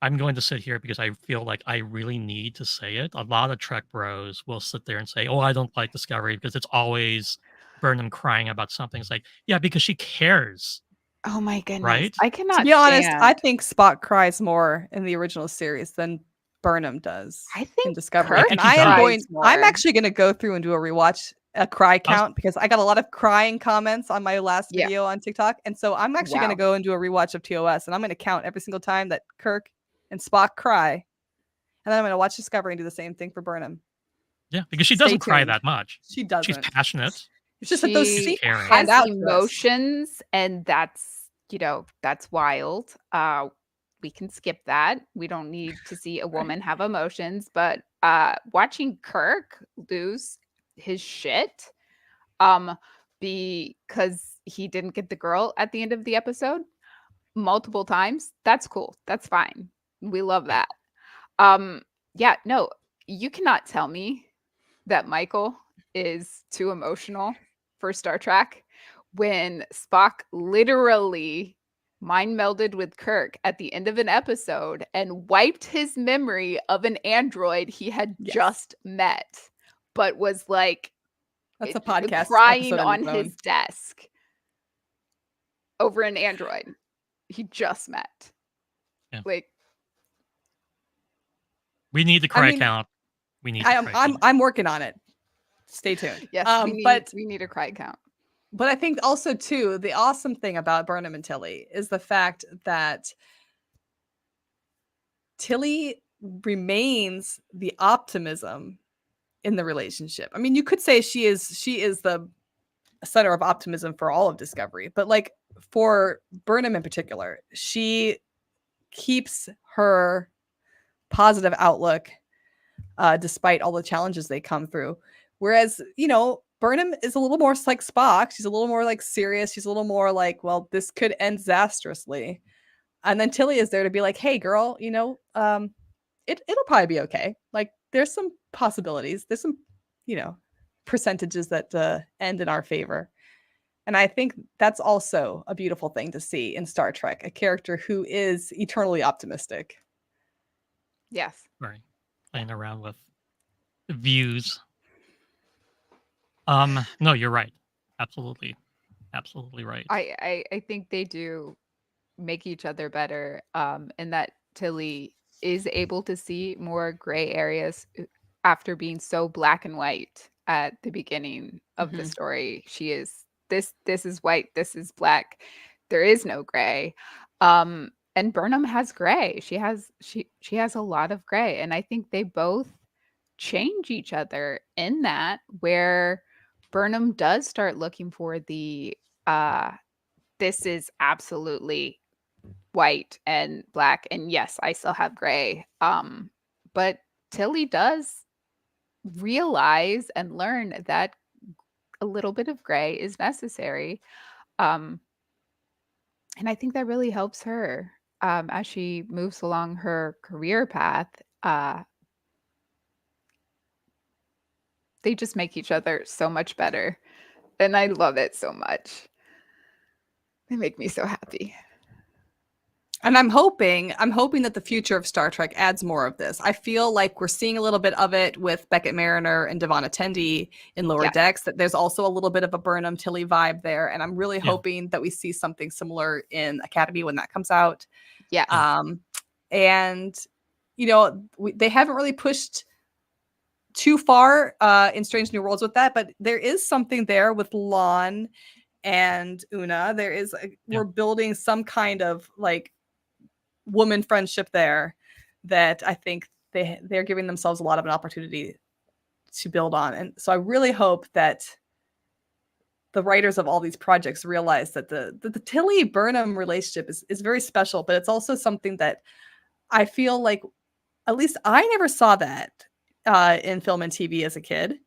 I'm going to sit here because I feel like I really need to say it. A lot of Trek bros will sit there and say, "Oh, I don't like Discovery because it's always Burnham crying about something." It's like, yeah, because she cares, Oh my goodness. right? I To cannot be honest, I stand. think Spock cries more in the original series than Burnham does I in think Discovery. I Kirk And think he cries I'm more. actually going to go through and do a cry I was, count because I got a lot of crying comments on my last Yeah. video on TikTok. And so I'm actually going to Wow. go and do a rewatch of TOS and I'm going to count every single time that Kirk and Spock cry. And then I'm going to watch Discovery and do the same thing for Burnham. yeah, because she Stay doesn't cry tuned. that much. She She's doesn't. passionate. It's just that those She's She scenes caring. stand has out to us. emotions, and that's wild. We can skip that. We don't need to see a Right. woman have emotions, but watching Kirk lose his shit because he didn't get the girl at the end of the episode multiple times, that's cool. That's fine. We love Yeah. that. Um yeah, no, you cannot tell me that Michael is too emotional for Star Trek when Spock literally mind melded with Kirk at the end of an episode and wiped his memory of an android he had Yes. just met, but was like That's a podcast crying episode on on its own. his desk over an android he just met. Yeah. Like, We need the I cry mean, count. We need the cry count. I'm working on it. Stay tuned. yes, But we need a cry count. But I think also too, the awesome thing about Burnham and Tilly is the fact that Tilly remains the optimism in the relationship. I mean, you could say she is the center of optimism for all of Discovery, but like for Burnham in particular, she keeps her positive outlook despite all the challenges they come through. Whereas, Burnham is a little more like Spock. She's a little more like serious. She's a little more like, well, this could end disastrously. And then Tilly is there to be like, hey, girl, it'll probably be okay. Like, there's some possibilities. There's some, percentages that end in our favor. And I think that's also a beautiful thing to see in Star Trek, a character who is eternally optimistic. Yes. Right. Playing around with views. No, you're right. Absolutely. Absolutely right. I think they do make each other better, and that Tilly is able to see more gray areas after being so black and white at the beginning of the Mhm. story. She is this is white, this is black. There is no gray. And Burnham has gray. She has a lot of gray, and I think they both change each other in that, where Burnham does start looking for the this is absolutely white and black, and yes, I still have gray. But Tilly does realize and learn that a little bit of gray is necessary. Um, and I think that really helps her as she moves along her career path. They just make each other so much better. And I love it so much. They make me so happy. And I'm hoping that the future of Star Trek adds more of this. I feel like we're seeing a little bit of it with Beckett Mariner and Devon Attendee in Lower Yeah. Decks, that there's also a little bit of a Burnham Tilly vibe there. And I'm really Yeah. hoping that we see something similar in Academy when that comes out. Yeah. And, you know, they haven't really pushed too far in Strange New Worlds with that, but there is something there with Lon and Una. There is, we're building some kind of like woman friendship there that I think they're giving themselves a lot of an opportunity to build on. And so I really hope that the writers of all these projects realize that the Tilly Burnham relationship is very special, but it's also something that I feel like, at least I never saw that in film and TV as a kid.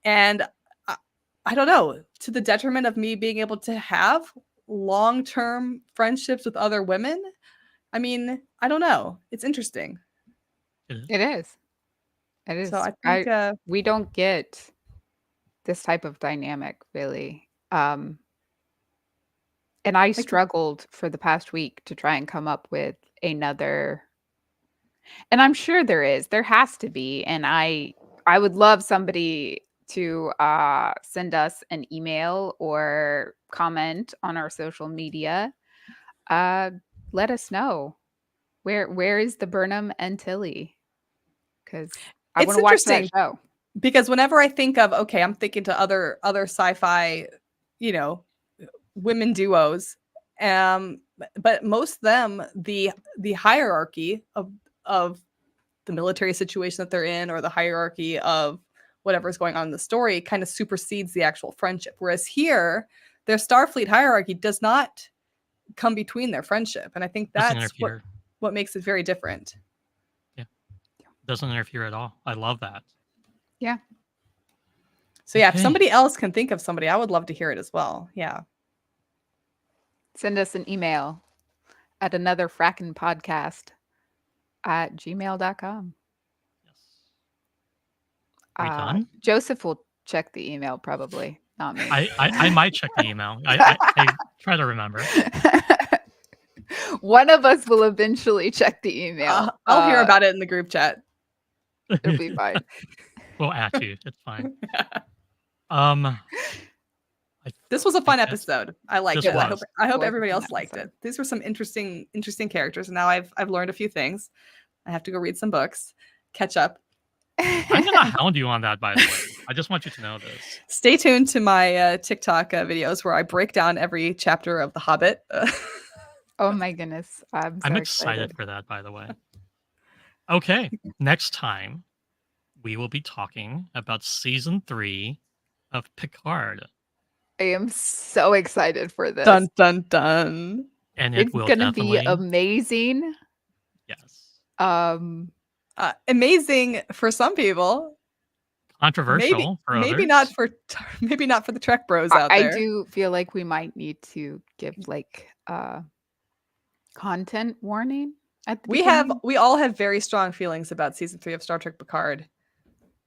And I don't know, to the detriment of me being able to have long-term friendships with other women. I mean, I don't know. It's interesting. It is. It is. So I think we don't get this type of dynamic really. And I struggled for the past week to try and come up with another. And I'm sure there has to be. And I would love somebody to send us an email or comment on our social media. Let us know where is the Burnham and Tilly, because I want to watch that show. Because whenever I think of, okay, I'm thinking to other sci-fi, you know, women duos, but most of them, the hierarchy of the military situation that they're in, or the hierarchy of whatever's going on in the story, kind of supersedes the actual friendship. Whereas here, their Starfleet hierarchy does not come between their friendship, and I think that's what makes it very different. Yeah, doesn't interfere at all. I love that. Yeah. So yeah, if somebody else can think of somebody, I would love to hear it as well. Yeah. Send us an email at anotherfrackenpodcast@gmail.com. Yes. Are we done? Joseph will check the email, probably, not me. I might check the email. I try to remember. One of us will eventually check the email. I'll hear about it in the group chat. It'll be fine. We'll at you. It's fine. This was a fun episode. I liked it. I hope everybody else liked it. These were some interesting characters, and now I've learned a few things. I have to go read some books, catch up. I'm gonna hound you on that, by the way. I just want you to know this. Stay tuned to my TikTok videos where I break down every chapter of The Hobbit. Oh my goodness. I'm excited for that, by the way. Okay. Next time, we will be talking about season 3 of Picard. I am so excited for this. Dun, dun, dun. And it's going to be amazing. Yes. Amazing for some people. Controversial for others. Maybe not for the Trek bros out there. I do feel like we might need to give like content warning at the beginning. We all have very strong feelings about season 3 of Star Trek Picard.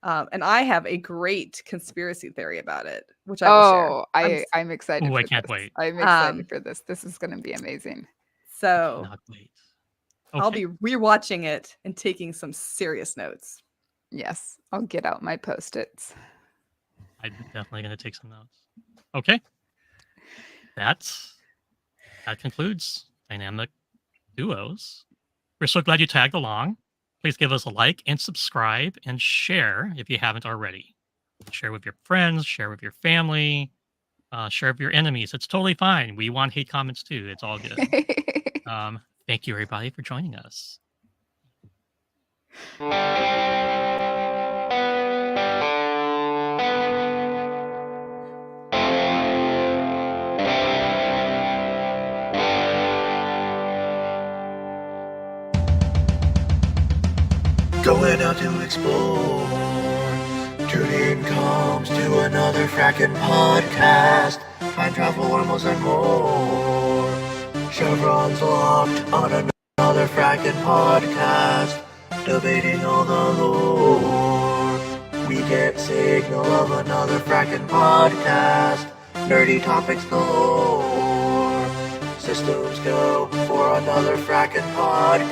And I have a great conspiracy theory about it, which I will share. I'm excited. I can't wait. I'm excited for this. This is going to be amazing. So not wait. Okay. I'll be rewatching it and taking some serious notes. Yes, I'll get out my Post-its. I'm definitely going to take some notes. Okay. That concludes Dynamic Duos. We're so glad you tagged along. Please give us a like and subscribe and share if you haven't already. Share with your friends, share with your family, share with your enemies. It's totally fine. We want hate comments too. It's all good. Thank you, everybody, for joining us. Going out to explore. Tune-in comes to another fracking podcast. Time travel, wormholes, and more. Chevron's locked on another fracking podcast. Debating all the lore. We get signal of another fracking podcast. Nerdy topics galore. systems go for another frackin' podcast.